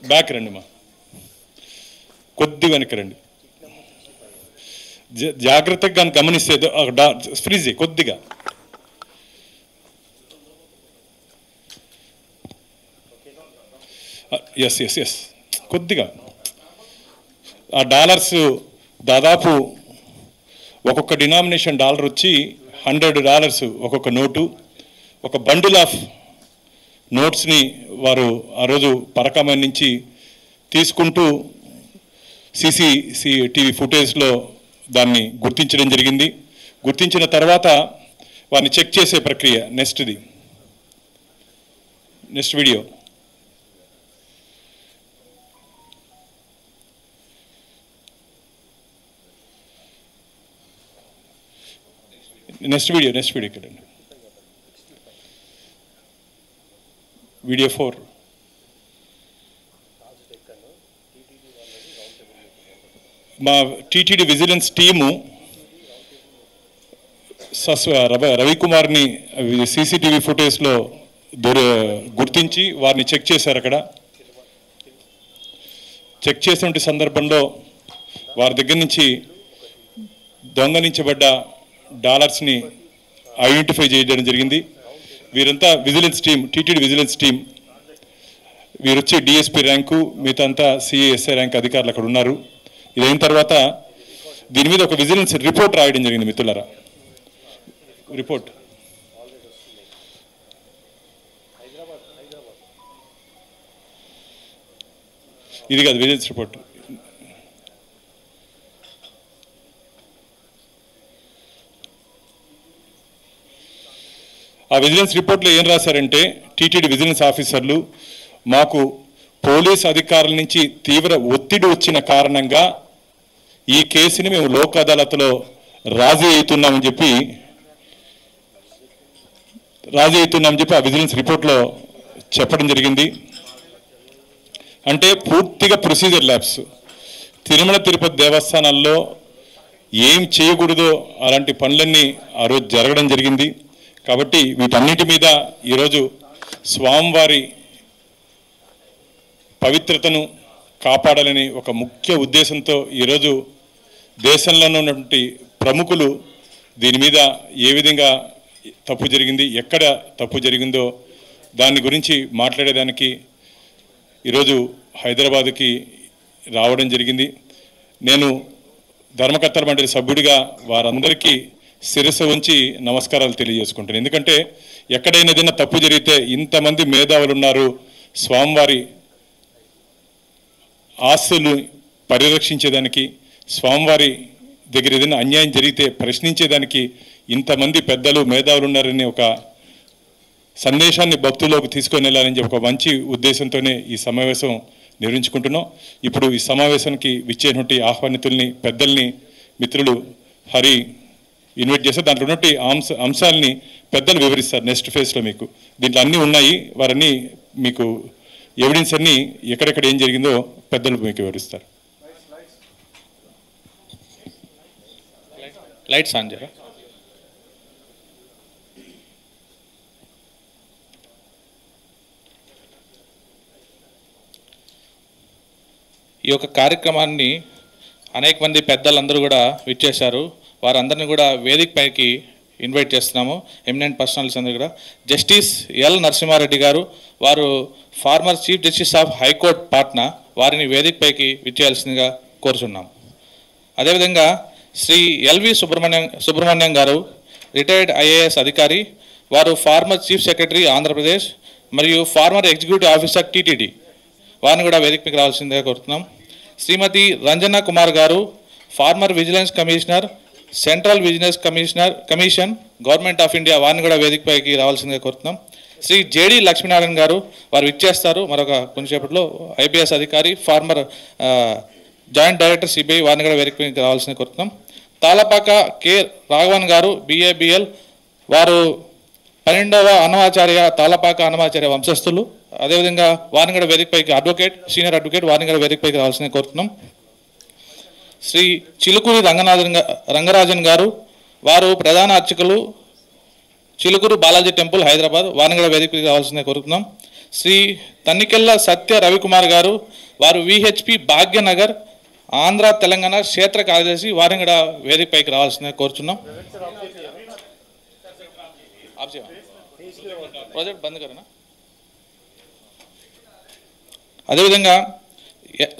Back రండి మా, కొద్ది వెనక్కి రండి. జాగ్రత్తగా గమనిస్తే ఫ్రీజ్ కొద్దిగా. ఎస్ ఎస్ ఎస్ కొద్దిగా. ఆ డాలర్స్ దాదాపు ఒక్కొక్క డినామినేషన్ డాలర్ వచ్చి $100 ఒక్కొక్క నోటు. ఒక బండిల్ ఆఫ్ నోట్స్ని వారు ఆ రోజు పరకామణి నుంచి తీసుకుంటూ CCTV ఫుటేజ్లో దాన్ని గుర్తించడం జరిగింది. గుర్తించిన తర్వాత వారిని చెక్ చేసే ప్రక్రియ. Next video. నెక్స్ట్ వీడియో ఇక్కడ వీడియో 4. మా టీటీడీ విజిలెన్స్ టీము రవికుమార్ని CCTV ఫుటేజ్లో గుర్తించి వారిని చెక్ చేశారు. అక్కడ చెక్ చేసినటువంటి సందర్భంలో వారి దగ్గర నుంచి దొంగలించబడ్డ డాలర్స్ని ఐడెంటిఫై చేయడం జరిగింది. వీరంతా vigilance team, TTD vigilance team. వీరు వచ్చి DSP ర్యాంకు, మిగతా అంతా CASI ర్యాంక్ అధికారులు అక్కడ ఉన్నారు. ఇదైన తర్వాత దీని మీద ఒక విజిలెన్స్ రిపోర్ట్ రాయడం జరిగింది. మిత్రులారా, రిపోర్ట్ ఇది కాదు, విజిలెన్స్ రిపోర్ట్. ఆ విజిలెన్స్ రిపోర్ట్లో ఏం రాశారంటే, టీటీడీ విజిలెన్స్ ఆఫీసర్లు మాకు పోలీస్ అధికారుల నుంచి తీవ్ర ఒత్తిడి వచ్చిన కారణంగా ఈ కేసుని మేము లోక్ అదాలత్లో రాజీ అవుతున్నామని చెప్పి ఆ విజిలెన్స్ రిపోర్ట్లో చెప్పడం జరిగింది. అంటే పూర్తిగా ప్రొసీజర్ ల్యాబ్స్. తిరుమల తిరుపతి దేవస్థానాల్లో ఏం చేయకూడదో అలాంటి పనులన్నీ ఆ రోజు జరగడం జరిగింది. కాబట్టి వీటన్నిటి మీద ఈరోజు స్వామివారి పవిత్రతను కాపాడాలని ఒక ముఖ్య ఉద్దేశంతో ఈరోజు దేశంలో ఉన్నటువంటి ప్రముఖులు దీని మీద ఏ విధంగా తప్పు జరిగింది, ఎక్కడ తప్పు జరిగిందో దాని గురించి మాట్లాడేదానికి ఈరోజు హైదరాబాద్కి రావడం జరిగింది. నేను ధర్మకర్తల మండలి సభ్యుడిగా వారందరికీ శిరస్సు ఉంచి నమస్కారాలు తెలియజేసుకుంటాను. ఎందుకంటే ఎక్కడైనా ఏదైనా తప్పు జరిగితే ఇంతమంది మేధావులు ఉన్నారు, స్వామివారి ఆస్తులు పరిరక్షించేదానికి, స్వామివారి దగ్గర ఏదైనా అన్యాయం జరిగితే ప్రశ్నించేదానికి ఇంతమంది పెద్దలు మేధావులు ఉన్నారని ఒక సందేశాన్ని భక్తుల్లోకి తీసుకొని వెళ్ళాలని ఒక మంచి ఉద్దేశంతోనే ఈ సమావేశం నిర్వహించుకుంటున్నాం. ఇప్పుడు ఈ సమావేశానికి విచ్చేటువంటి ఆహ్వానితుల్ని, పెద్దల్ని, మిత్రులు హరి ఇన్వైట్ చేస్తే దాంట్లో ఉన్నటువంటి అంశాలని పెద్దలు వివరిస్తారు. నెక్స్ట్ ఫేజ్లో మీకు దీంట్లో అన్నీ ఉన్నాయి. వారన్నీ మీకు ఎవిడెన్స్ అన్నీ ఎక్కడెక్కడ ఏం జరిగిందో పెద్దలు మీకు వివరిస్తారు. లైట్స్ ఆన్ చేయరా. ఈ యొక్క కార్యక్రమాన్ని అనేక మంది పెద్దలందరూ కూడా విచ్చేశారు. వారందరినీ కూడా వేదిక పైకి ఇన్వైట్ చేస్తున్నాము. ఎమినెంట్ పర్సనాలిటీస్ అందరూ కూడా. జస్టిస్ ఎల్ నరసింహారెడ్డి గారు, వారు former chief justice of high court Patna, వారిని వేదిక పైకి విచ్చేయాల్సిందిగా కోరుచున్నాము. అదేవిధంగా శ్రీ ఎల్వి సుబ్రహ్మణ్యం గారు, రిటైర్డ్ IAS అధికారి, వారు ఫార్మర్ చీఫ్ సెక్రటరీ ఆంధ్రప్రదేశ్ మరియు ఫార్మర్ ఎగ్జిక్యూటివ్ ఆఫీసర్ TTD, వారిని కూడా వేదిక పైకి రావాల్సిందిగా కోరుతున్నాం. శ్రీమతి Ranjana Kumar garu, former vigilance commissioner, central vigilance commission, government of India, వారిని కూడా వేదికపైకి రావాల్సిందిగా కోరుతున్నాం. శ్రీ JD లక్ష్మీనారాయణ గారు, వారు ఇచ్చేస్తారు మరొక కొంచెంసేపట్లో, IPS అధికారి, ఫార్మర్ జాయింట్ డైరెక్టర్ CBI, వారిని కూడా వేదికపైకి రావాల్సిందిగా కోరుతున్నాం. తాళపాక K రాఘవన్ గారు, BABL, వారు 12వ అన్నమాచార్య తాళపాక అన్నమాచార్య వంశస్థులు. అదేవిధంగా వారిని కూడా వేదికపైకి, అడ్వకేట్, సీనియర్ అడ్వకేట్, వారిని కూడా వేదికపైకి రావాల్సిందిగా కోరుతున్నాం. శ్రీ చిలుకూరి రంగరాజన్ గారు, వారు ప్రధాన అర్చకులు, చిలుకూరు బాలాజీ టెంపుల్, హైదరాబాద్, వారిని కూడా వేదికపైకి రావాల్సిందిగా కోరుతున్నాం. శ్రీ తనికెళ్ళ సత్య రవికుమార్ గారు, వారు విహెచ్పి భాగ్యనగర్ ఆంధ్ర తెలంగాణ క్షేత్ర కార్యదర్శి, వారిని కూడా వేదికపైకి రావాల్సిందే కోరుచున్నాం. ప్రాజెక్ట్ బంద్ కరనా. అదేవిధంగా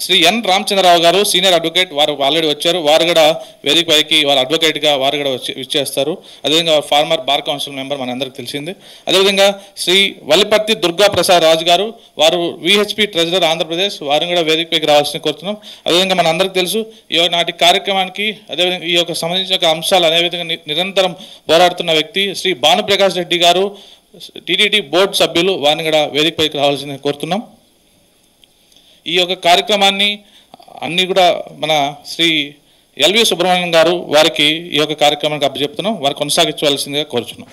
శ్రీ ఎన్ రామచంద్రరావు గారు సీనియర్ అడ్వకేట్, వారు ఆల్రెడీ వచ్చారు, వారు కూడా వేదికపైకి వారు అడ్వకేట్గా వారు కూడా ఇచ్చేస్తారు. అదేవిధంగా ఫార్మర్ బార్ కౌన్సిల్ మెంబర్ మనందరికీ తెలిసింది. అదేవిధంగా శ్రీ వల్లిపర్తి దుర్గా ప్రసాద్ రాజు గారు, వారు విహెచ్పి ట్రెజరర్ ఆంధ్రప్రదేశ్, వారిని కూడా వేదికపైకి రావాల్సింది కోరుతున్నాం. అదేవిధంగా మనందరికీ తెలుసు ఈ నాటి కార్యక్రమానికి అదేవిధంగా ఈ యొక్క సంబంధించిన అంశాలు అదేవిధంగా నిరంతరం పోరాడుతున్న వ్యక్తి శ్రీ భానుప్రకాష్ రెడ్డి గారు, టీటీడీ బోర్డు సభ్యులు, వారిని కూడా వేదికపైకి రావాల్సింది కోరుతున్నాం. ఈ యొక్క కార్యక్రమాన్ని అన్నీ కూడా మన శ్రీ ఎల్వి సుబ్రహ్మణ్యం గారు వారికి ఈ యొక్క కార్యక్రమానికి అప్పచెప్తున్నాం, వారు కొనసాగించవలసిందిగా కోరుచున్నాం.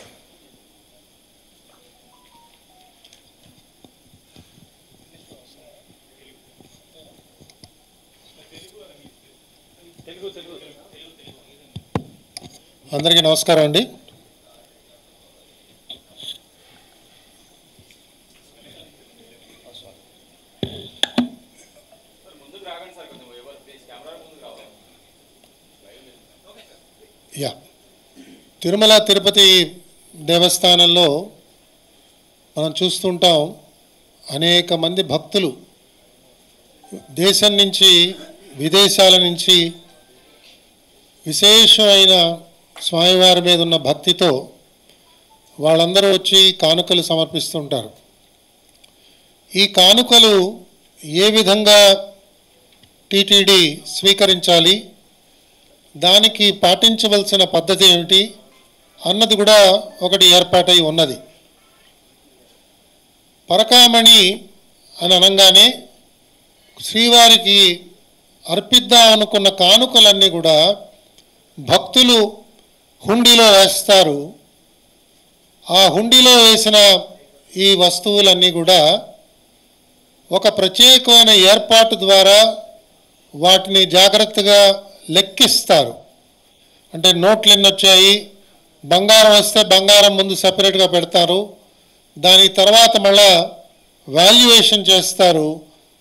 అందరికీ నమస్కారం అండి. తిరుమల తిరుపతి దేవస్థానంలో మనం చూస్తుంటాం, అనేక మంది భక్తులు దేశం నుంచి విదేశాల నుంచి విశేషమైన స్వామివారి మీద ఉన్న భక్తితో వాళ్ళందరూ వచ్చి కానుకలు సమర్పిస్తుంటారు. ఈ కానుకలు ఏ విధంగా టీటీడీ స్వీకరించాలి, దానికి పాటించవలసిన పద్ధతి ఏమిటి అన్నది కూడా ఒకటి ఏర్పాటై ఉన్నది. పరకామణి అని అనగానే శ్రీవారికి అర్పిద్దాం అనుకున్న కానుకలన్నీ కూడా భక్తులు హుండీలో వేస్తారు. ఆ హుండీలో వేసిన ఈ వస్తువులన్నీ కూడా ఒక ప్రత్యేకమైన ఏర్పాటు ద్వారా వాటిని జాగ్రత్తగా లెక్కిస్తారు. అంటే నోట్లు ఎన్ని వచ్చాయి, బంగారం వస్తే బంగారం ముందు సపరేట్గా పెడతారు, దాని తర్వాత మళ్ళా వాల్యుయేషన్ చేస్తారు,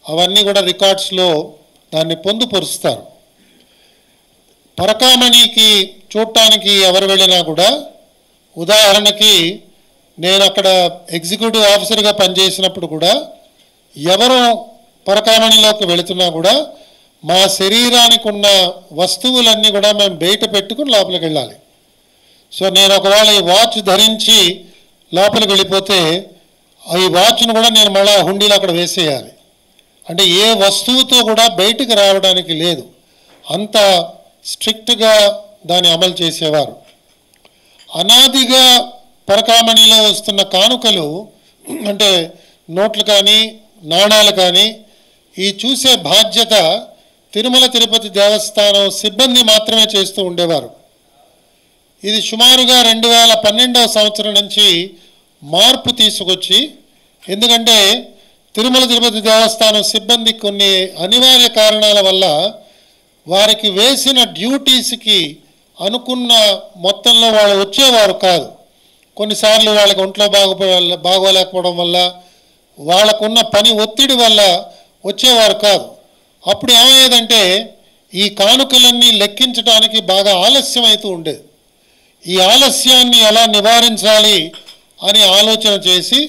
అవన్నీ కూడా రికార్డ్స్లో దాన్ని పొందుపరుస్తారు. పరకామణికి చూడటానికి ఎవరు వెళ్ళినా కూడా, ఉదాహరణకి నేను అక్కడ ఎగ్జిక్యూటివ్ ఆఫీసర్గా పనిచేసినప్పుడు కూడా ఎవరు పరకామణిలోకి వెళుతున్నా కూడా మా శరీరానికి ఉన్న వస్తువులన్నీ కూడా మేము బయట పెట్టుకుని లోపలికి వెళ్ళాలి. సో నేను ఒకవేళ ఈ వాచ్ ధరించి లోపలికి వెళ్ళిపోతే ఈ వాచ్ను కూడా నేను మళ్ళీ హుండీలో అక్కడ వేసేయాలి. అంటే ఏ వస్తువుతో కూడా బయటికి రావడానికి లేదు, అంత స్ట్రిక్ట్గా దాన్ని అమలు చేసేవారు. అనాదిగా పరకామణిలో వస్తున్న కానుకలు అంటే నోట్లు కానీ నాణాలు కానీ ఈ చూసే బాధ్యత తిరుమల తిరుపతి దేవస్థానం సిబ్బంది మాత్రమే చేస్తూ ఉండేవారు. ఇది సుమారుగా 2012వ సంవత్సరం నుంచి మార్పు తీసుకొచ్చి, ఎందుకంటే తిరుమల తిరుపతి దేవస్థానం సిబ్బంది కొన్ని అనివార్య కారణాల వల్ల వారికి వేసిన డ్యూటీస్కి అనుకున్న మొత్తంలో వాళ్ళు వచ్చేవారు కాదు. కొన్నిసార్లు వాళ్ళకి ఒంట్లో బాగోలేకపోవడం వల్ల, వాళ్ళకున్న పని ఒత్తిడి వల్ల వచ్చేవారు కాదు. అప్పుడు ఏమయ్యేదంటే ఈ కానుకలన్నీ లెక్కించడానికి బాగా ఆలస్యం అవుతూ ఉండేది. ఈ ఆలస్యాన్ని ఎలా నివారించాలి అని ఆలోచన చేసి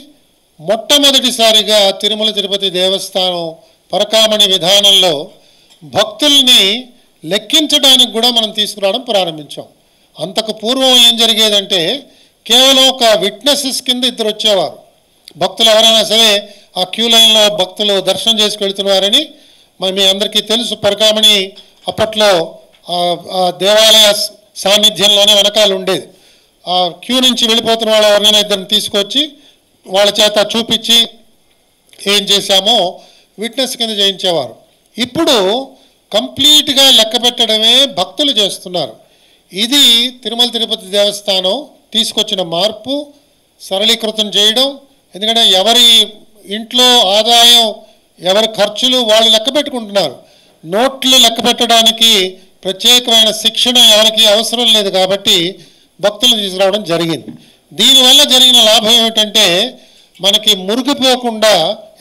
మొట్టమొదటిసారిగా తిరుమల తిరుపతి దేవస్థానం పరకామణి విధానంలో భక్తుల్ని లెక్కించడానికి కూడా మనం తీసుకురావడం ప్రారంభించాం. అంతకు పూర్వం ఏం జరిగేదంటే కేవలం ఒక విట్నెసెస్ కింద ఇద్దరు వచ్చేవారు. భక్తులు ఎవరైనా సరే ఆ క్యూ లైన్లో భక్తులు దర్శనం చేసుకు వెళ్తున్నారని మీ అందరికీ తెలుసు. పరకామణి అప్పట్లో దేవాలయ సాన్నిధ్యంలోనే వెనకాల ఉండేది. ఆ క్యూ నుంచి వెళ్ళిపోతున్న వాళ్ళు ఎవరైనా ఇద్దరిని తీసుకొచ్చి వాళ్ళ చేత చూపించి ఏం చేశామో విట్నెస్ కింద చేయించేవారు. ఇప్పుడు కంప్లీట్గా లెక్క పెట్టడమే భక్తులు చేస్తున్నారు. ఇది తిరుమల తిరుపతి దేవస్థానం తీసుకొచ్చిన మార్పు, సరళీకృతం చేయడం. ఎందుకంటే ఎవరి ఇంట్లో ఆదాయం, ఎవరి ఖర్చులు వాళ్ళు లెక్క పెట్టుకుంటున్నారు. నోట్లు లెక్క పెట్టడానికి ప్రత్యేకమైన శిక్షణ ఎవరికి అవసరం లేదు కాబట్టి భక్తులు తీసుకురావడం జరిగింది. దీనివల్ల జరిగిన లాభం ఏమిటంటే మనకి మురిగిపోకుండా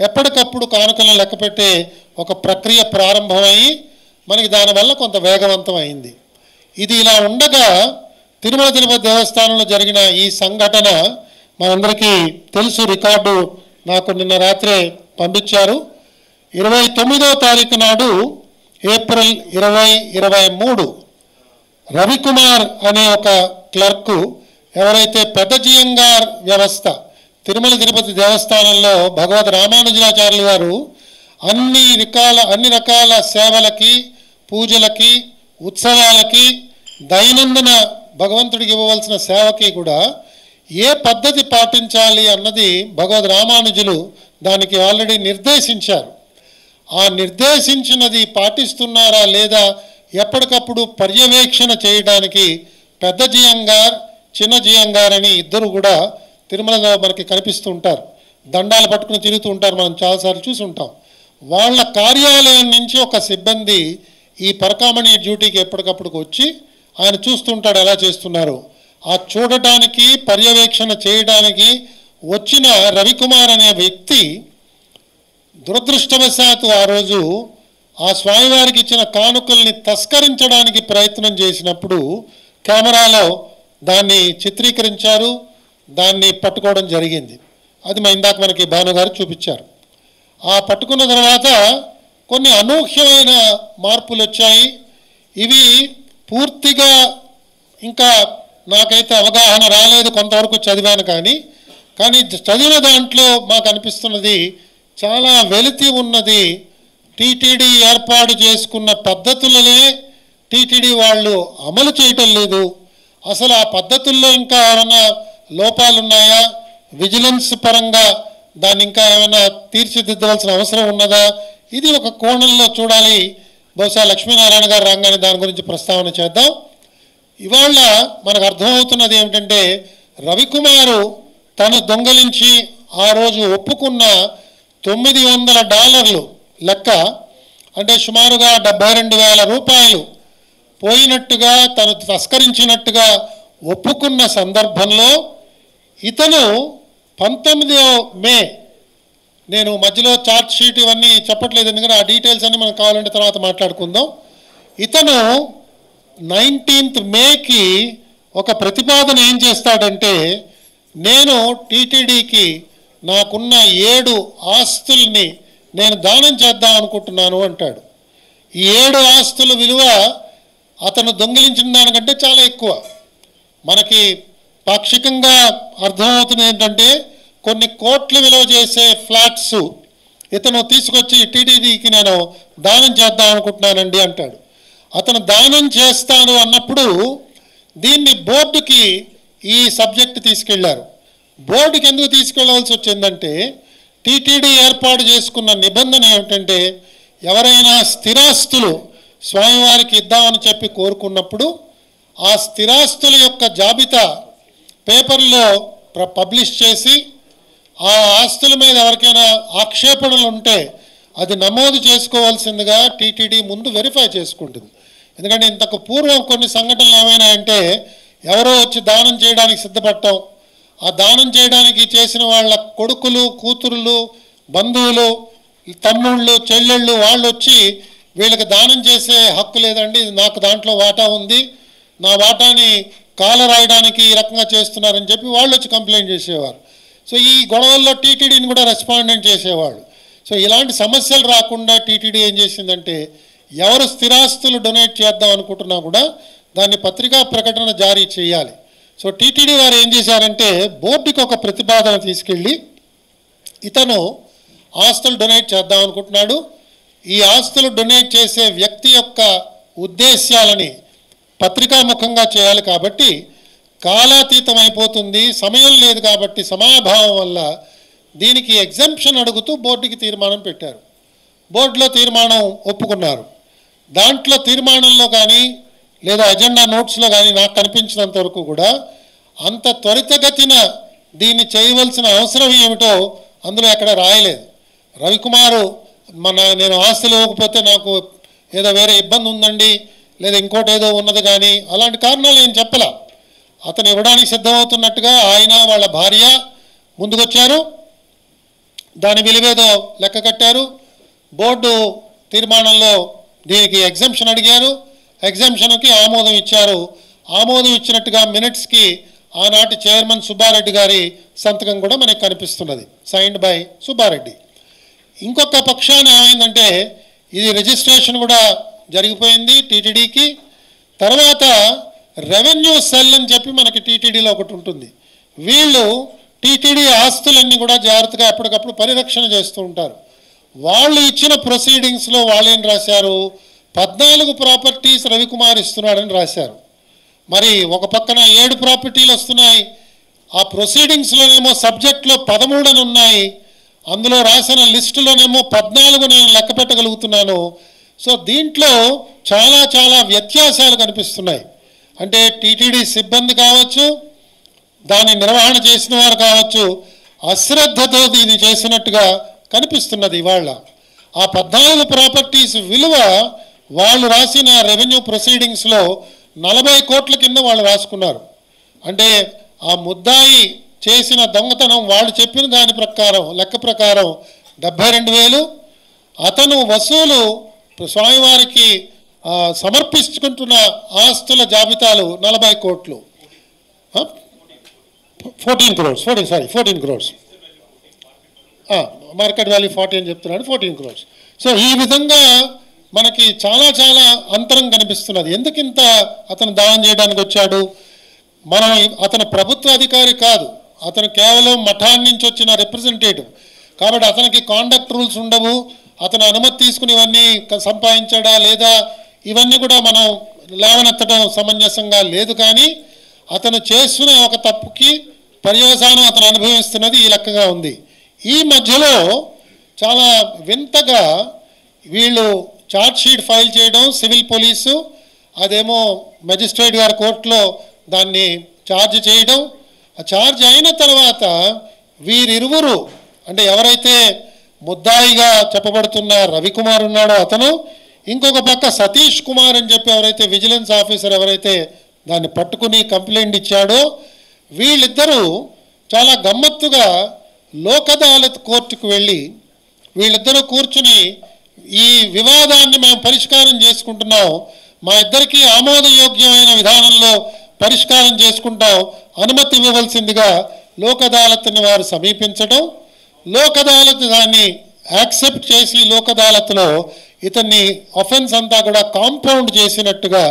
ఎప్పటికప్పుడు కానుకలను లెక్కపెట్టే ఒక ప్రక్రియ ప్రారంభమై మనకి దానివల్ల కొంత వేగవంతం అయింది. ఇది ఇలా ఉండగా తిరుమల తిరుపతి దేవస్థానంలో జరిగిన ఈ సంఘటన మనందరికీ తెలుసు. రికార్డు నాకు నిన్న రాత్రే పంపించారు. 29వ తారీఖు నాడు ఏప్రిల్ 2023 రవికుమార్ అనే ఒక క్లర్కు ఎవరైతే పెద్ద జియంగార్ వ్యవస్థ తిరుమల తిరుపతి దేవస్థానంలో భగవద్ రామానుజాచార్యులు గారు అన్ని రకాల సేవలకి, పూజలకి, ఉత్సవాలకి, దైనందిన భగవంతుడికి ఇవ్వవలసిన సేవకి కూడా ఏ పద్ధతి పాటించాలి అన్నది భగవద్ రామానుజులు దానికి ఆల్రెడీ నిర్దేశించారు. ఆ నిర్దేశించినది పాటిస్తున్నారా లేదా ఎప్పటికప్పుడు పర్యవేక్షణ చేయడానికి పెద్ద జియంగార్, చిన్న జియంగార్ అని ఇద్దరు కూడా తిరుమలలో మనకి కనిపిస్తూ ఉంటారు. దండాలు పట్టుకుని తిరుగుతూ ఉంటారు, మనం చాలాసార్లు చూసి ఉంటాం. వాళ్ళ కార్యాలయం నుంచి ఒక సిబ్బంది ఈ పరకామణి డ్యూటీకి ఎప్పటికప్పుడు వచ్చి ఆయన చూస్తుంటాడు ఎలా చేస్తున్నారు. ఆ చూడటానికి, పర్యవేక్షణ చేయడానికి వచ్చిన రవికుమార్ అనే వ్యక్తి దురదృష్టవశాత్తు ఆ రోజు ఆ స్వామివారికి ఇచ్చిన కానుకల్ని తస్కరించడానికి ప్రయత్నం చేసినప్పుడు కెమెరాలో దాన్ని చిత్రీకరించారు, దాన్ని పట్టుకోవడం జరిగింది. అది ఇందాక మనకి భానుగారు చూపించారు. ఆ పట్టుకున్న తర్వాత కొన్ని అనూహ్యమైన మార్పులు వచ్చాయి. ఇవి పూర్తిగా ఇంకా నాకైతే అవగాహన రాలేదు, కొంతవరకు చదివాను. కానీ చదివిన దాంట్లో మాకు అనిపిస్తున్నది చాలా వెలితి ఉన్నది. టీటీడీ ఏర్పాటు చేసుకున్న పద్ధతులనే టీటీడీ వాళ్ళు అమలు చేయటం లేదు. అసలు ఆ పద్ధతుల్లో ఇంకా ఏమైనా లోపాలు ఉన్నాయా, విజిలెన్స్ పరంగా దాన్ని ఇంకా ఏమైనా తీర్చిదిద్దవలసిన అవసరం ఉన్నదా, ఇది ఒక కోణంలో చూడాలి. బహుశా లక్ష్మీనారాయణ గారు రాగానే దాని గురించి ప్రస్తావన చేద్దాం. ఇవాళ మనకు అర్థమవుతున్నది ఏమిటంటే రవికుమారు తను దొంగలించి ఆ రోజు ఒప్పుకున్న $900 లెక్క, అంటే సుమారుగా 72,000 రూపాయలు పోయినట్టుగా, తను తస్కరించినట్టుగా ఒప్పుకున్న సందర్భంలో ఇతను 19వ మే, నేను మధ్యలో చార్ట్ షీట్ ఇవన్నీ చెప్పట్లేదు ఎందుకంటే ఆ డీటెయిల్స్ అన్నీ మనకు కావాలంటే తర్వాత మాట్లాడుకుందాం. ఇతను 19th మేకి ఒక ప్రతిపాదన ఏం చేస్తాడంటే, నేను టీటీడీకి నాకున్న 7 ఆస్తుల్ని నేను దానం చేద్దాం అనుకుంటున్నాను అంటాడు. ఈ 7 ఆస్తుల విలువ అతను దొంగిలించిన దానికంటే చాలా ఎక్కువ. మనకి పాక్షికంగా అర్థమవుతుంది ఏంటంటే కొన్ని కోట్లు విలువ చేసే ఫ్లాట్స్ ఇతను తీసుకొచ్చి టీటీడీకి నేను దానం చేద్దాం అనుకుంటున్నానండి అంటాడు. అతను దానం చేస్తాను అన్నప్పుడు దీన్ని బోర్డుకి ఈ సబ్జెక్ట్ తీసుకెళ్లారు. బోర్డుకి ఎందుకు తీసుకెళ్లవలసి వచ్చిందంటే టీటీడీ ఏర్పాటు చేసుకున్న నిబంధన ఏమిటంటే ఎవరైనా స్థిరాస్తులు స్వామివారికి ఇద్దామని చెప్పి కోరుకున్నప్పుడు ఆ స్థిరాస్తుల యొక్క జాబితా పేపర్లో పబ్లిష్ చేసి ఆ ఆస్తుల మీద ఎవరికైనా ఆక్షేపణలు ఉంటే అది నమోదు చేసుకోవాల్సిందిగా టీటీడీ ముందు వెరిఫై చేసుకుంటుంది. ఎందుకంటే ఇంతకు పూర్వం కొన్ని సంఘటనలు ఏమైనాయంటే ఎవరో వచ్చి దానం చేయడానికి సిద్ధపడటం, ఆ దానం చేయడానికి చేసిన వాళ్ళ కొడుకులు, కూతురులు, బంధువులు, తమ్ముళ్ళు, చెల్లెళ్ళు వాళ్ళు వచ్చి వీళ్ళకి దానం చేసే హక్కు లేదండి, నాకు దాంట్లో వాటా ఉంది, నా వాటాని కాల రాయడానికి ఈ రకంగా చేస్తున్నారని చెప్పి వాళ్ళు వచ్చి కంప్లైంట్ చేసేవారు. సో ఈ గొడవల్లో టీటీడీని కూడా రెస్పాండెంట్ చేసేవాళ్ళు. సో ఇలాంటి సమస్యలు రాకుండా టీటీడీ ఏం చేసిందంటే ఎవరు స్థిరాస్తులు డొనేట్ చేద్దాం అనుకుంటున్నా కూడా దాన్ని పత్రికా ప్రకటన జారీ చేయాలి. సో టీటీడీ వారు ఏం చేశారంటే బోర్డుకి ఒక ప్రతిపాదన తీసుకెళ్ళి ఇతను ఆస్తులు డొనేట్ చేద్దాం అనుకుంటున్నాడు, ఈ ఆస్తులు డొనేట్ చేసే వ్యక్తి యొక్క ఉద్దేశ్యాలని పత్రికాముఖంగా చేయాలి కాబట్టి కాలాతీతం అయిపోతుంది, సమయం లేదు కాబట్టి సమయాభావం వల్ల దీనికి ఎగ్జంప్షన్ అడుగుతూ బోర్డుకి తీర్మానం పెట్టారు. బోర్డులో తీర్మానం ఒప్పుకున్నారు. దాంట్లో తీర్మానంలో కానీ లేదా అజెండా నోట్స్లో కానీ నాకు కనిపించినంత వరకు కూడా అంత త్వరితగతిన దీన్ని చేయవలసిన అవసరం ఏమిటో అందులో ఎక్కడ రాయలేదు. రవికుమారు నేను ఆస్తులు ఇవ్వకపోతే నాకు ఏదో వేరే ఇబ్బంది ఉందండి లేదా ఇంకోటి ఏదో ఉన్నది కానీ అలాంటి కారణాలు నేను చెప్పలా. అతను ఇవ్వడానికి సిద్ధమవుతున్నట్టుగా ఆయన వాళ్ళ భార్య ముందుకొచ్చారు. దాని విలువేదో లెక్క కట్టారు. బోర్డు తీర్మానంలో దీనికి ఎగ్జంప్షన్ అడిగారు, ఎగ్జంప్షన్కి ఆమోదం ఇచ్చారు. ఆమోదం ఇచ్చినట్టుగా మినిట్స్కి ఆనాటి చైర్మన్ సుబ్బారెడ్డి గారి సంతకం కూడా మనకు కనిపిస్తున్నది, సైన్డ్ బై సుబ్బారెడ్డి. ఇంకొక పక్షాన ఏమైందంటే ఇది రిజిస్ట్రేషన్ కూడా జరిగిపోయింది టీటీడీకి. తర్వాత రెవెన్యూ సెల్ అని చెప్పి మనకి టీటీడీలో ఒకటి ఉంటుంది. వీళ్ళు టీటీడీ ఆస్తులన్నీ కూడా జాగ్రత్తగా ఎప్పటికప్పుడు పరిరక్షణ చేస్తూ ఉంటారు. వాళ్ళు ఇచ్చిన ప్రొసీడింగ్స్లో వాళ్ళేం రాశారు, 14 ప్రాపర్టీస్ రవికుమార్ ఇస్తున్నాడని రాశారు. మరి ఒక పక్కన 7 ప్రాపర్టీలు వస్తున్నాయి, ఆ ప్రొసీడింగ్స్లోనేమో సబ్జెక్ట్లో 13 అని ఉన్నాయి, అందులో రాసిన లిస్టులోనేమో 14 నేను లెక్క పెట్టగలుగుతున్నాను. సో దీంట్లో చాలా చాలా వ్యత్యాసాలు కనిపిస్తున్నాయి. అంటే టీటీడీ సిబ్బంది కావచ్చు, దాని నిర్వహణ చేసిన వారు కావచ్చు, అశ్రద్ధతో దీన్ని చేసినట్టుగా కనిపిస్తున్నది. ఇవాళ ఆ 14 ప్రాపర్టీస్ విలువ వాళ్ళు రాసిన రెవెన్యూ ప్రొసీడింగ్స్లో 40 కోట్ల కింద వాళ్ళు రాసుకున్నారు. అంటే ఆ ముద్దాయి చేసిన దొంగతనం వాళ్ళు చెప్పిన దాని ప్రకారం లెక్క ప్రకారం 72,000, అతను వసూలు స్వామివారికి సమర్పించుకుంటున్న ఆస్తుల జాబితాలు 40 కోట్లు, 14 crores, మార్కెట్ వాల్యూ 40 అని చెప్తున్నాడు, 14 crores. సో ఈ విధంగా మనకి చాలా చాలా అంతరం కనిపిస్తున్నది. ఎందుకింత అతను దానం చేయడానికి వచ్చాడు? అతను ప్రభుత్వ అధికారి కాదు, అతను కేవలం మఠాన్ని నుంచి వచ్చిన రిప్రజెంటేటివ్ కాబట్టి అతనికి కాండక్ట్ రూల్స్ ఉండవు. అతను అనుమతి తీసుకుని ఇవన్నీ సంపాదించాడా లేదా ఇవన్నీ కూడా మనం లేవనెత్తడం సమంజసంగా లేదు. కానీ అతను చేస్తున్న ఒక తప్పుకి పర్యవసానం అతను అనుభవిస్తున్నది ఈ లెక్కగా ఉంది. ఈ మధ్యలో చాలా వింతగా వీళ్ళు ఛార్జ్షీట్ ఫైల్ చేయడం, సివిల్ పోలీసు అదేమో మెజిస్ట్రేట్ గారి కోర్టులో దాన్ని ఛార్జ్ చేయడం. ఆ ఛార్జ్ అయిన తర్వాత వీరిరువురు అంటే ఎవరైతే ముద్దాయిగా చెప్పబడుతున్న రవికుమార్ ఉన్నాడో అతను, ఇంకొక పక్క సతీష్ కుమార్ అని చెప్పి ఎవరైతే విజిలెన్స్ ఆఫీసర్ ఎవరైతే దాన్ని పట్టుకుని కంప్లైంట్ ఇచ్చాడో, వీళ్ళిద్దరూ చాలా గమ్మత్తుగా లోక్ అదాలత్ కోర్టుకు వెళ్ళి వీళ్ళిద్దరూ కూర్చుని ఈ వివాదాన్ని మేము పరిష్కారం చేసుకుంటున్నాం, మా ఇద్దరికీ ఆమోదయోగ్యమైన విధానంలో పరిష్కారం చేసుకుంటాం, అనుమతి ఇవ్వవలసిందిగా లోక్ అదాలత్ని వారు సమీపించడం, లోక్ అదాలత్ దాన్ని యాక్సెప్ట్ చేసి లోక్ అదాలత్లో ఇతన్ని అఫెన్స్ అంతా కూడా కాంపౌండ్ చేసినట్టుగా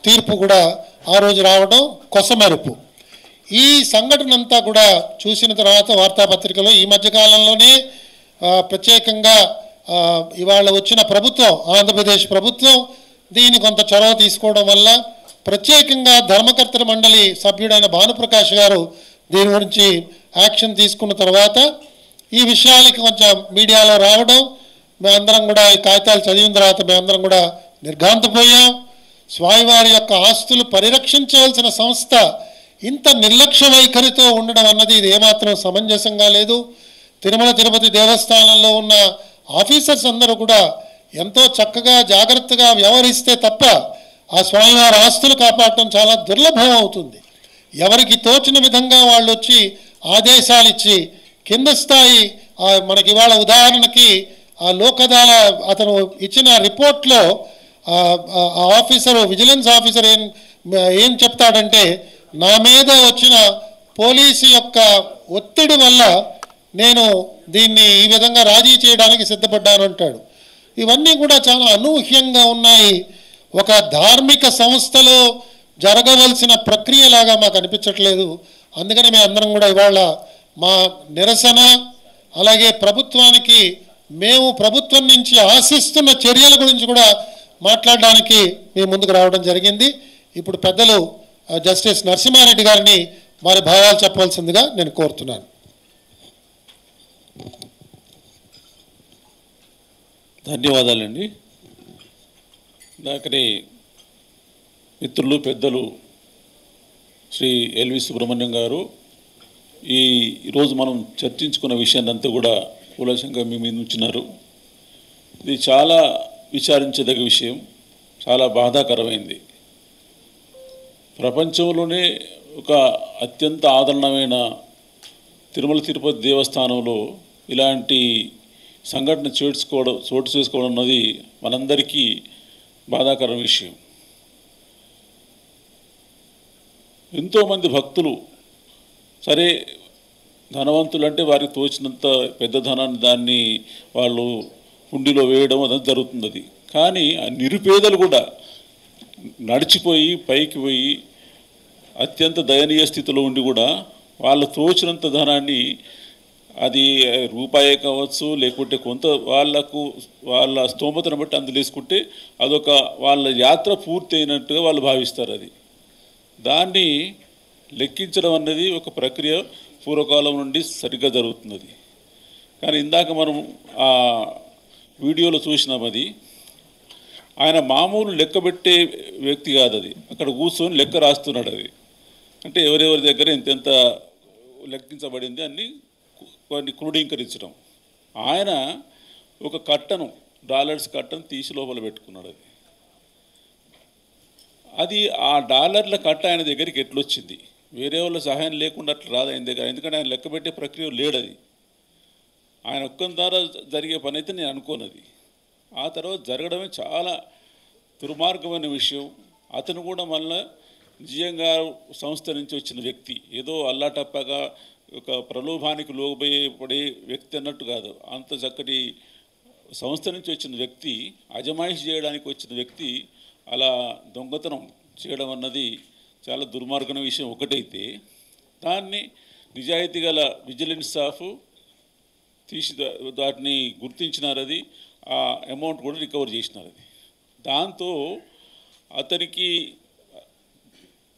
తీర్పు కూడా ఆ రోజు రావడం కొసమెరుపు. ఈ సంఘటన అంతా కూడా చూసిన తర్వాత వార్తాపత్రికలో ఈ మధ్యకాలంలోనే ప్రత్యేకంగా ఇవాళ వచ్చిన ప్రభుత్వం, ఆంధ్రప్రదేశ్ ప్రభుత్వం దీన్ని కొంత చొరవ తీసుకోవడం వల్ల ప్రత్యేకంగా ధర్మకర్తల మండలి సభ్యుడైన భానుప్రకాష్ గారు దీని గురించి యాక్షన్ తీసుకున్న తర్వాత ఈ విషయాలకి కొంచెం మీడియాలో రావడం, మేమందరం కూడా ఈ కాగితాలు చదివిన తర్వాత మేమందరం కూడా నిర్ఘాంతపోయాం. స్వామివారి యొక్క ఆస్తులు పరిరక్షించవలసిన సంస్థ ఇంత నిర్లక్ష్య వైఖరితో ఉండడం అన్నది ఇది ఏమాత్రం సమంజసంగా లేదు. తిరుమల తిరుపతి దేవస్థానంలో ఉన్న ఆఫీసర్స్ అందరూ కూడా ఎంతో చక్కగా జాగ్రత్తగా వ్యవహరిస్తే తప్ప ఆ స్వామివారి ఆస్తులు కాపాడటం చాలా దుర్లభం అవుతుంది. ఎవరికి తోచిన విధంగా వాళ్ళు వచ్చి ఆదేశాలు ఇచ్చి కింద స్థాయి మనకి ఇవాళ ఉదాహరణకి ఆ లోకదాల అతను ఇచ్చిన రిపోర్ట్లో ఆఫీసరు విజిలెన్స్ ఆఫీసర్ ఏం చెప్తాడంటే, నా మీద వచ్చిన పోలీసు యొక్క ఒత్తిడి వల్ల నేను దీన్ని ఈ విధంగా రాజీ చేయడానికి సిద్ధపడ్డాను అంటాడు. ఇవన్నీ కూడా చాలా అనూహ్యంగా ఉన్నాయి. ఒక ధార్మిక సంస్థలో జరగవలసిన ప్రక్రియలాగా మాకు అనిపించట్లేదు. అందుకని మేము అందరం కూడా ఇవాళ మా నిరసన అలాగే ప్రభుత్వానికి మేము ప్రభుత్వం నుంచి ఆశిస్తున్న చర్యల గురించి కూడా మాట్లాడడానికి మేము ముందుకు రావడం జరిగింది. ఇప్పుడు పెద్దలు జస్టిస్ నరసింహారెడ్డి గారిని వారి భావాలు చెప్పవలసిందిగా నేను కోరుతున్నాను. ధన్యవాదాలండి. నాకని మిత్రులు పెద్దలు శ్రీ ఎల్వి సుబ్రహ్మణ్యం గారు ఈరోజు మనం చర్చించుకున్న విషయాన్ని అంతా కూడా కూలంకషంగా మీ మీద ఉంచున్నారు. ఇది చాలా విచారించదగ్గ విషయం, చాలా బాధాకరమైంది. ప్రపంచంలోనే ఒక అత్యంత ఆదరణమైన తిరుమల తిరుపతి దేవస్థానంలో ఇలాంటి సంఘటన చోటు చేసుకోవడం అన్నది మనందరికీ బాధాకర విషయం. ఎంతోమంది భక్తులు సరే ధనవంతులు అంటే వారికి తోచినంత పెద్ద ధనాన్ని దాన్ని వాళ్ళు హుండీలో వేయడం అదంతా జరుగుతుంది. కానీ ఆ నిరుపేదలు కూడా నడిచిపోయి పైకి పోయి అత్యంత దయనీయ స్థితిలో ఉండి కూడా వాళ్ళు తోచినంత ధనాన్ని, అది రూపాయే కావచ్చు లేకుంటే కొంత వాళ్ళ స్తోమతను బట్టి అందులో వేసుకుంటే అదొక వాళ్ళ యాత్ర పూర్తి అయినట్టుగా వాళ్ళు భావిస్తారు. అది దాన్ని లెక్కించడం అన్నది ఒక ప్రక్రియ పూర్వకాలం నుండి సరిగ్గా జరుగుతున్నది. కానీ ఇందాక మనం ఆ వీడియోలో చూసినాం, అది ఆయన మామూలు లెక్క పెట్టే వ్యక్తి కాదు. అది అక్కడ కూర్చొని లెక్క రాస్తున్నాడు. అది అంటే ఎవరెవరి దగ్గర ఎంతెంత లెక్కించబడింది అన్ని కొన్ని క్రోడీకరించడం. ఆయన ఒక కట్టను డాలర్స్ కట్టను తీసి లోపల పెట్టుకున్నాడు. అది ఆ డాలర్ల కట్ట ఆయన దగ్గరికి ఎట్లొచ్చింది? వేరే వాళ్ళ సహాయం లేకుండా అట్లా రాదు ఆయన దగ్గర. ఎందుకంటే ఆయన లెక్క పెట్టే ప్రక్రియ లేడు. అది ఆయన ఒక్కని ద్వారా జరిగే పని అయితే నేను అనుకోనది. ఆ తర్వాత జరగడమే చాలా దుర్మార్గమైన విషయం. అతను కూడా మళ్ళీ జియంగా సంస్థ నుంచి వచ్చిన వ్యక్తి, ఏదో అల్లాటప్పగా ఒక ప్రలోభానికి లోబడే వ్యక్తి అన్నట్టు కాదు. అంత చక్కటి సంస్థ నుంచి వచ్చిన వ్యక్తి, అజమాయిషి చేయడానికి వచ్చిన వ్యక్తి అలా దొంగతనం చేయడం అన్నది చాలా దుర్మార్గమైన విషయం ఒకటైతే, దాన్ని నిజాయితీ గల విజిలెన్స్ స్టాఫ్ తీసి వాటిని గుర్తించినారు. అది ఆ అమౌంట్ కూడా రికవర్ చేసినారు. అది దాంతో అతనికి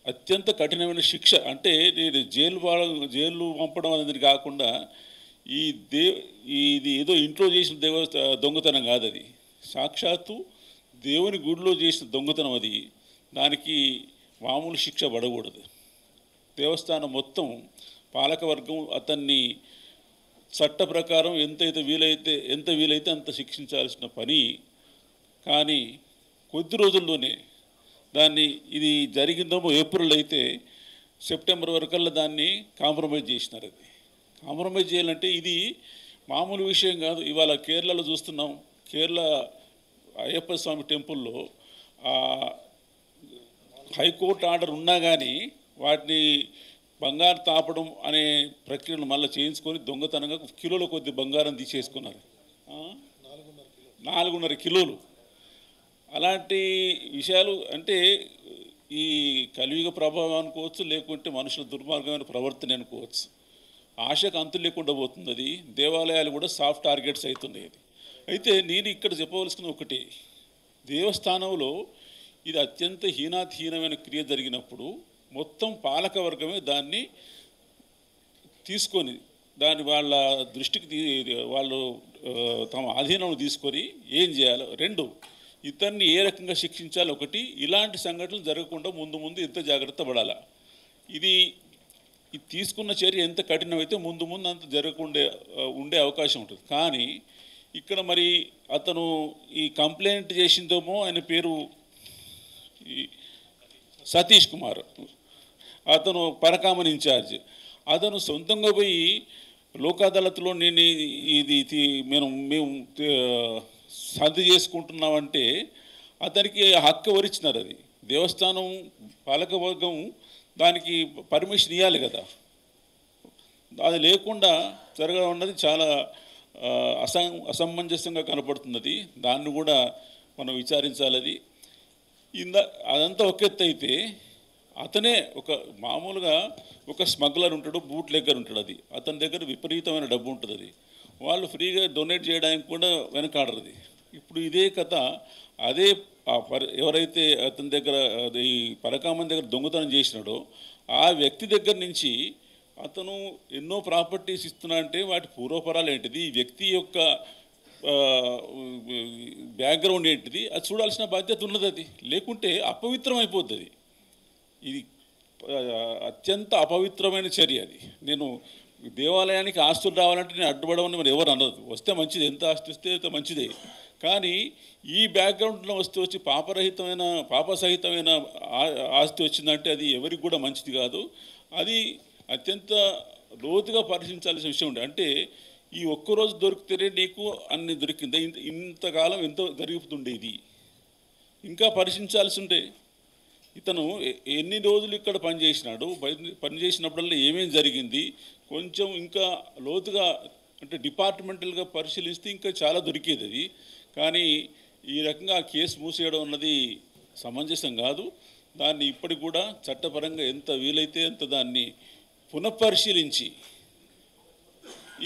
అత్యంత కఠినమైన శిక్ష, అంటే నేను జైలు పంపడం అనేది కాకుండా ఇది ఏదో ఇంట్లో చేసిన దొంగతనం కాదు. అది సాక్షాత్తు దేవుని గుడిలో చేసిన దొంగతనం. అది దానికి మామూలు శిక్ష పడకూడదు. దేవస్థానం మొత్తం పాలకవర్గం అతన్ని చట్ట ప్రకారం ఎంత వీలైతే అంత శిక్షించాల్సిన పని. కానీ కొద్ది రోజుల్లోనే దాన్ని, ఇది జరిగిందేమో ఏప్రిల్ అయితే సెప్టెంబర్ వరకల్లా దాన్ని కాంప్రమైజ్ చేసినారు. అది కాంప్రమైజ్ చేయాలంటే ఇది మామూలు విషయం కాదు. ఇవాళ కేరళలో చూస్తున్నాం. కేరళ అయ్యప్ప స్వామి టెంపుల్లో హైకోర్టు ఆర్డర్ ఉన్నా కానీ వాటిని బంగారు తాపడం అనే ప్రక్రియను మళ్ళీ చేయించుకొని దొంగతనంగా కిలోల కొద్ది బంగారం తీసేసుకున్నారు. 4.5 కిలోలు. అలాంటి విషయాలు అంటే ఈ కలియుగ ప్రభావం అనుకోవచ్చు, లేకుంటే మనుషుల దుర్మార్గమైన ప్రవర్తన అనుకోవచ్చు. ఆశకు అంతు లేకుండా పోతుంది. అది దేవాలయాలు కూడా సాఫ్ట్ టార్గెట్స్ అవుతున్నాయి. అయితే నేను ఇక్కడ చెప్పవలసిన ఒకటి, దేవస్థానంలో ఇది అత్యంత హీనాతిహీనమైన క్రియ జరిగినప్పుడు మొత్తం పాలకవర్గమే దాన్ని తీసుకొని దాన్ని వాళ్ళ దృష్టికి వాళ్ళు తమ ఆధీనంలో తీసుకొని ఏం చేయాలో, 2 ఇతన్ని ఏ రకంగా శిక్షించాలి, 1 ఇలాంటి సంఘటనలు జరగకుండా ముందు ఎంత జాగ్రత్త పడాలా. ఇది తీసుకున్న చర్య ఎంత కఠినమైతే ముందు అంత జరగకుండా ఉండే అవకాశం ఉంటుంది. కానీ ఇక్కడ మరి అతను ఈ కంప్లైంట్ చేసిందేమో, ఆయన పేరు సతీష్ కుమార్, అతను పరకామన్ ఇన్ఛార్జ్. అతను సొంతంగా పోయి లోక్ అదాలత్లో నేను మేము సర్ది చేసుకుంటున్నామంటే అతనికి హక్కు ఎవరిచ్చినారు? అది దేవస్థానం పాలకవర్గం దానికి పర్మిషన్ ఇవ్వాలి కదా. అది లేకుండా జరగడం అన్నది చాలా అసమంజసంగా కనపడుతున్నది. దాన్ని కూడా మనం విచారించాలి. అది అదంతా ఒక ఎత్తు అయితే, అతనే మామూలుగా ఒక స్మగ్లర్ ఉంటాడు, బూట్ లెగ్గర్ ఉంటాడు. అది అతని దగ్గర విపరీతమైన డబ్బు ఉంటుంది. అది వాళ్ళు ఫ్రీగా డొనేట్ చేయడానికి కూడా వెనకాడరు. అది ఇప్పుడు ఇదే కథ అదే ఎవరైతే అతని దగ్గర ఈ పరకామన్ దగ్గర దొంగతనం చేసినాడో ఆ వ్యక్తి దగ్గర నుంచి అతను ఎన్నో ప్రాపర్టీస్ ఇస్తున్నా అంటే వాటి పూర్వపరాలు ఏంటిది, ఈ వ్యక్తి యొక్క బ్యాక్గ్రౌండ్ ఏంటిది, అది చూడాల్సిన బాధ్యత ఉన్నది. అది లేకుంటే అపవిత్రం అయిపోతుంది. ఇది అత్యంత అపవిత్రమైన చర్య. అది నేను దేవాలయానికి ఆస్తులు రావాలంటే నేను అడ్డుపడమని మరి ఎవరు అనదు. వస్తే మంచిది, ఎంత ఆస్తి వస్తే అంత మంచిదే. కానీ ఈ బ్యాక్గ్రౌండ్లో వచ్చి పాపసహితమైన ఆస్తి వచ్చిందంటే అది ఎవరికి కూడా మంచిది కాదు. అది అత్యంత లోతుగా పరిశీలించాల్సిన విషయం ఉండే. అంటే ఈ ఒక్కరోజు దొరికితేనే నీకు అన్ని దొరికింది, ఇంతకాలం ఎంతో జరుగుతుండేది. ఇంకా పరిశీలించాల్సి ఉంటే ఇతను ఎన్ని రోజులు ఇక్కడ పనిచేసినాడు, పనిచేసినప్పుడల్లా ఏమేమి జరిగింది, కొంచెం ఇంకా లోతుగా అంటే డిపార్ట్మెంటల్గా పరిశీలిస్తే ఇంకా చాలా దొరికేది అది. కానీ ఈ రకంగా కేసు మూసేయడం అన్నది సమంజసం కాదు. దాన్ని ఇప్పటికి కూడా చట్టపరంగా ఎంత వీలైతే అంత దాన్ని పునఃపరిశీలించి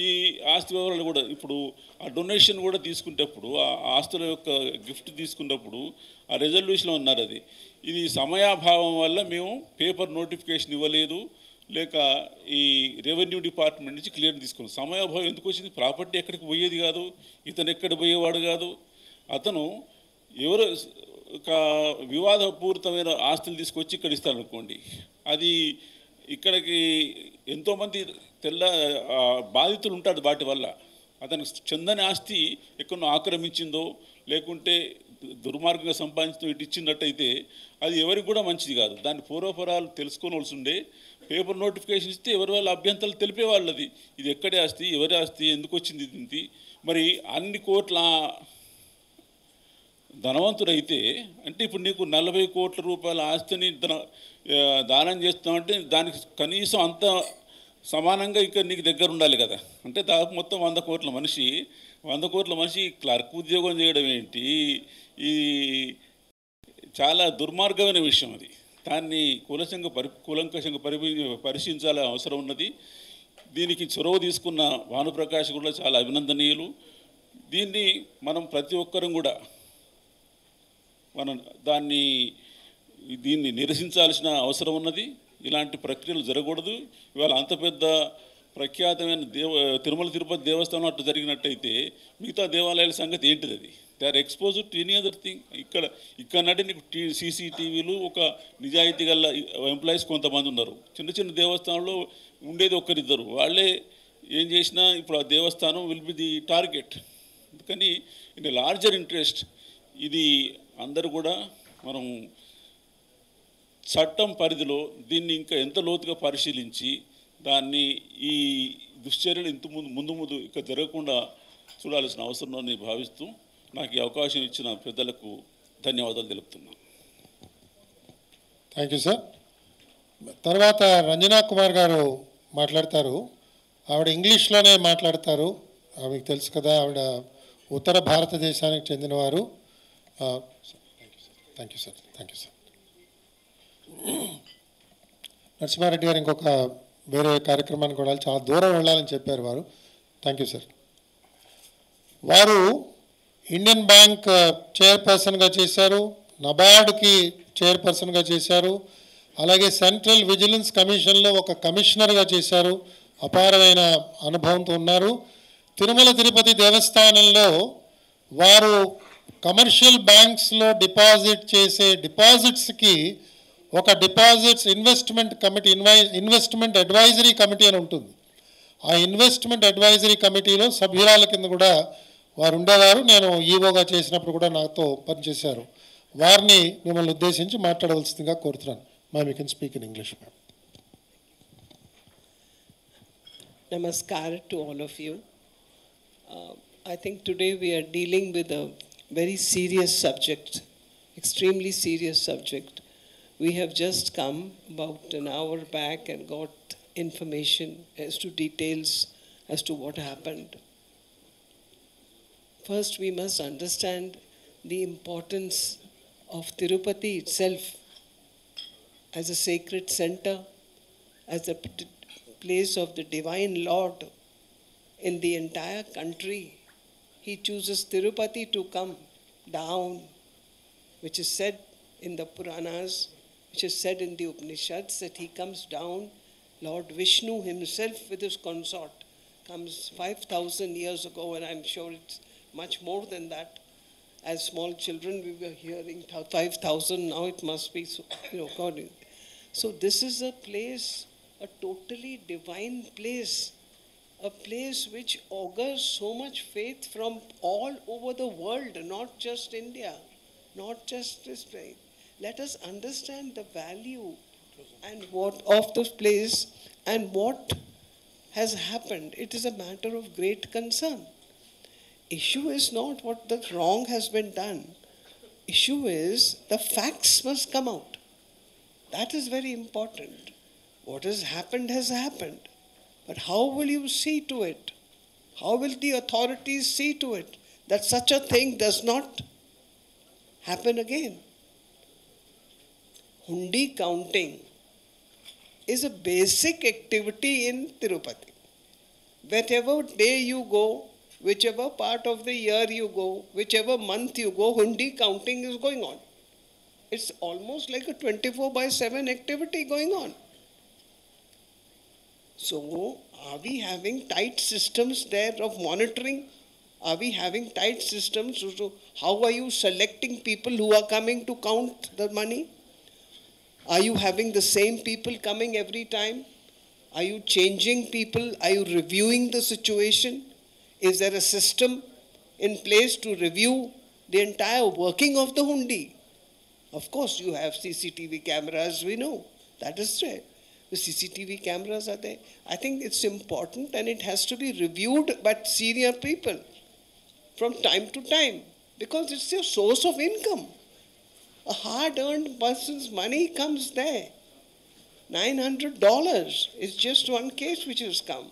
ఈ ఆస్తి వివరాలు కూడా ఇప్పుడు ఆ డొనేషన్ కూడా తీసుకునేటప్పుడు ఆ ఆస్తుల యొక్క గిఫ్ట్ తీసుకున్నప్పుడు ఆ రెజల్యూషన్లో ఉన్నారు అది ఇది సమయాభావం వల్ల మేము పేపర్ నోటిఫికేషన్ ఇవ్వలేదు, లేక ఈ రెవెన్యూ డిపార్ట్మెంట్ నుంచి క్లియర్ తీసుకున్నాం. సమయాభావం ఎందుకు వచ్చింది? ప్రాపర్టీ ఎక్కడికి పోయేది కాదు, ఇతను ఎక్కడ పోయేవాడు కాదు. అతను ఎవరు ఒక వివాదపూరితమైన ఆస్తులు తీసుకొచ్చి ఇక్కడ ఇస్తారనుకోండి, అది ఇక్కడికి ఎంతోమంది బాధితులు ఉంటారు. వాటి వల్ల అతనికి చెందని ఆస్తి ఎక్కడో ఆక్రమించిందో లేకుంటే దుర్మార్గంగా సంపాదించడం ఇటు ఇచ్చినట్టయితే అది ఎవరికి కూడా మంచిది కాదు. దాని పూర్వపరాలు తెలుసుకోవాల్సి ఉండే పేపర్ నోటిఫికేషన్ ఇస్తే ఎవరి వాళ్ళ అభ్యంతరాలు తెలిపేవాళ్ళు. అది ఇది ఎక్కడి ఆస్తి, ఎవరి ఆస్తి, ఎందుకు వచ్చింది ఇది. మరి అన్ని కోట్ల ధనవంతుడైతే అంటే ఇప్పుడు నీకు 40 కోట్ల రూపాయల ఆస్తిని దానం చేస్తామంటే దానికి కనీసం అంత సమానంగా ఇక్కడ నీకు దగ్గర ఉండాలి కదా. అంటే దాదాపు మొత్తం 100 కోట్ల మనిషి 100 కోట్ల మనిషి క్లర్క్ ఉద్యోగం చేయడం ఏంటి? ఈ చాలా దుర్మార్గమైన విషయం అది. దాన్ని కూలంకషంగా పరిశీలించాల్సిన అవసరం ఉన్నది. దీనికి చొరవ తీసుకున్న భానుప్రకాష్ కూడా చాలా అభినందనీయులు. దీన్ని మనం ప్రతి ఒక్కరం కూడా దీన్ని నిరసించాల్సిన అవసరం ఉన్నది. ఇలాంటి ప్రక్రియలు జరగకూడదు. ఇవాళ అంత పెద్ద ప్రఖ్యాతమైన తిరుమల తిరుపతి దేవస్థానం అట్లా జరిగినట్టయితే మిగతా దేవాలయాల సంగతి ఏంటిది? అది they are exposed to any other thing. ఇక్కడ నాటి నీకు సీసీటీవీలు ఒక నిజాయితీ గల ఎంప్లాయీస్ కొంతమంది ఉన్నారు. చిన్న చిన్న దేవస్థానంలో ఉండేది ఒక్కరిద్దరు. వాళ్ళే ఏం చేసినా ఇప్పుడు ఆ దేవస్థానం విల్ బి ది టార్గెట్. అందుకని ఇన్ లార్జర్ ఇంట్రెస్ట్ ఇది అందరూ కూడా మనం చట్టం పరిధిలో దీన్ని ఇంకా ఎంత లోతుగా పరిశీలించి దాన్ని ఈ దుశ్చర్యలు ఇంత ముందు ఇక జరగకుండా చూడాల్సిన అవసరం భావిస్తూ నాకు ఈ అవకాశం ఇచ్చిన పెద్దలకు ధన్యవాదాలు తెలుపుతున్నాను. Thank you sir. తర్వాత రంజనా కుమార్ గారు మాట్లాడతారు. ఆవిడ ఇంగ్లీష్లోనే మాట్లాడతారు. మీకు తెలుసు కదా, ఆవిడ ఉత్తర భారతదేశానికి చెందినవారు. Thank you sir. Thank you sir. Narasimha Reddy గారు ఇంకొక వేరే కార్యక్రమానికి కూడా చాలా దూరం వెళ్ళాలని చెప్పారు వారు. Thank you sir. వారు ఇండియన్ బ్యాంక్ చైర్పర్సన్గా చేశారు, నబార్డ్కి చైర్పర్సన్గా చేశారు, అలాగే సెంట్రల్ విజిలెన్స్ కమిషన్లో ఒక కమిషనర్గా చేశారు. అపారమైన అనుభవంతో ఉన్నారు. తిరుమల తిరుపతి దేవస్థానంలో వారు కమర్షియల్ బ్యాంక్స్లో డిపాజిట్ చేసే డిపాజిట్స్కి ఒక deposits investment committee investment advisory committee అని ఉంటుంది. ఆ ఇన్వెస్ట్మెంట్ అడ్వైజరీ కమిటీలో సభ్యురాల కింద కూడా వారు ఉండేవారు. నేను ఈవోగా చేసినప్పుడు కూడా నాతో పనిచేశారు. వారిని మిమ్మల్ని ఉద్దేశించి మాట్లాడవలసిందిగా కోరుతున్నాను. Ma'am, you can speak in English. Ma'am. Namaskar to all of you. I think today we are dealing with a very serious subject, extremely serious subject. We have just come about an hour back and got information as to details as to what happened. First, we must understand the importance of Tirupati itself as a sacred center, as a place of the Divine Lord in the entire country. He chooses Tirupati to come down, which is said in the Puranas, which is said in the Upanishads, that he comes down. Lord Vishnu himself with his consort comes 5,000 years ago, and I'm sure it's much more than that. As small children we were hearing 5,000, now it must be, God. So this is a place, a totally divine place, a place which augurs so much faith from all over the world, not just India, not just this place. Let us understand the value and what of this place and what has happened, it is a matter of great concern. Issue is not what the wrong has been done. Issue is the facts must come out. That is very important. What has happened has happened. But how will you see to it? How will the authorities see to it that such a thing does not happen again? Hundi counting is a basic activity in Tirupati. Whatever day you go, whichever part of the year you go, whichever month you go, hundi counting is going on. It's almost like a 24/7 activity going on. So, are we having tight systems there of monitoring? Are we having tight systems? So how are you selecting people who are coming to count the money? Are you having the same people coming every time? Are you changing people? Are you reviewing the situation? Is there a system in place to review the entire working of the hundi? Of course, you have CCTV cameras, we know. That is right. The CCTV cameras are there. I think it's important and it has to be reviewed by senior people from time to time because it's your source of income. A hard-earned person's money comes there. $900 is just one case which has come.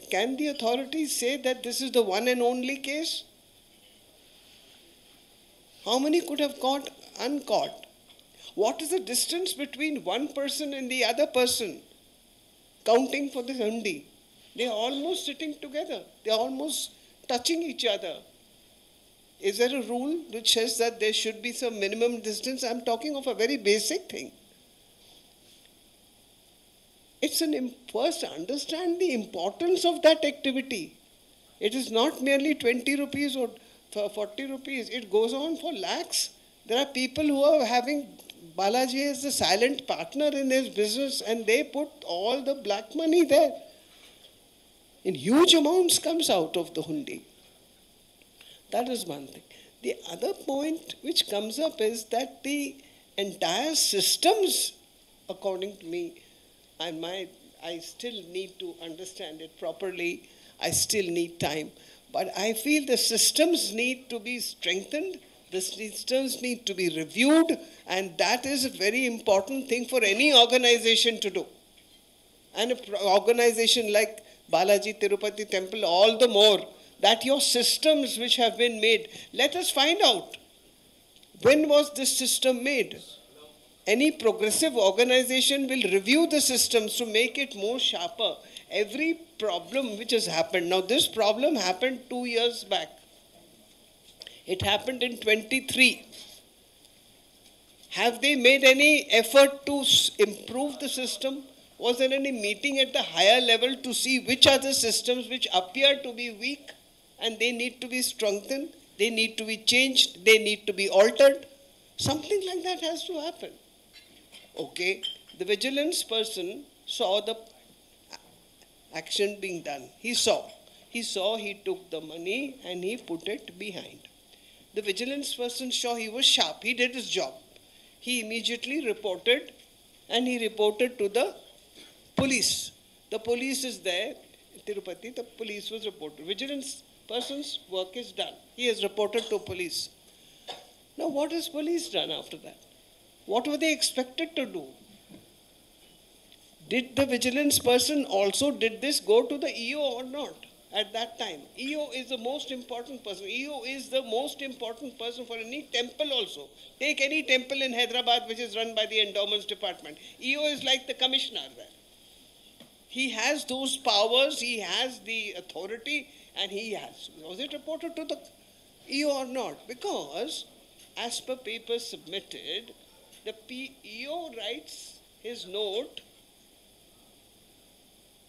Can the authorities say that this is the one and only case? How many could have got uncaught? What is the distance between one person and the other person counting for the hundi? They are almost sitting together. They are almost touching each other. Is there a rule which says that there should be some minimum distance? I'm talking of a very basic thing. First understand the importance of that activity. It is not merely 20 rupees or 40 rupees. It goes on for lakhs. There are people who are having Balaji as the silent partner in his business and they put all the black money there. In huge amounts comes out of the hundi. That is one thing. The other point which comes up is that the entire systems, according to me, I still need to understand it properly. I still need time. But I feel the systems need to be strengthened. The systems need to be reviewed. And that is a very important thing for any organization to do. And an organization like Balaji Tirupati Temple, all the more, that your systems which have been made, let us find out, when was this system made? Any progressive organization will review the systems to make it more sharper. Every problem which has happened, now this problem happened 2 years back. It happened in 23. Have they made any effort to improve the system? Was there any meeting at the higher level to see which are the systems which appear to be weak and they need to be strengthened, they need to be changed, they need to be altered? Something like that has to happen. Okay, the vigilance person saw the action being done. He saw, he took the money and he put it behind. The vigilance person saw he was sharp, he did his job. He immediately reported and he reported to the police. The police is there, Tirupati, the police was reported. Vigilance person's work is done. He has reported to police. Now what has police done after that? What were they expected to do? Did the vigilance person also, did this go to the EO or not at that time? EO is the most important person. EO is the most important person for any temple also. Take any temple in Hyderabad which is run by the endowments department. EO is like the commissioner there. He has those powers, he has the authority, and he has. Was it reported to the EO or not? Because as per papers submitted, the EO writes his note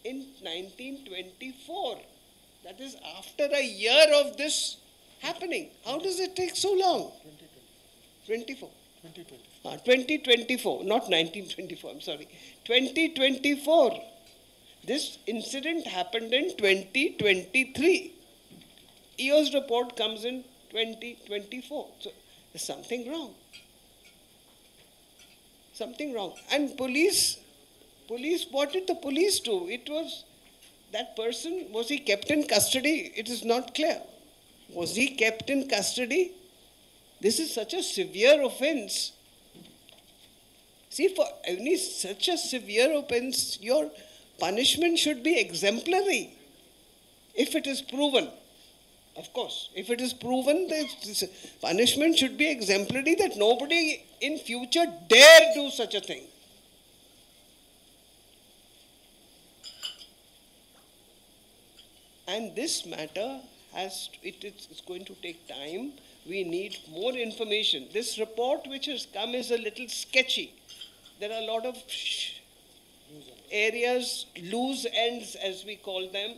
in 1924. That is after a year of this happening. How does it take so long? 2024. 2024, not 1924, I'm sorry. 2024. This incident happened in 2023. EO's report comes in 2024. So there's something wrong. something wrong. And police, what did the police do? It was that person, was he kept in custody? It is not clear. Was he kept in custody? This is such a severe offense. See, for any such a severe offense, your punishment should be exemplary. If it is proven, of course, if it is proven, the punishment should be exemplary, that nobody in future dare do such a thing. And this matter it's going to take time. We need more information. This report which has come is a little sketchy. There are a lot of areas, loose ends as we call them,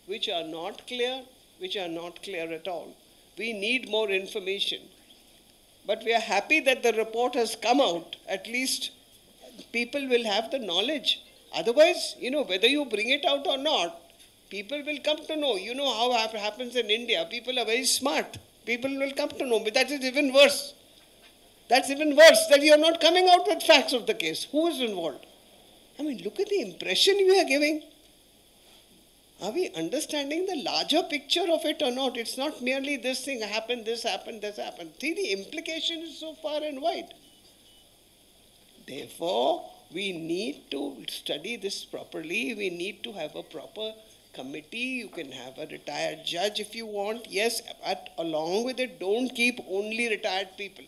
which are not clear at all. We need more information. But we are happy that the report has come out. At least people will have the knowledge. Otherwise, whether you bring it out or not, people will come to know. You know how it happens in India. People are very smart. People will come to know. But that is even worse. That's even worse, that you are not coming out with facts of the case. Who is involved? I mean, look at the impression you are giving. Are we understanding the larger picture of it or not? It's not merely this thing happened, this happened, this happened. See, the implication is so far and wide. Therefore, we need to study this properly. We need to have a proper committee. You can have a retired judge if you want. Yes, but along with it, don't keep only retired people.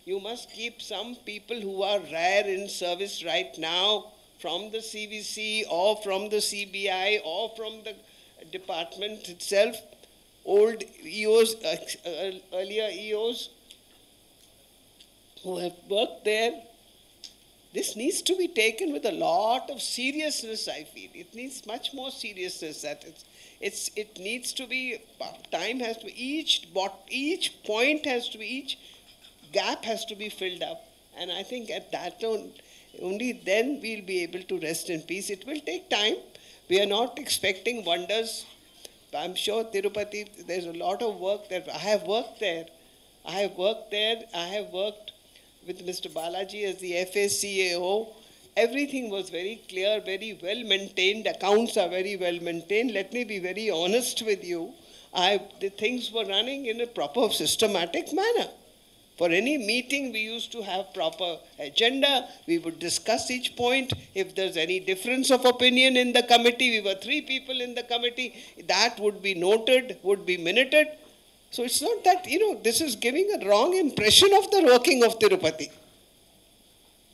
You must keep some people who are rare in service right now from the CVC or from the CBI or from the department itself, old EOs, earlier EOs who have worked there. This needs to be taken with a lot of seriousness, I feel. It needs much more seriousness. It needs to be, time has to be, each point has to be, each gap has to be filled up. And I think at that only then we'll be able to rest in peace. It will take time. We are not expecting wonders. I'm sure Tirupati, there's a lot of work there. I have worked there. I have worked with Mr. Balaji as the FACAO. Everything was very clear, very well maintained. Accounts are very well maintained. Let me be very honest with you. The things were running in a proper systematic manner. For any meeting, we used to have proper agenda. We would discuss each point. If there's any difference of opinion in the committee, we were 3 people in the committee, that would be noted, would be minuted. So it's not that, this is giving a wrong impression of the working of Tirupati.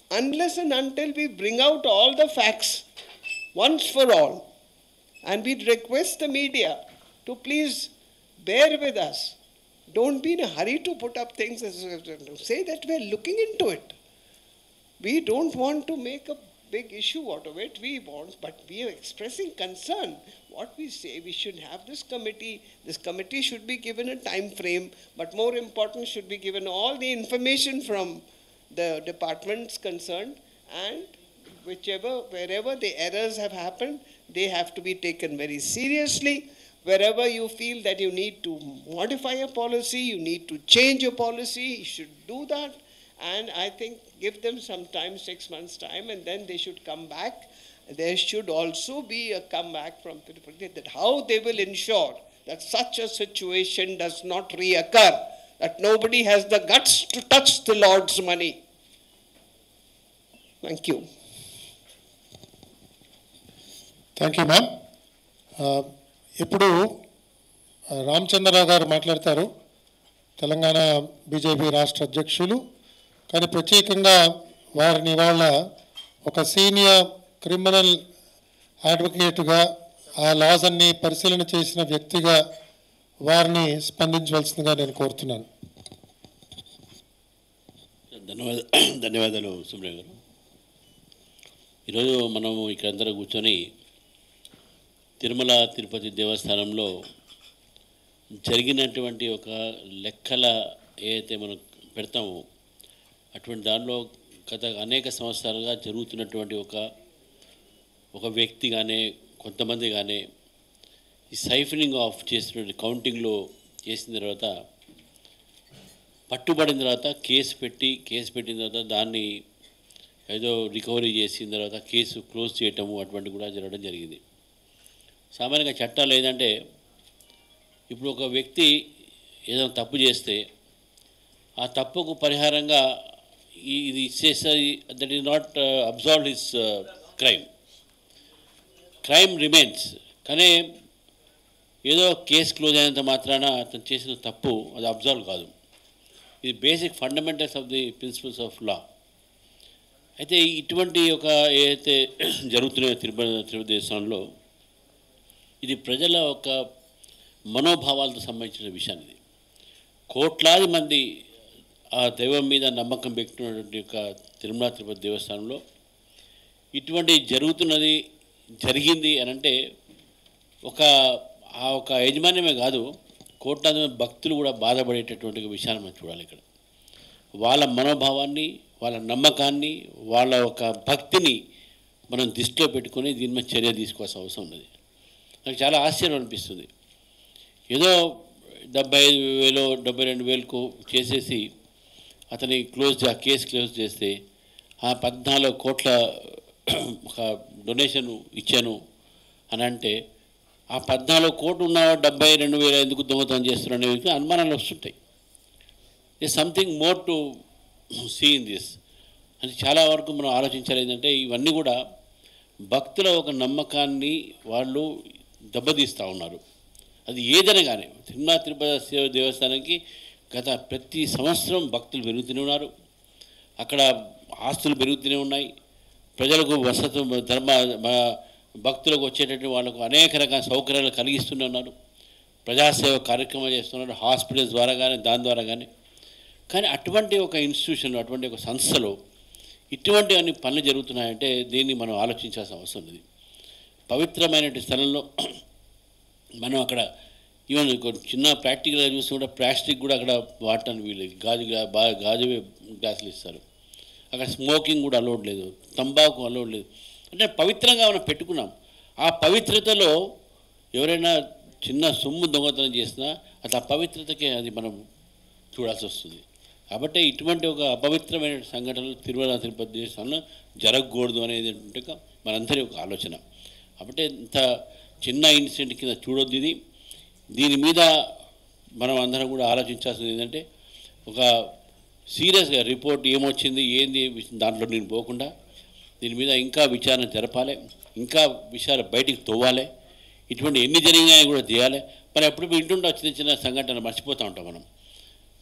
Unless and until we bring out all the facts once for all, and we request the media to please bear with us. Don't be in a hurry to put up things, say that we're looking into it. We don't want to make a big issue out of it. But we are expressing concern. What we say, we should have this committee should be given a time frame, but more important, should be given all the information from the departments concerned, and wherever the errors have happened, they have to be taken very seriously. Wherever you feel that you need to modify a policy, you need to change a policy, you should do that. And I think give them some time, 6 months' time, and then they should come back. There should also be a comeback from Tirupati, that how they will ensure that such a situation does not reoccur, that nobody has the guts to touch the Lord's money. Thank you. Thank you ma'am. ఇప్పుడు రామచంద్రరావు గారు మాట్లాడతారు, Telangana BJP రాష్ట్ర అధ్యక్షులు. కానీ ప్రత్యేకంగా వారిని వాళ్ళ ఒక సీనియర్ క్రిమినల్ అడ్వకేట్గా, ఆ లాస్ అన్ని పరిశీలన చేసిన వ్యక్తిగా వారిని స్పందించవలసిందిగా నేను కోరుతున్నాను. ధన్యవాదాలు సుబ్రహ్మణ్య గారు. ఈరోజు మనము ఇక్కడ అందరూ కూర్చొని తిరుమల తిరుపతి దేవస్థానంలో జరిగినటువంటి ఒక లెక్కల ఏదైతే మనం పెడతామో అటువంటి దానిలో గత అనేక సంవత్సరాలుగా జరుగుతున్నటువంటి ఒక వ్యక్తి కానీ కొంతమంది కానీ ఈ సైఫనింగ్ ఆఫ్ చేసినటువంటి కౌంటింగ్లో చేసిన తర్వాత పట్టుబడిన తర్వాత కేసు పెట్టిన తర్వాత దాన్ని ఏదో రికవరీ చేసిన తర్వాత కేసు క్లోజ్ చేయటము అటువంటి కూడా జరగడం జరిగింది. సామాన్యంగా చట్టాలు ఏంటంటే ఇప్పుడు ఒక వ్యక్తి ఏదైనా తప్పు చేస్తే ఆ తప్పుకు పరిహారంగా ఇది ఇచ్చేసరి that is not absolve his crime remains. కానీ ఏదో కేసు క్లోజ్ అయినంత మాత్రాన అతను చేసిన తప్పు అది అబ్జాల్వ్ కాదు. ఇది basic fundamentals of the principles of law. అయితే ఇటువంటి ఒక ఏదైతే జరుగుతున్నాయో తిరుపతి దేవస్థానంలో ఇది ప్రజల ఒక మనోభావాలతో సంబంధించిన విషయం. ఇది కోట్లాది మంది ఆ దైవం మీద నమ్మకం పెట్టుకున్నటువంటి ఒక తిరుమల తిరుపతి దేవస్థానంలో ఇటువంటి జరిగింది అని అంటే ఒక యజమాన్యమే కాదు, కోట్లాది మంది భక్తులు కూడా బాధపడేటటువంటి విషయాన్ని మనం చూడాలి. ఇక్కడ వాళ్ళ మనోభావాన్ని, వాళ్ళ నమ్మకాన్ని, వాళ్ళ ఒక భక్తిని మనం దృష్టిలో పెట్టుకొని దీని మీద చర్య తీసుకోవాల్సిన అవసరం ఉన్నది. నాకు చాలా ఆశ్చర్యం అనిపిస్తుంది. ఏదో 75,000 72,000కు చేసేసి అతని కేసు క్లోజ్ చేస్తే ఆ 14 కోట్ల ఒక డొనేషన్ ఇచ్చాను అని అంటే ఆ 14 కోట్లు ఉన్న 72,000 ఎందుకు దొంగతనం చేస్తున్నారనే అనుమానాలు వస్తుంటాయి. Something more to see in this అని చాలా వరకు మనం ఆలోచించాలి. ఏంటంటే ఇవన్నీ కూడా భక్తుల ఒక నమ్మకాన్ని వాళ్ళు దెబ్బతీస్తూ ఉన్నారు. అది ఏదైనా కానీ తిరుమల తిరుపతి దేవస్థానానికి గత ప్రతి సంవత్సరం భక్తులు పెరుగుతూనే ఉన్నారు. అక్కడ ఆస్తులు పెరుగుతూనే ఉన్నాయి. ప్రజలకు వసతి భక్తులకు వచ్చేటటువంటి వాళ్ళకు అనేక రకాల సౌకర్యాలు కలిగిస్తూనే ఉన్నారు. ప్రజాసేవ కార్యక్రమాలు చేస్తున్నారు, హాస్పిటల్స్ ద్వారా కానీ దాని ద్వారా కానీ. కానీ అటువంటి ఒక ఇన్స్టిట్యూషన్లో, అటువంటి ఒక సంస్థలో ఇటువంటి అన్ని పనులు జరుగుతున్నాయంటే దీన్ని మనం ఆలోచించాల్సిన అవసరం ఉంది. పవిత్రమైనటువంటి స్థలంలో మనం అక్కడ ఈవెన్ చిన్న ప్రాక్టికల్గా చూస్తే కూడా ప్లాస్టిక్ కూడా అక్కడ వాడటానికి వీలేదు. గాజు గ్లాసులు ఇస్తారు. అక్కడ స్మోకింగ్ కూడా అలౌడ్ లేదు, తంబాకు అలౌడ్ లేదు. అంటే పవిత్రంగా మనం పెట్టుకున్నాం. ఆ పవిత్రతలో ఎవరైనా చిన్న సొమ్ము దొంగతనం చేసినా అది ఆ పవిత్రతకే అది మనం చూడాల్సి వస్తుంది. కాబట్టి ఇటువంటి ఒక అపవిత్రమైన సంఘటనలు తిరుమల తిరుపతి దేవస్థానంలో జరగకూడదు అనేది మనందరి ఒక ఆలోచన. కాబట్టి ఇంత చిన్న ఇన్సిడెంట్ కింద చూడొద్దు ఇది. దీని మీద మనం అందరం కూడా ఆలోచించాల్సింది ఏంటంటే ఒక సీరియస్గా రిపోర్ట్ ఏమొచ్చింది ఏంది దాంట్లో నేను పోకుండా దీని మీద ఇంకా విచారణ జరపాలి, ఇంకా విషయాలు బయటికి తవ్వాలి. ఇటువంటి ఎన్ని జరిగినాయి కూడా చేయాలి. మరి ఎప్పుడు వింటుంటే చిన్న చిన్న సంఘటనలు మర్చిపోతూ ఉంటాం. మనం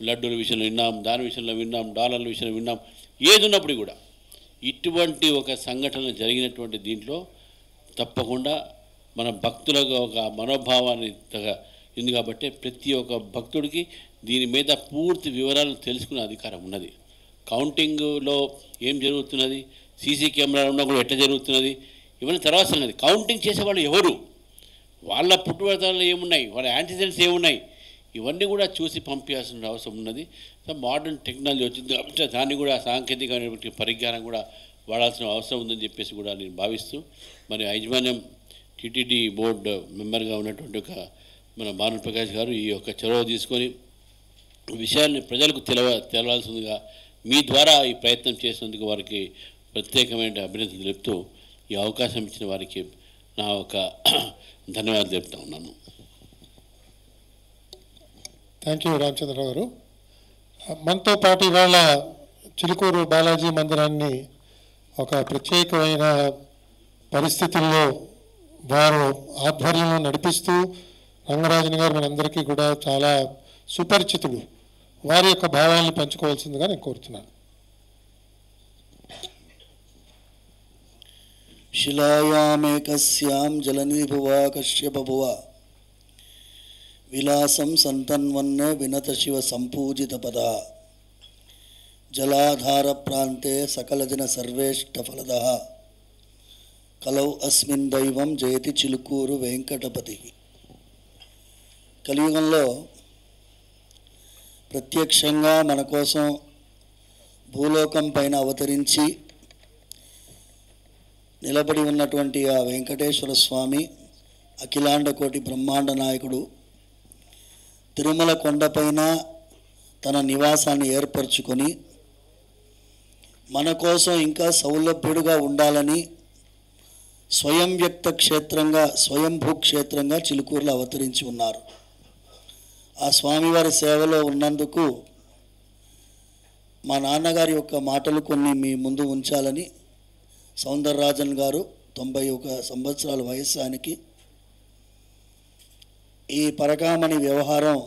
లడ్డూల విషయంలో విన్నాం, దాని విషయంలో విన్నాం, డాలర్ల విషయంలో విన్నాం. ఏది ఉన్నప్పుడు కూడా ఇటువంటి ఒక సంఘటన జరిగినటువంటి దీంట్లో తప్పకుండా మన భక్తులకు ఒక మనోభావాన్ని ఉంది. కాబట్టి ప్రతి ఒక్క భక్తుడికి దీని మీద పూర్తి వివరాలు తెలుసుకునే అధికారం ఉన్నది. కౌంటింగ్లో ఏం జరుగుతున్నది, సీసీ కెమెరాలు ఉన్నా కూడా ఎట్లా జరుగుతున్నది, ఇవన్నీ తర్వాత ఉన్నది. కౌంటింగ్ చేసేవాళ్ళు ఎవరు, వాళ్ళ పుట్టుబడితనాలు ఏమున్నాయి, వాళ్ళ యాంటిజెంట్స్ ఏమున్నాయి, ఇవన్నీ కూడా చూసి పంపించాల్సిన అవసరం ఉన్నది. మోడర్న్ టెక్నాలజీ వచ్చింది కాబట్టి దాన్ని కూడా సాంకేతికమైనటువంటి పరిజ్ఞానం కూడా వాడాల్సిన అవసరం ఉందని చెప్పేసి కూడా నేను భావిస్తూ, మరి యాజమాన్యం టీటీడీ బోర్డు మెంబర్గా ఉన్నటువంటి ఒక మన భాను ప్రకాష్ గారు ఈ యొక్క చొరవ తీసుకొని విషయాన్ని ప్రజలకు తెలవాల్సిందిగా మీ ద్వారా ఈ ప్రయత్నం చేసినందుకు వారికి ప్రత్యేకమైన అభినందనలు తెలుపుతూ ఈ అవకాశం ఇచ్చిన వారికి నా ఒక ధన్యవాదాలు తెలుపుతా ఉన్నాను. థ్యాంక్ యూ రామచంద్రరావు గారు. మనతో పాటు ఇవాళ చిలుకూరు బాలాజీ మందిరాన్ని ఒక ప్రత్యేకమైన పరిస్థితుల్లో వారు ఆధ్వర్యంలో నడిపిస్తూ రంగరాజన్ గారు మనందరికీ కూడా చాలా సుపరిచితుడు. వారి యొక్క భావాలను పంచుకోవాల్సిందిగా నేను కోరుతున్నాను. శిలాయామేకస్యాం జలనిభువా కశ్యపభువ విలాసం సంతన్వన్న వినత శివ సంపూజిత పద జలాధార ప్రాంతే సకలజన సర్వేష్టఫలద కలౌ అస్మిన్ దైవం జయతి చిలుకూరు వెంకటపతి. కలియుగంలో ప్రత్యక్షంగా మన కోసం భూలోకం పైన అవతరించి నిలబడి ఉన్నటువంటి ఆ వెంకటేశ్వర స్వామి అఖిలాండ కోటి బ్రహ్మాండ నాయకుడు తిరుమల కొండపైన తన నివాసాన్ని ఏర్పరచుకొని మన కోసం ఇంకా సౌలభ్యుడుగా ఉండాలని స్వయం వ్యక్త క్షేత్రంగా స్వయంభూ క్షేత్రంగా చిలుకూరులో అవతరించి ఉన్నారు. ఆ స్వామివారి సేవలో ఉన్నందుకు మా నాన్నగారి యొక్క మాటలు కొన్ని మీ ముందు ఉంచాలని సౌందరరాజన్ గారు 91 సంవత్సరాల వయస్సు ఆయనకి ఈ పరకామణి వ్యవహారం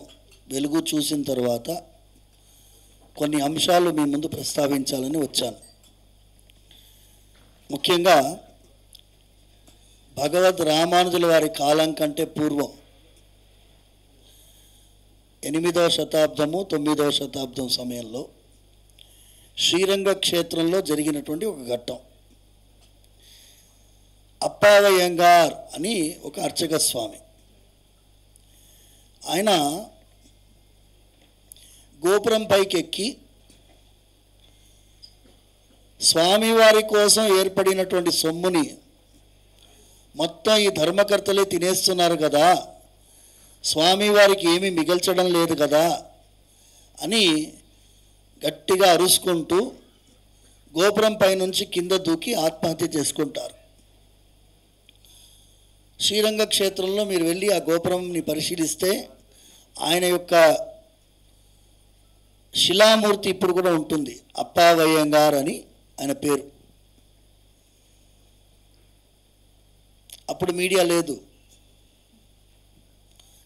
వెలుగు చూసిన తర్వాత కొన్ని అంశాలు మీ ముందు ప్రస్తావించాలని వచ్చాను. ముఖ్యంగా భగవద్ రామానుజుల వారి కాలం కంటే పూర్వం 8వ శతాబ్దము 9వ శతాబ్దం సమయంలో శ్రీరంగ క్షేత్రంలో జరిగినటువంటి ఒక ఘట్టం. అప్పావయ్యంగార్ అని ఒక అర్చక స్వామి, ఆయన గోపురం పైకి ఎక్కి స్వామివారి కోసం ఏర్పడినటువంటి సొమ్ముని మొత్తం ఈ ధర్మకర్తలే తినేస్తున్నారు కదా, స్వామివారికి ఏమీ మిగల్చడం లేదు కదా అని గట్టిగా అరుచుకుంటూ గోపురం పైనుంచి కింద దూకి ఆత్మహత్య చేసుకుంటారు. శ్రీరంగ క్షేత్రంలో మీరు వెళ్ళి ఆ గోపురంని పరిశీలిస్తే ఆయన యొక్క శిలామూర్తి ఇప్పుడు కూడా ఉంటుంది. అప్పావయ్యంగార్ అని ఆయన పేరు. అప్పుడు మీడియా లేదు,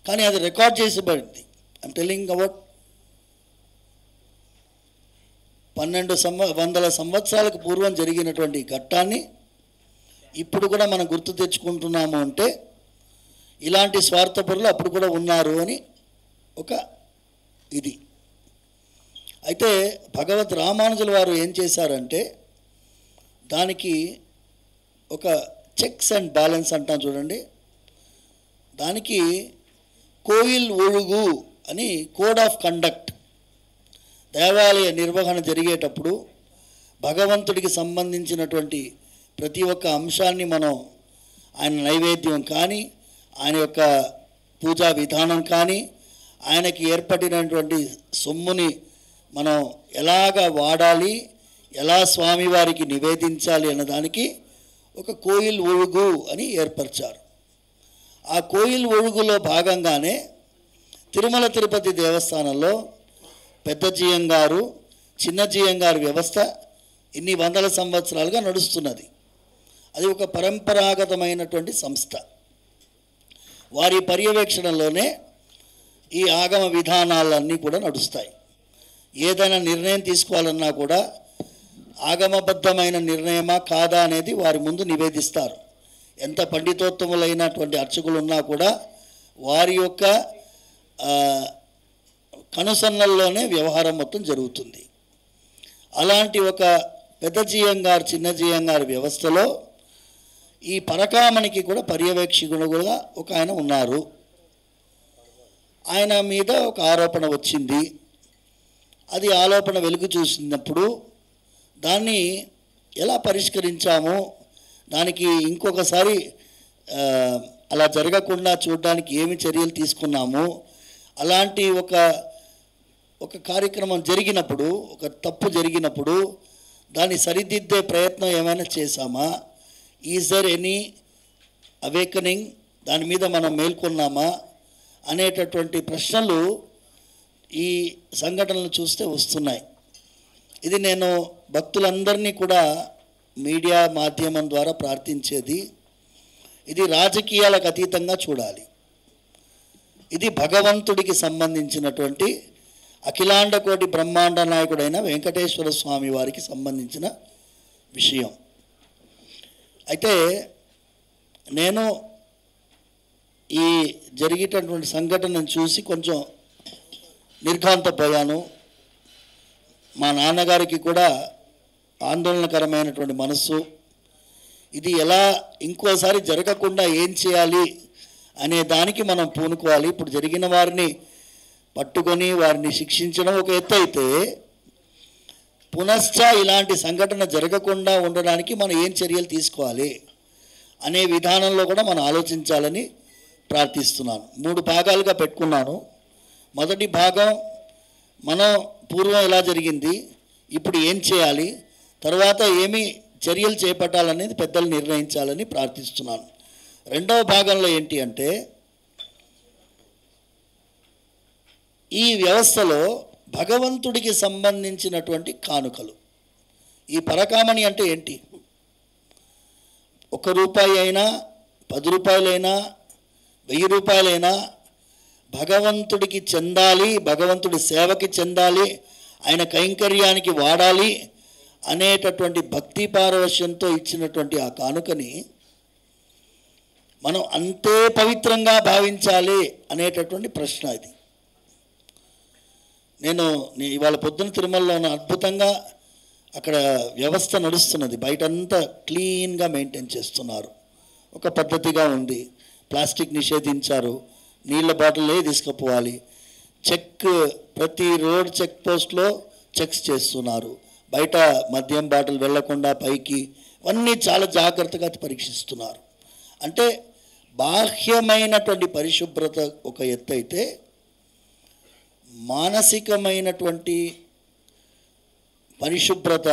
కానీ అది రికార్డ్ చేసబడింది. ఐమ్ టెల్లింగ్ అబౌట్ 1200 సంవత్సరాలకు పూర్వం జరిగినటువంటి ఘట్టాన్ని ఇప్పుడు కూడా మనం గుర్తు తెచ్చుకుంటున్నాము అంటే ఇలాంటి స్వార్థపరులు అప్పుడు కూడా ఉన్నారు అని ఒక ఇది. అయితే భగవద్ రామానుజుల వారు ఏం చేశారంటే దానికి ఒక చెక్స్ అండ్ బ్యాలెన్స్ అంటాం చూడండి, దానికి కోయిల్ ఒழுగు అని కోడ్ ఆఫ్ కండక్ట్, దేవాలయ నిర్వహణ జరిగేటప్పుడు భగవంతుడికి సంబంధించినటువంటి ప్రతి ఒక్క అంశాన్ని మనం ఆయన నైవేద్యం కానీ ఆయన యొక్క పూజా విధానం కానీ ఆయనకి ఏర్పడినటువంటి సొమ్ముని మనం ఎలాగ వాడాలి, ఎలా స్వామివారికి నివేదించాలి అన్నదానికి ఒక కోయిల్ ఒழுగు అని ఏర్పరిచారు. ఆ కోయిల్ ఒழுగులో భాగంగానే తిరుమల తిరుపతి దేవస్థానంలో పెద్ద జీయంగారు చిన్న జీయంగారు వ్యవస్థ ఇన్ని వందల సంవత్సరాలుగా నడుస్తున్నది. అది ఒక పరంపరాగతమైనటువంటి సంస్థ. వారి పర్యవేక్షణలోనే ఈ ఆగమ విధానాలన్నీ కూడా నడుస్తాయి. ఏదైనా నిర్ణయం తీసుకోవాలన్నా కూడా ఆగమబద్ధమైన నిర్ణయమా కాదా అనేది వారి ముందు నివేదిస్తారు. ఎంత పండితోత్తములైనటువంటి అర్చకులు ఉన్నా కూడా వారి యొక్క కనుసన్నల్లోనే వ్యవహారం మొత్తం జరుగుతుంది. అలాంటి ఒక పెద్ద జీయంగారు చిన్న జీయంగారు వ్యవస్థలో ఈ పరకామణికి కూడా పర్యవేక్షకుడు కూడా ఒక ఆయన ఉన్నారు. ఆయన మీద ఒక ఆరోపణ వచ్చింది. అది ఆరోపణ వెలుగు చూసినప్పుడు దాన్ని ఎలా పరిష్కరించాము, దానికి ఇంకొకసారి అలా జరగకుండా చూడడానికి ఏమి చర్యలు తీసుకున్నాము, అలాంటి ఒక కార్యక్రమం జరిగినప్పుడు ఒక తప్పు జరిగినప్పుడు దాన్ని సరిదిద్దే ప్రయత్నం ఏమైనా చేశామా, ఈజ్ దర్ ఎనీ అవేకనింగ్, దాని మీద మనం మేల్కొన్నామా అనేటటువంటి ప్రశ్నలు ఈ సంఘటనలు చూస్తే వస్తున్నాయి. ఇది నేను భక్తులందరినీ కూడా మీడియా మాధ్యమం ద్వారా ప్రార్థించేది, ఇది రాజకీయాలకు అతీతంగా చూడాలి. ఇది భగవంతుడికి సంబంధించినటువంటి అఖిలాండ కోటి బ్రహ్మాండ నాయకుడైన వెంకటేశ్వర స్వామి వారికి సంబంధించిన విషయం. అయితే నేను ఈ జరిగేటటువంటి సంఘటనను చూసి కొంచెం నిర్ఘాంతపోయాను. మా నాన్నగారికి కూడా ఆందోళనకరమైనటువంటి మనస్సు. ఇది ఎలా ఇంకోసారి జరగకుండా ఏం చేయాలి అనే దానికి మనం పూనుకోవాలి. ఇప్పుడు జరిగిన వారిని పట్టుకొని వారిని శిక్షించడం ఒక ఎత్తు అయితే, పునశ్చ ఇలాంటి సంఘటన జరగకుండా ఉండడానికి మనం ఏం చర్యలు తీసుకోవాలి అనే విధానంలో కూడా మనం ఆలోచించాలని ప్రార్థిస్తున్నాను. 3 భాగాలుగా పెట్టుకున్నాను. మొదటి భాగం మనం పూర్వం ఎలా జరిగింది, ఇప్పుడు ఏం చేయాలి, తర్వాత ఏమి చర్యలు చేపట్టాలనేది పెద్దలు నిర్ణయించాలని ప్రార్థిస్తున్నాను. రెండవ భాగంలో ఏంటి అంటే, ఈ వ్యవస్థలో భగవంతుడికి సంబంధించినటువంటి కానుకలు. ఈ పరకామణి అంటే ఏంటి? 1 రూపాయి అయినా 10 రూపాయలైనా 1000 రూపాయలైనా భగవంతుడికి చెందాలి, భగవంతుడి సేవకి చెందాలి, ఆయన కైంకర్యానికి వాడాలి అనేటటువంటి భక్తి పారవశ్యంతో ఇచ్చినటువంటి ఆ కానుకని మనం అంతే పవిత్రంగా భావించాలి అనేటటువంటి ప్రశ్న ఇది. నేను ఇవాళ పొద్దున తిరుమలలో అద్భుతంగా అక్కడ వ్యవస్థ నడుస్తున్నది. బయటంతా క్లీన్గా మెయింటైన్ చేస్తున్నారు, ఒక పద్ధతిగా ఉంది. ప్లాస్టిక్ నిషేధించారు, నీళ్ళ బాటిల్లే తీసుకుపోవాలి, చెక్ ప్రతి రోడ్ చెక్ పోస్ట్లో చెక్స్ చేస్తున్నారు, బయట మద్యం బాటిల్ వెళ్లకుండా పైకి, అన్నీ చాలా జాగ్రత్తగా పరీక్షిస్తున్నారు. అంటే బాహ్యమైనటువంటి పరిశుభ్రత ఒక ఎత్తు అయితే, మానసికమైనటువంటి పరిశుభ్రత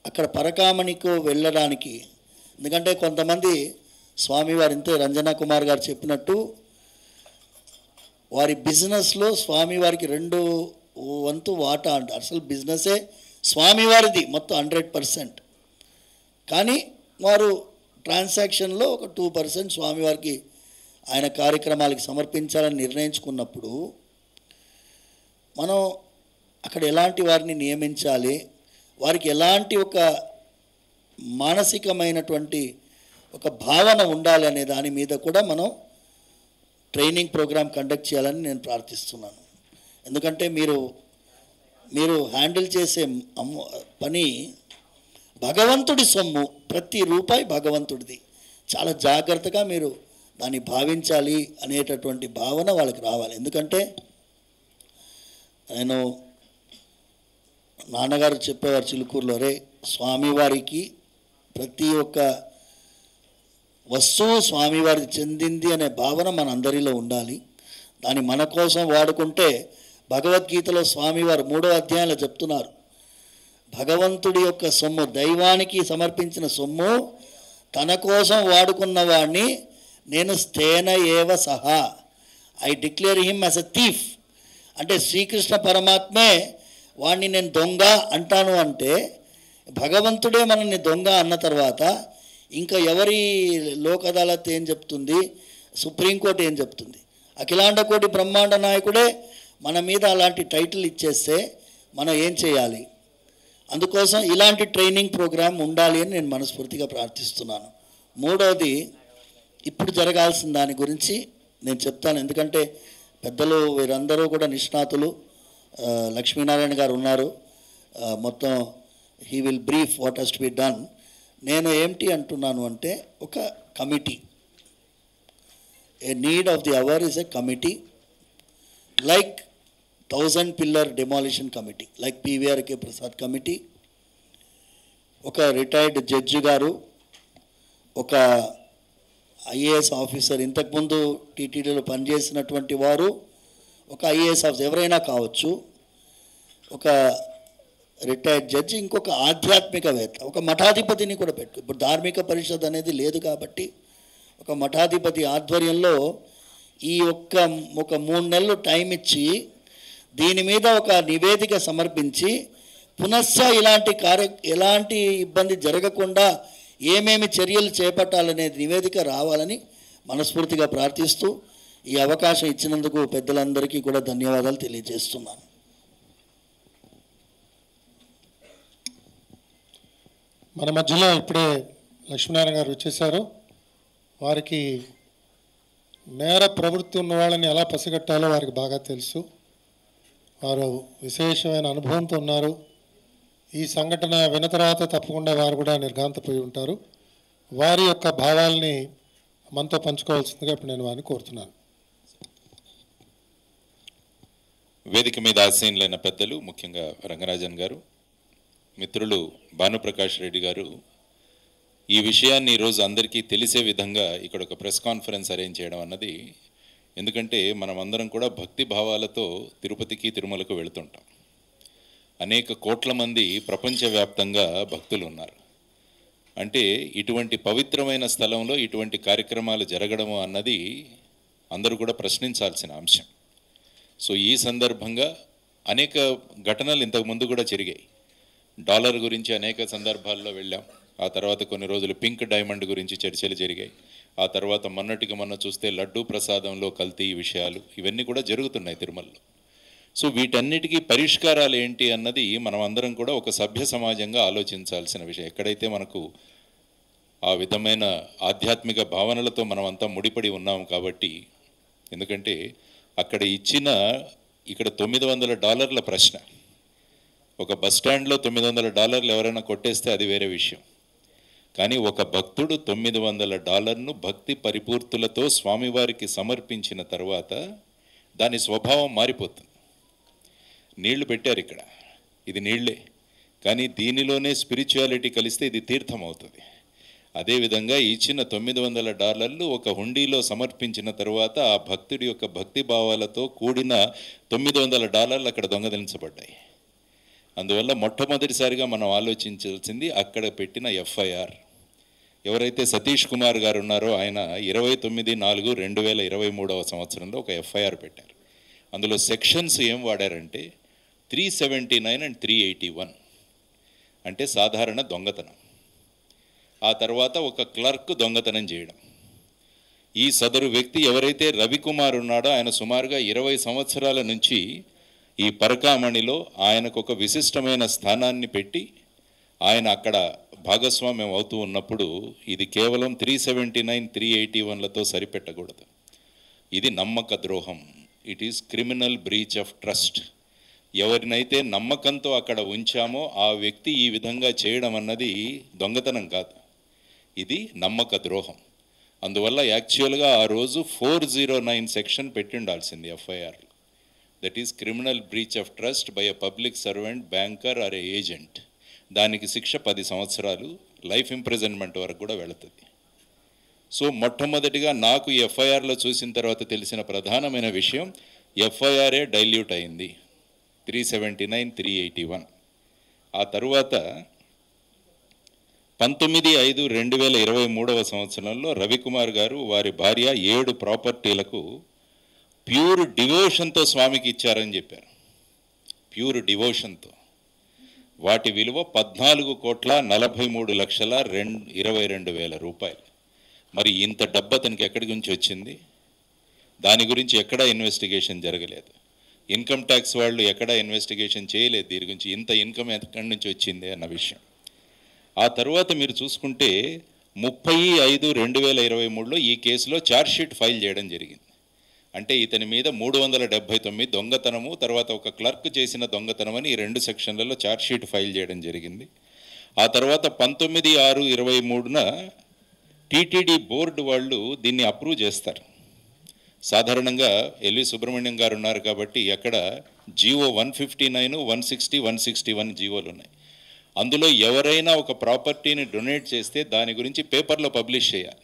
అక్కడ పరకామణికి వెళ్ళడానికి. ఎందుకంటే కొంతమంది స్వామివారి ఇంతే రంజనా కుమార్ గారు చెప్పినట్టు వారి బిజినెస్లో స్వామివారికి 2 వంతు వాటా అంట. అసలు బిజినెసే స్వామివారిది మొత్తం 100%. కానీ వారు ట్రాన్సాక్షన్లో ఒక 2% స్వామివారికి ఆయన కార్యక్రమాలకి సమర్పించాలని నిర్ణయించుకున్నప్పుడు మనం అక్కడ ఎలాంటి వారిని నియమించాలి, వారికి ఎలాంటి ఒక మానసికమైనటువంటి ఒక భావన ఉండాలి అనే దాని మీద కూడా మనం ట్రైనింగ్ ప్రోగ్రామ్ కండక్ట్ చేయాలని నేను ప్రార్థిస్తున్నాను. ఎందుకంటే మీరు హ్యాండిల్ చేసే పని భగవంతుడి సొమ్ము, ప్రతి రూపాయి భగవంతుడిది. చాలా జాగ్రత్తగా మీరు దాన్ని భావించాలి అనేటటువంటి భావన వాళ్ళకి రావాలి. ఎందుకంటే నేను నాన్నగారు చెప్పేవారు చిలుకూరులో, రే స్వామివారికి ప్రతి ఒక్క వస్తువు స్వామివారికి చెందింది అనే భావన మనందరిలో ఉండాలి. దాన్ని మన కోసం వాడుకుంటే భగవద్గీతలో స్వామివారు 3వ అధ్యాయంలో చెప్తున్నారు, భగవంతుడి యొక్క సొమ్ము, దైవానికి సమర్పించిన సొమ్ము తన కోసం వాడుకున్న వాడిని నేను స్థేన ఏవ సహా, I declare him as a thief. అంటే శ్రీకృష్ణ పరమాత్మే వాడిని నేను దొంగ అంటాను. అంటే భగవంతుడే మనల్ని దొంగ అన్న తర్వాత ఇంకా ఎవరి లోక్ అదాలత్ ఏం చెప్తుంది, సుప్రీంకోర్టు ఏం చెప్తుంది? అఖిలాండ కోటి బ్రహ్మాండ నాయకుడే మన మీద అలాంటి టైటిల్ ఇచ్చేస్తే మనం ఏం చేయాలి? అందుకోసం ఇలాంటి ట్రైనింగ్ ప్రోగ్రాం ఉండాలి అని నేను మనస్ఫూర్తిగా ప్రార్థిస్తున్నాను. 3వది, ఇప్పుడు జరగాల్సిన దాని గురించి నేను చెప్తాను. ఎందుకంటే పెద్దలు వీరందరూ కూడా నిష్ణాతులు. లక్ష్మీనారాయణ గారు ఉన్నారు, మొత్తం he will brief what has to be done. నేను ఏంటి అంటున్నాను అంటే, ఒక committee, a need of the hour is a committee like 1000 pillar demolition committee, like PVRK Prasad committee, ఒక రిటైర్డ్ జడ్జి గారు, ఒక ఐఏఎస్ ఆఫీసర్, ఇంతకుముందు టీటీడీలో పనిచేసినటువంటి వారు, ఒక ఐఏఎస్ ఆఫీసర్ ఎవరైనా కావచ్చు, ఒక రిటైర్డ్ జడ్జి, ఇంకొక ఆధ్యాత్మికవేత్త, ఒక మఠాధిపతిని కూడా పెట్టు. ఇప్పుడు ధార్మిక పరిషత్ అనేది లేదు కాబట్టి ఒక మఠాధిపతి ఆధ్వర్యంలో ఈ ఒక 3 నెలలు టైం ఇచ్చి దీని మీద ఒక నివేదిక సమర్పించి పునశ్చ ఎలాంటి ఇబ్బంది జరగకుండా ఏమేమి చర్యలు చేపట్టాలనే నివేదిక రావాలని మనస్ఫూర్తిగా ప్రార్థిస్తూ ఈ అవకాశం ఇచ్చినందుకు పెద్దలందరికీ కూడా ధన్యవాదాలు తెలియజేస్తున్నాను. మన మధ్యలో ఇప్పుడే లక్ష్మీనారాయణ గారు వచ్చేసారు. వారికి నేర ప్రవృత్తి ఉన్న వాళ్ళని ఎలా పసిగట్టాలో వారికి బాగా తెలుసు. వారు విశేషమైన అనుభవంతో ఉన్నారు. ఈ సంఘటన విన్న తర్వాత తప్పకుండా వారు కూడా నిర్ఘాంతపోయి ఉంటారు. వారి యొక్క భావాల్ని మనతో పంచుకోవాల్సిందిగా ఇప్పుడు నేను వారిని కోరుతున్నాను. వేదిక మీద ఆసీనులైన పెద్దలు, ముఖ్యంగా రంగరాజన్ గారు, మిత్రులు భానుప్రకాష్ రెడ్డి గారు, ఈ విషయాన్ని ఈరోజు అందరికీ తెలిసే విధంగా ఇక్కడ ఒక ప్రెస్ కాన్ఫరెన్స్ అరేంజ్ చేయడం అన్నది, ఎందుకంటే మనం అందరం కూడా భక్తి భావాలతో తిరుపతికి తిరుమలకు వెళుతుంటాం. అనేక కోట్ల మంది ప్రపంచవ్యాప్తంగా భక్తులు ఉన్నారు. అంటే ఇటువంటి పవిత్రమైన స్థలంలో ఇటువంటి కార్యక్రమాలు జరగడము అన్నది అందరూ కూడా ప్రశ్నించాల్సిన అంశం. సో ఈ సందర్భంగా అనేక ఘటనలు ఇంతకుముందు కూడా జరిగాయి. డాలర్ గురించి అనేక సందర్భాల్లో వెళ్ళాం. ఆ తర్వాత కొన్ని రోజులు పింక్ డైమండ్ గురించి చర్చలు జరిగాయి. ఆ తర్వాత మొన్నటికి మొన్న చూస్తే లడ్డూ ప్రసాదంలో కల్తీ విషయాలు ఇవన్నీ కూడా జరుగుతున్నాయి తిరుమలలో. సో వీటన్నిటికీ పరిష్కారాలు ఏంటి అన్నది మనం అందరం కూడా ఒక సభ్య సమాజంగా ఆలోచించాల్సిన విషయం. ఎక్కడైతే మనకు ఆ విధమైన ఆధ్యాత్మిక భావనలతో మనం అంతా ముడిపడి ఉన్నాం కాబట్టి, ఎందుకంటే అక్కడ ఇచ్చిన ఇక్కడ $900 ప్రశ్న, ఒక బస్ స్టాండ్లో $900 ఎవరైనా కొట్టేస్తే అది వేరే విషయం. కానీ ఒక భక్తుడు $900ను భక్తి పరిపూర్తులతో స్వామివారికి సమర్పించిన తర్వాత దాని స్వభావం మారిపోతుంది. నీళ్లు పెట్టారు ఇక్కడ, ఇది నీళ్లే, కానీ దీనిలోనే స్పిరిచువాలిటీ కలిస్తే ఇది తీర్థం అవుతుంది. అదేవిధంగా ఇచ్చిన $900 ఒక హుండీలో సమర్పించిన తర్వాత ఆ భక్తుడి యొక్క భక్తి భావాలతో కూడిన $900 అక్కడ దొంగలించబడ్డాయి. అందువల్ల మొట్టమొదటిసారిగా మనం ఆలోచించాల్సింది అక్కడ పెట్టిన ఎఫ్ఐఆర్. ఎవరైతే సతీష్ కుమార్ గారు ఉన్నారో ఆయన 29/4/2023 ఒక ఎఫ్ఐఆర్ పెట్టారు. అందులో సెక్షన్స్ ఏం వాడారంటే 379 and 381 అంటే సాధారణ దొంగతనం, ఆ తర్వాత ఒక క్లర్క్ దొంగతనం చేయడం. ఈ సదరు వ్యక్తి ఎవరైతే రవికుమార్ ఉన్నాడో ఆయన సుమారుగా 20 సంవత్సరాల నుంచి ఈ పరకామణిలో ఆయనకు ఒక విశిష్టమైన స్థానాన్ని పెట్టి ఆయన అక్కడ భాగస్వామ్యం అవుతూ ఉన్నప్పుడు ఇది కేవలం 379, 381లతో సరిపెట్టకూడదు. ఇది నమ్మక ద్రోహం. It is criminal breach of trust. ఎవరినైతే నమ్మకంతో అక్కడ ఉంచామో ఆ వ్యక్తి ఈ విధంగా చేయడం అన్నది దొంగతనం కాదు, ఇది నమ్మక ద్రోహం. అందువల్ల యాక్చువల్గా ఆ రోజు 409 సెక్షన్ పెట్టిండాల్సింది FIR. That is criminal breach of trust by a public servant, banker or a agent. దానికి శిక్ష 10 సంవత్సరాలు, లైఫ్ ఇంప్రిజన్మెంట్ వరకు కూడా వెళుతుంది. సో మొట్టమొదటిగా నాకు ఎఫ్ఐఆర్లో చూసిన తర్వాత తెలిసిన ప్రధానమైన విషయం, ఎఫ్ఐఆర్ఏ డైల్యూట్ అయింది 379, 381. ఆ తరువాత 19/5/2023 రవికుమార్ గారు వారి భార్య 7 ప్రాపర్టీలకు ప్యూర్ డివోషన్తో స్వామికి ఇచ్చారని చెప్పారు. ప్యూర్ డివోషన్తో. వాటి విలువ 14,43,22,000 రూపాయలు. మరి ఇంత డబ్బు అతనికి ఎక్కడి నుంచి వచ్చింది? దాని గురించి ఎక్కడా ఇన్వెస్టిగేషన్ జరగలేదు. ఇన్కమ్ ట్యాక్స్ వాళ్ళు ఎక్కడా ఇన్వెస్టిగేషన్ చేయలేదు దీని గురించి, ఇంత ఇన్కమ్ ఎక్కడి నుంచి వచ్చింది అన్న విషయం. ఆ తర్వాత మీరు చూసుకుంటే 30/5/2023 ఈ కేసులో ఛార్జ్షీట్ ఫైల్ చేయడం జరిగింది. అంటే ఇతని మీద 379 దొంగతనము, తర్వాత ఒక క్లర్క్ చేసిన దొంగతనం అని ఈ 2 సెక్షన్లలో ఛార్జ్షీట్ ఫైల్ చేయడం జరిగింది. ఆ తర్వాత 19/6/23 టీటీడీ బోర్డు వాళ్ళు దీన్ని అప్రూవ్ చేస్తారు. సాధారణంగా ఎల్వి సుబ్రహ్మణ్యం గారు ఉన్నారు కాబట్టి అక్కడ జీవో 159, 160, 161 జీవోలు ఉన్నాయి. అందులో ఎవరైనా ఒక ప్రాపర్టీని డొనేట్ చేస్తే దాని గురించి పేపర్లో పబ్లిష్ చేయాలి.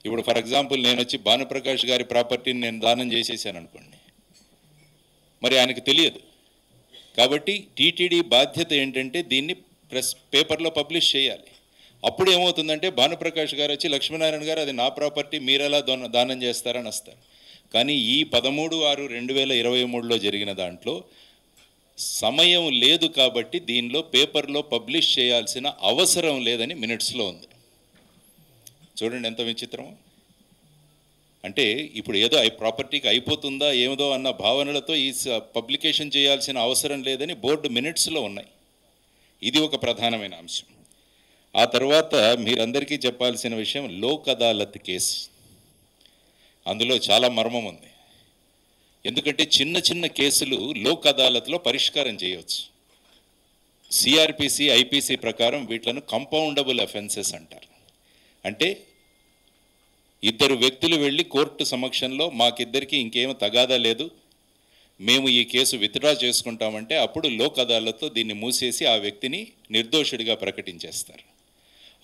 ఇప్పుడు ఫర్ ఎగ్జాంపుల్ నేను వచ్చి భానుప్రకాష్ గారి ప్రాపర్టీని నేను దానం చేసేసాను అనుకోండి, మరి ఆయనకు తెలియదు. కాబట్టి టీటీడీ బాధ్యత ఏంటంటే దీన్ని పేపర్లో పబ్లిష్ చేయాలి. అప్పుడు ఏమవుతుందంటే భానుప్రకాష్ గారు వచ్చి లక్ష్మీనారాయణ గారు అది నా ప్రాపర్టీ మీరెలా దానం చేస్తారని వస్తారు. కానీ ఈ 13/6/2023 జరిగిన దాంట్లో సమయం లేదు కాబట్టి దీనిలో పేపర్లో పబ్లిష్ చేయాల్సిన అవసరం లేదని మినిట్స్లో ఉంది. చూడండి ఎంత విచిత్రమో. అంటే ఇప్పుడు ఏదో ప్రాపర్టీకి అయిపోతుందా ఏమిదో అన్న భావనలతో ఈ పబ్లికేషన్ చేయాల్సిన అవసరం లేదని బోర్డు మినిట్స్లో ఉన్నాయి. ఇది ఒక ప్రధానమైన అంశం. ఆ తర్వాత మీరందరికీ చెప్పాల్సిన విషయం లోక్ అదాలత్ కేసు. అందులో చాలా మర్మం ఉంది. ఎందుకంటే చిన్న చిన్న కేసులు లోక్ అదాలత్లో పరిష్కారం చేయవచ్చు. సిఆర్పిసి, ఐపీసీ ప్రకారం వీటిలను కంపౌండబుల్ అఫెన్సెస్ అంటారు. అంటే ఇద్దరు వ్యక్తులు వెళ్ళి కోర్టు సమక్షంలో మాకిద్దరికి ఇంకేమీ తగాదా లేదు, మేము ఈ కేసు విత్డ్రా చేసుకుంటామంటే అప్పుడు లోక్ అదాలత్తో దీన్ని మూసేసి ఆ వ్యక్తిని నిర్దోషుడిగా ప్రకటించేస్తారు.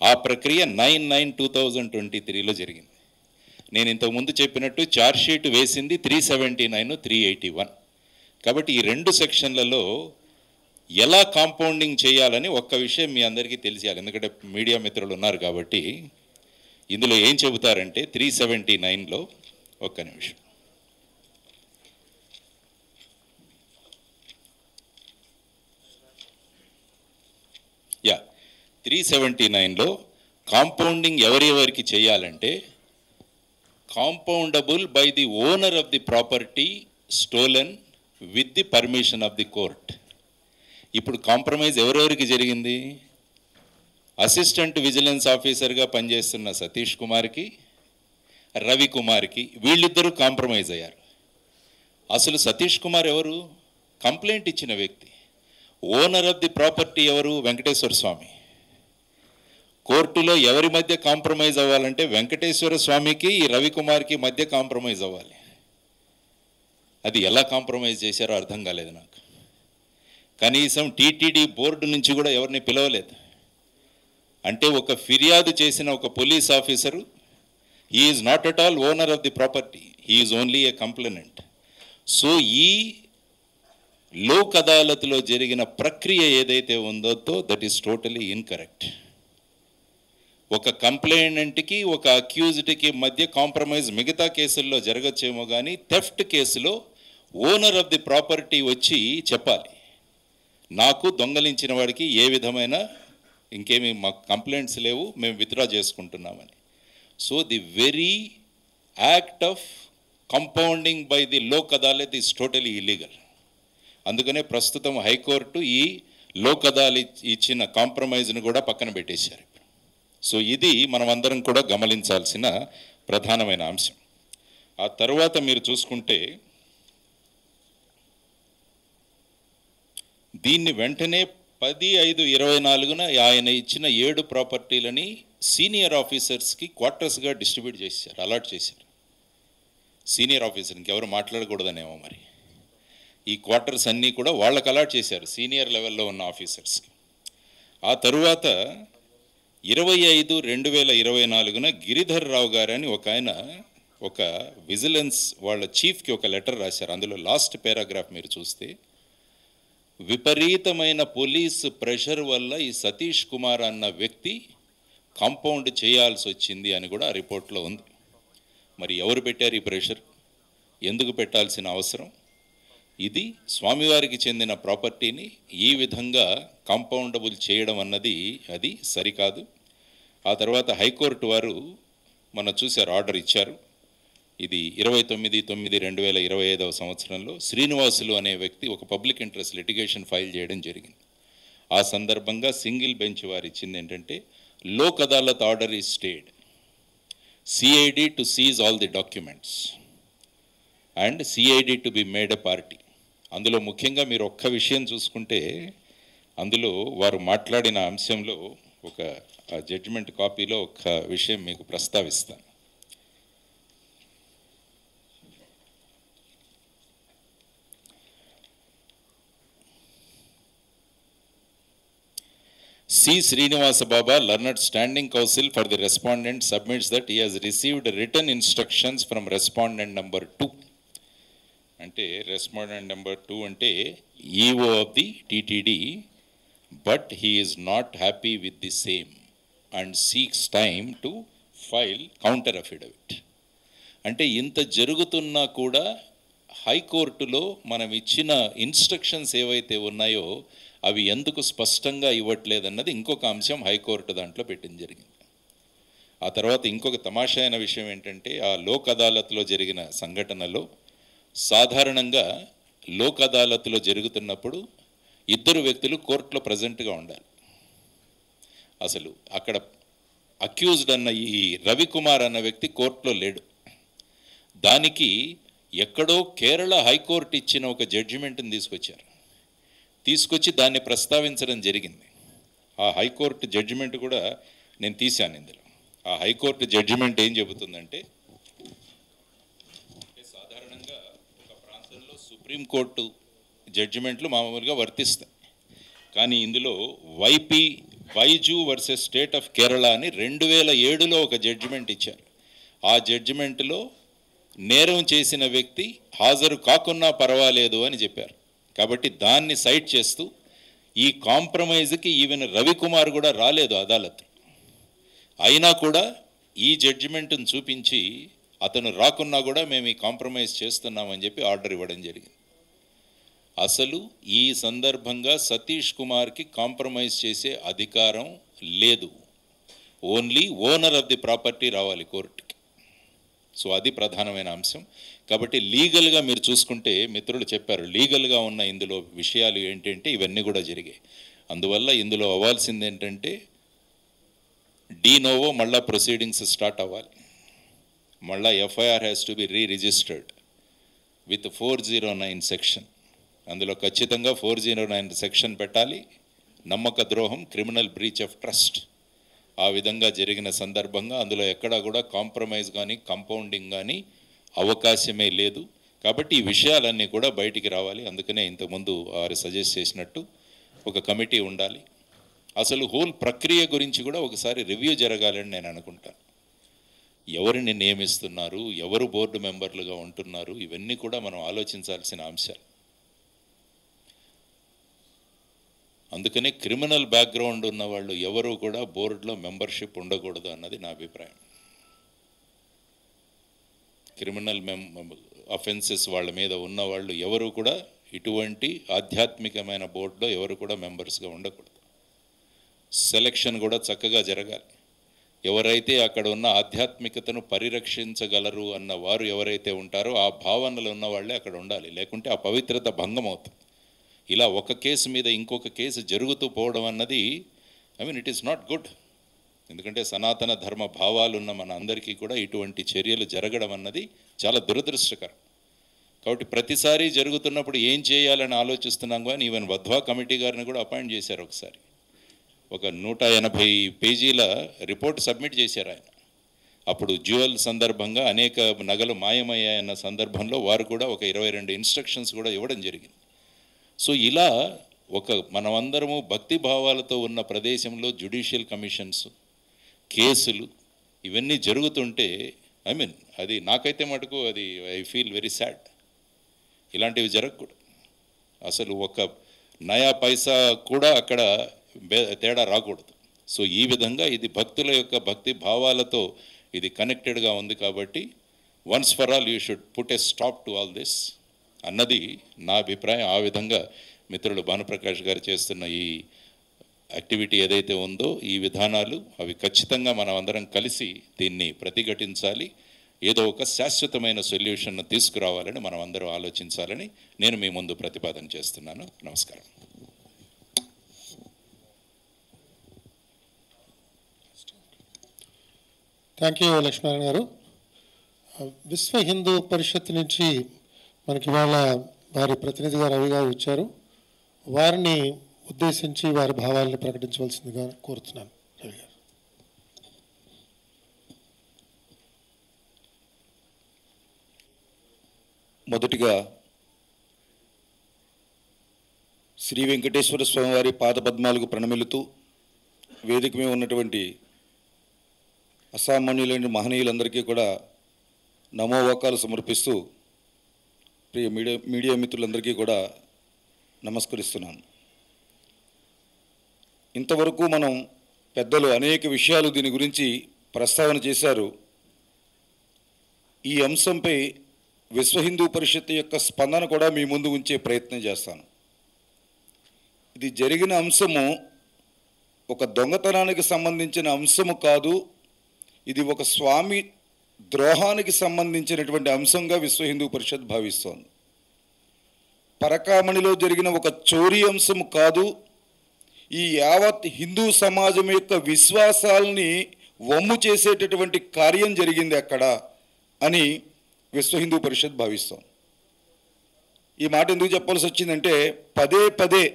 ఆ ప్రక్రియ 9/9/2023 జరిగింది. నేను ఇంతకుముందు చెప్పినట్టు ఛార్జ్షీట్ వేసింది 379, 381. కాబట్టి ఈ 2 సెక్షన్లలో ఎలా కాంపౌండింగ్ చేయాలని ఒక్క విషయం మీ అందరికీ తెలియాలి, ఎందుకంటే మీడియా మిత్రులు ఉన్నారు కాబట్టి. ఇందులో ఏం చెబుతారంటే 379లో ఒక్క నిమిషం, యా 379లో కాంపౌండింగ్ ఎవరెవరికి చేయాలంటే compoundable by the owner of the property stolen with the permission of the court. ఇప్పుడు కాంప్రమైజ్ ఎవరెవరికి జరిగింది? అసిస్టెంట్ విజిలెన్స్ ఆఫీసర్గా పనిచేస్తున్న సతీష్ కుమార్కి, రవికుమార్కి, వీళ్ళిద్దరూ కాంప్రమైజ్ అయ్యారు. అసలు సతీష్ కుమార్ ఎవరు? కంప్లైంట్ ఇచ్చిన వ్యక్తి. ఓనర్ ఆఫ్ ది ప్రాపర్టీ ఎవరు? వెంకటేశ్వర స్వామి. కోర్టులో ఎవరి మధ్య కాంప్రమైజ్ అవ్వాలంటే వెంకటేశ్వర స్వామికి ఈ రవికుమార్కి మధ్య కాంప్రమైజ్ అవ్వాలి. అది ఎలా కాంప్రమైజ్ చేశారో అర్థం కాలేదు నాకు. కనీసం టీటీడీ బోర్డు నుంచి కూడా ఎవరిని పిలవలేదు. అంటే ఒక ఫిర్యాదు చేసిన ఒక police officer, he is not at all owner of the property, he is only A complainant. So ఈ లోక్ అదాలత్లో జరిగిన ప్రక్రియ ఏదైతే ఉందో దట్ ఈస్ టోటలీ ఇన్కరెక్ట్. ఒక కంప్లైనెంట్కి ఒక అక్యూజ్డ్కి మధ్య కాంప్రమైజ్ మిగతా కేసుల్లో జరగచ్చేమో కానీ థెఫ్ట్ కేసులో ఓనర్ ఆఫ్ ది ప్రాపర్టీ వచ్చి చెప్పాలి, నాకు దొంగలించిన వాడికి ఏ విధమైన ఇంకేమి మాకు కంప్లైంట్స్ లేవు, మేము విత్డ్రా చేసుకుంటున్నామని. So the very act of compounding by the Lok Adalat is totally illegal. అందుకనే ప్రస్తుతం హైకోర్టు ఈ లోక్ అదాలత్ ఇచ్చిన కాంప్రమైజ్ను కూడా పక్కన పెట్టేశారు. సో ఇది మనం అందరం కూడా గమనించాల్సిన ప్రధానమైన అంశం. ఆ తర్వాత మీరు చూసుకుంటే దీన్ని వెంటనే 10/5/24 ఆయన ఇచ్చిన 7 ప్రాపర్టీలని సీనియర్ ఆఫీసర్స్కి క్వార్టర్స్గా డిస్ట్రిబ్యూట్ చేశారు, అలాట్ చేశారు. సీనియర్ ఆఫీసర్ ఇంకెవరు మాట్లాడకూడదనేమో మరి. ఈ క్వార్టర్స్ అన్నీ కూడా వాళ్ళకి అలాట్ చేశారు, సీనియర్ లెవెల్లో ఉన్న ఆఫీసర్స్కి. ఆ తరువాత 25/2024 గిరిధర్ రావు గారని ఒక ఆయన ఒక విజిలెన్స్ వాళ్ళ చీఫ్కి ఒక లెటర్ రాశారు. అందులో లాస్ట్ పారాగ్రాఫ్ మీరు చూస్తే, విపరీతమైన పోలీస్ ప్రెషర్ వల్ల ఈ సతీష్ కుమార్ అన్న వ్యక్తి కాంపౌండ్ చేయాల్సి వచ్చింది అని కూడా ఆ రిపోర్ట్లో ఉంది. మరి ఎవరు పెట్టారు ఈ ప్రెషర్? ఎందుకు పెట్టాల్సిన అవసరం? ఇది స్వామివారికి చెందిన ప్రాపర్టీని ఈ విధంగా కాంపౌండబుల్ చేయడం అన్నది అది సరికాదు. ఆ తర్వాత హైకోర్టు వారు మన చూశారు, ఆర్డర్ ఇచ్చారు. ఇది 29/9/2025 సంవత్సరంలో శ్రీనివాసులు అనే వ్యక్తి ఒక పబ్లిక్ ఇంట్రెస్ట్ లిటిగేషన్ ఫైల్ చేయడం జరిగింది. ఆ సందర్భంగా సింగిల్ బెంచ్ వారు ఇచ్చింది ఏంటంటే, Lok Adalat order is stayed, CID to seize all the documents and CID to be made a party. అందులో ముఖ్యంగా మీరు ఒక్క విషయం చూసుకుంటే, అందులో వారు మాట్లాడిన అంశంలో ఒక జడ్జిమెంట్ కాపీలో ఒక విషయం మీకు ప్రస్తావిస్తాను. C. Srinivasa Baba, learned standing counsel for the respondent, submits that he has received written instructions from respondent number 2. అంటే respondent number 2 అంటే EO of the TTD, but he is not happy with the same and seeks time to file counter affidavit. అంటే ఇంత జరుగుతున్నా కూడా హైకోర్టులో మనం ఇచ్చిన instructions ఏవైతే ఉన్నాయో అవి ఎందుకు స్పష్టంగా ఇవ్వట్లేదన్నది ఇంకొక అంశం హైకోర్టు దాంట్లో పెట్టింది జరిగింది. ఆ తర్వాత ఇంకొక తమాషా అయిన విషయం ఏంటంటే, ఆ లోక్ అదాలత్లో జరిగిన సంఘటనలో సాధారణంగా లోక్ అదాలత్లో జరుగుతున్నప్పుడు ఇద్దరు వ్యక్తులు కోర్టులో ప్రజెంట్గా ఉండాలి. అసలు అక్కడ అక్యూజ్డ్ అన్న ఈ రవికుమార్ అన్న వ్యక్తి కోర్టులో లేడు. దానికి ఎక్కడో కేరళ హైకోర్టు ఇచ్చిన ఒక జడ్జిమెంట్ని తీసుకొచ్చి దాన్ని ప్రస్తావించడం జరిగింది. ఆ హైకోర్టు జడ్జిమెంట్ కూడా నేను తీశాను ఇందులో. ఆ హైకోర్టు జడ్జిమెంట్ ఏం చెబుతుందంటే, సాధారణంగా ఒక ప్రాంతంలో సుప్రీంకోర్టు జడ్జిమెంట్లు మామూలుగా వర్తిస్తాయి. కానీ ఇందులో wise versus state of Kerala అని 2007లో ఒక జడ్జిమెంట్ ఇచ్చారు. ఆ జడ్జిమెంట్లో నేరం చేసిన వ్యక్తి హాజరు కాకున్నా పర్వాలేదు అని చెప్పారు. కాబట్టి దాన్ని సైట్ చేస్తూ ఈ కాంప్రమైజ్కి ఈవెన్ రవికుమార్ కూడా రాలేదు అదాలత్. అయినా కూడా ఈ జడ్జిమెంట్ను చూపించి అతను రాకున్నా కూడా మేము ఈ కాంప్రమైజ్ చేస్తున్నామని చెప్పి ఆర్డర్ ఇవ్వడం జరిగింది. అసలు ఈ సందర్భంగా సతీష్ కుమార్కి కాంప్రమైజ్ చేసే అధికారం లేదు. Only owner of the property రావాలి కోర్టుకి. సో అది ప్రధానమైన అంశం. కాబట్టి లీగల్గా మీరు చూసుకుంటే మిత్రులు చెప్పారు, లీగల్గా ఉన్న ఇందులో విషయాలు ఏంటంటే ఇవన్నీ కూడా జరిగాయి. అందువల్ల ఇందులో అవ్వాల్సింది ఏంటంటే డీనోవో మళ్ళా ప్రొసీడింగ్స్ స్టార్ట్ అవ్వాలి. మళ్ళా FIR has to be registered with 409 section. అందులో ఖచ్చితంగా 409 సెక్షన్ పెట్టాలి. నమ్మక ద్రోహం, క్రిమినల్ బ్రీచ్ ఆఫ్ ట్రస్ట్ ఆ విధంగా జరిగిన సందర్భంగా అందులో ఎక్కడా కూడా కాంప్రమైజ్ కానీ కంపౌండింగ్ కానీ అవకాశమే లేదు. కాబట్టి ఈ విషయాలన్నీ కూడా బయటికి రావాలి. అందుకనే ఇంతకుముందు వారు సజెస్ట్ చేసినట్టు ఒక కమిటీ ఉండాలి. అసలు హోల్ ప్రక్రియ గురించి కూడా ఒకసారి రివ్యూ జరగాలని నేను అనుకుంటాను. ఎవరిని నియమిస్తున్నారు, ఎవరు బోర్డు మెంబర్లుగా ఉంటున్నారు, ఇవన్నీ కూడా మనం ఆలోచించాల్సిన అంశాలు. అందుకనే క్రిమినల్ బ్యాక్గ్రౌండ్ ఉన్న వాళ్ళు ఎవరు కూడా బోర్డులో మెంబర్షిప్ ఉండకూడదు అన్నది నా అభిప్రాయం. క్రిమినల్ అఫెన్సెస్ వాళ్ళ మీద ఉన్న వాళ్ళు ఎవరు కూడా ఇటువంటి ఆధ్యాత్మికమైన బోర్డులో ఎవరు కూడా మెంబర్స్గా ఉండకూడదు. సెలక్షన్ కూడా చక్కగా జరగాలి. ఎవరైతే అక్కడ ఉన్న ఆధ్యాత్మికతను పరిరక్షించగలరు అన్న వారు ఎవరైతే ఉంటారో ఆ భావనలు ఉన్న వాళ్ళే అక్కడ ఉండాలి. లేకుంటే ఆ పవిత్రత భంగం అవుతుంది. ఇలా ఒక కేసు మీద ఇంకొక కేసు జరుగుతూ పోవడం అన్నది ఇట్ ఈస్ నాట్ గుడ్. ఎందుకంటే సనాతన ధర్మ భావాలు ఉన్న మన అందరికీ కూడా ఇటువంటి చర్యలు జరగడం అన్నది చాలా దురదృష్టకరం. కాబట్టి ప్రతిసారి జరుగుతున్నప్పుడు ఏం చేయాలని ఆలోచిస్తున్నాం. కానీ ఈవెన్ వధ్వా కమిటీ గారిని కూడా అపాయింట్ చేశారు. ఒకసారి ఒక 180 పేజీల రిపోర్ట్ సబ్మిట్ చేశారు ఆయన. అప్పుడు జ్యువెల్ సందర్భంగా అనేక నగలు మాయమయ్యాయన్న సందర్భంలో వారు కూడా ఒక 22 ఇన్స్ట్రక్షన్స్ కూడా ఇవ్వడం జరిగింది. సో ఇలా మనమందరము భక్తి భావాలతో ఉన్న ప్రదేశంలో జ్యుడిషియల్ కమిషన్స్, కేసులు ఇవన్నీ జరుగుతుంటే అది నాకైతే మటుకు అది ఐ ఫీల్ వెరీ సాడ్. ఇలాంటివి జరగకూడదు. అసలు ఒక నయా పైసా కూడా అక్కడ తేడా రాకూడదు. సో ఈ విధంగా ఇది భక్తుల యొక్క భక్తి భావాలతో ఇది కనెక్టెడ్గా ఉంది. కాబట్టి once for all you should put a stop to all this అన్నది నా అభిప్రాయం. ఆ విధంగా మిత్రులు భానుప్రకాష్ గారు చేస్తున్న ఈ యాక్టివిటీ ఏదైతే ఉందో ఈ విధానాలు అవి ఖచ్చితంగా మనం అందరం కలిసి దీన్ని ప్రతిఘటించాలి. ఏదో ఒక శాశ్వతమైన సొల్యూషన్ను తీసుకురావాలని మనం అందరూ ఆలోచించాలని నేను మీ ముందు ప్రతిపాదన చేస్తున్నాను. నమస్కారం. థ్యాంక్ యూ లక్ష్మీనారాయణ గారు. విశ్వ హిందూ పరిషత్ నుంచి మనకి ఇవాళ వారి ప్రతినిధిగా రవి గారు వచ్చారు. వారిని ఉద్దేశించి వారి భావాలను ప్రకటించవలసిందిగా కోరుతున్నాను. రవి గారు. మొదటిగా శ్రీ వెంకటేశ్వర స్వామివారి పాదపద్మాలకు ప్రణమిలుతూ వేదిక మీద ఉన్నటువంటి అసామాన్యులైన మహనీయులందరికీ కూడా నమోవాకాలు సమర్పిస్తూ ప్రియ మీడియా మిత్రులందరికీ కూడా నమస్కరిస్తున్నాను. ఇంతవరకు మనం పెద్దలు అనేక విషయాలు దీని గురించి ప్రస్తావన చేశారు. ఈ అంశంపై విశ్వ హిందూ పరిషత్ యొక్క స్పందన కూడా మీ ముందు ఉంచే ప్రయత్నం చేస్తాను. ఇది జరిగిన అంశము ఒక దొంగతనానికి సంబంధించిన అంశము కాదు. ఇది ఒక స్వామి ద్రోహానికి సంబంధించినటువంటి అంశంగా విశ్వ హిందూ పరిషత్ భావిస్తోంది. పరకామణిలో జరిగిన ఒక చోరీ అంశము కాదు. ఈ యావత్ హిందూ సమాజం యొక్క విశ్వాసాలని వమ్ము చేసేటటువంటి కార్యం జరిగింది అక్కడ అని విశ్వ హిందూ పరిషత్ భావిస్తోంది. ఈ మాట ఎందుకు చెప్పాల్సి వచ్చిందంటే పదే పదే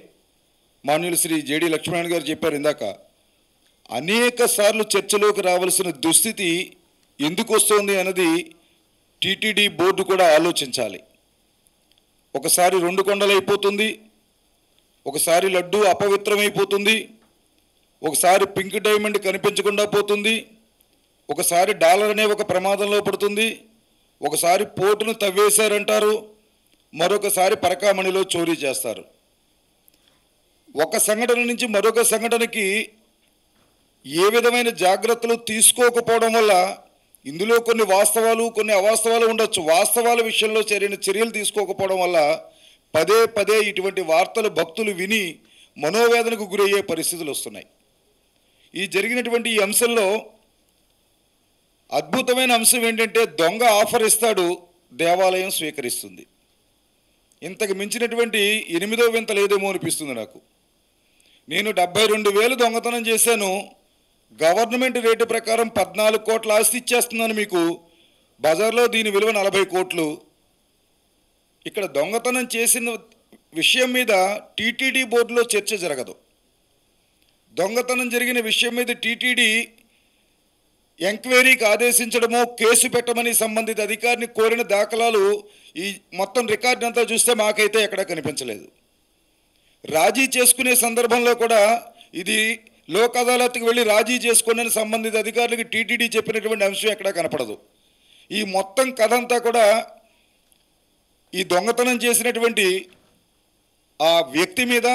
మాన్యులు శ్రీ జేడి లక్ష్మీనారాయణ గారు చెప్పారు ఇందాక, అనేక సార్లు చర్చలోకి రావాల్సిన దుస్థితి ఎందుకు వస్తుంది అన్నది టీటీడీ బోర్డు కూడా ఆలోచించాలి. ఒకసారి 2 కొండలు అయిపోతుంది, ఒకసారి లడ్డు అపవిత్రమైపోతుంది, ఒకసారి పింక్ డైమండ్ కనిపించకుండా పోతుంది, ఒకసారి డాలర్ అనే ఒక ప్రమాదంలో పడుతుంది, ఒకసారి పోర్టును తవ్వేశారంటారు, మరొకసారి పరకామణిలో చోరీ చేస్తారు. ఒక సంఘటన నుంచి మరొక సంఘటనకి ఏ విధమైన జాగ్రత్తలు తీసుకోకపోవడం వల్ల ఇందులో కొన్ని వాస్తవాలు కొన్ని అవాస్తవాలు ఉండొచ్చు. వాస్తవాల విషయంలో చర్యలు తీసుకోకపోవడం వల్ల పదే పదే ఇటువంటి వార్తలు భక్తులు విని మనోవేదనకు గురయ్యే పరిస్థితులు వస్తున్నాయి. ఈ జరిగినటువంటి ఈ అంశంలో అద్భుతమైన అంశం ఏంటంటే దొంగ ఆఫర్ ఇస్తాడు, దేవాలయం స్వీకరిస్తుంది. ఇంతకు మించినటువంటి 8వ వింత లేదేమో అనిపిస్తుంది నాకు. నేను 72,000 దొంగతనం చేశాను, గవర్నమెంట్ రేటు ప్రకారం 14 కోట్ల ఆస్తి ఇచ్చేస్తున్నాను మీకు, బజార్లో దీని విలువ 40 కోట్లు. ఇక్కడ దొంగతనం చేసిన విషయం మీద టీటీడీ బోర్డులో చర్చ జరగదు. దొంగతనం జరిగిన విషయం మీద టీటీడీ ఎంక్వైరీకి ఆదేశించడమో కేసు పెట్టమని సంబంధిత అధికారిని కోరిన దాఖలాలు ఈ మొత్తం రికార్డు అంతా చూస్తే మాకైతే ఎక్కడా కనిపించలేదు. రాజీ చేసుకునే సందర్భంలో కూడా ఇది లోక్ అదాలత్కి వెళ్ళి రాజీ చేసుకోండి సంబంధిత అధికారులకి టీటీడీ చెప్పినటువంటి అంశం ఎక్కడా కనపడదు. ఈ మొత్తం కథ అంతా కూడా ఈ దొంగతనం చేసినటువంటి ఆ వ్యక్తి మీద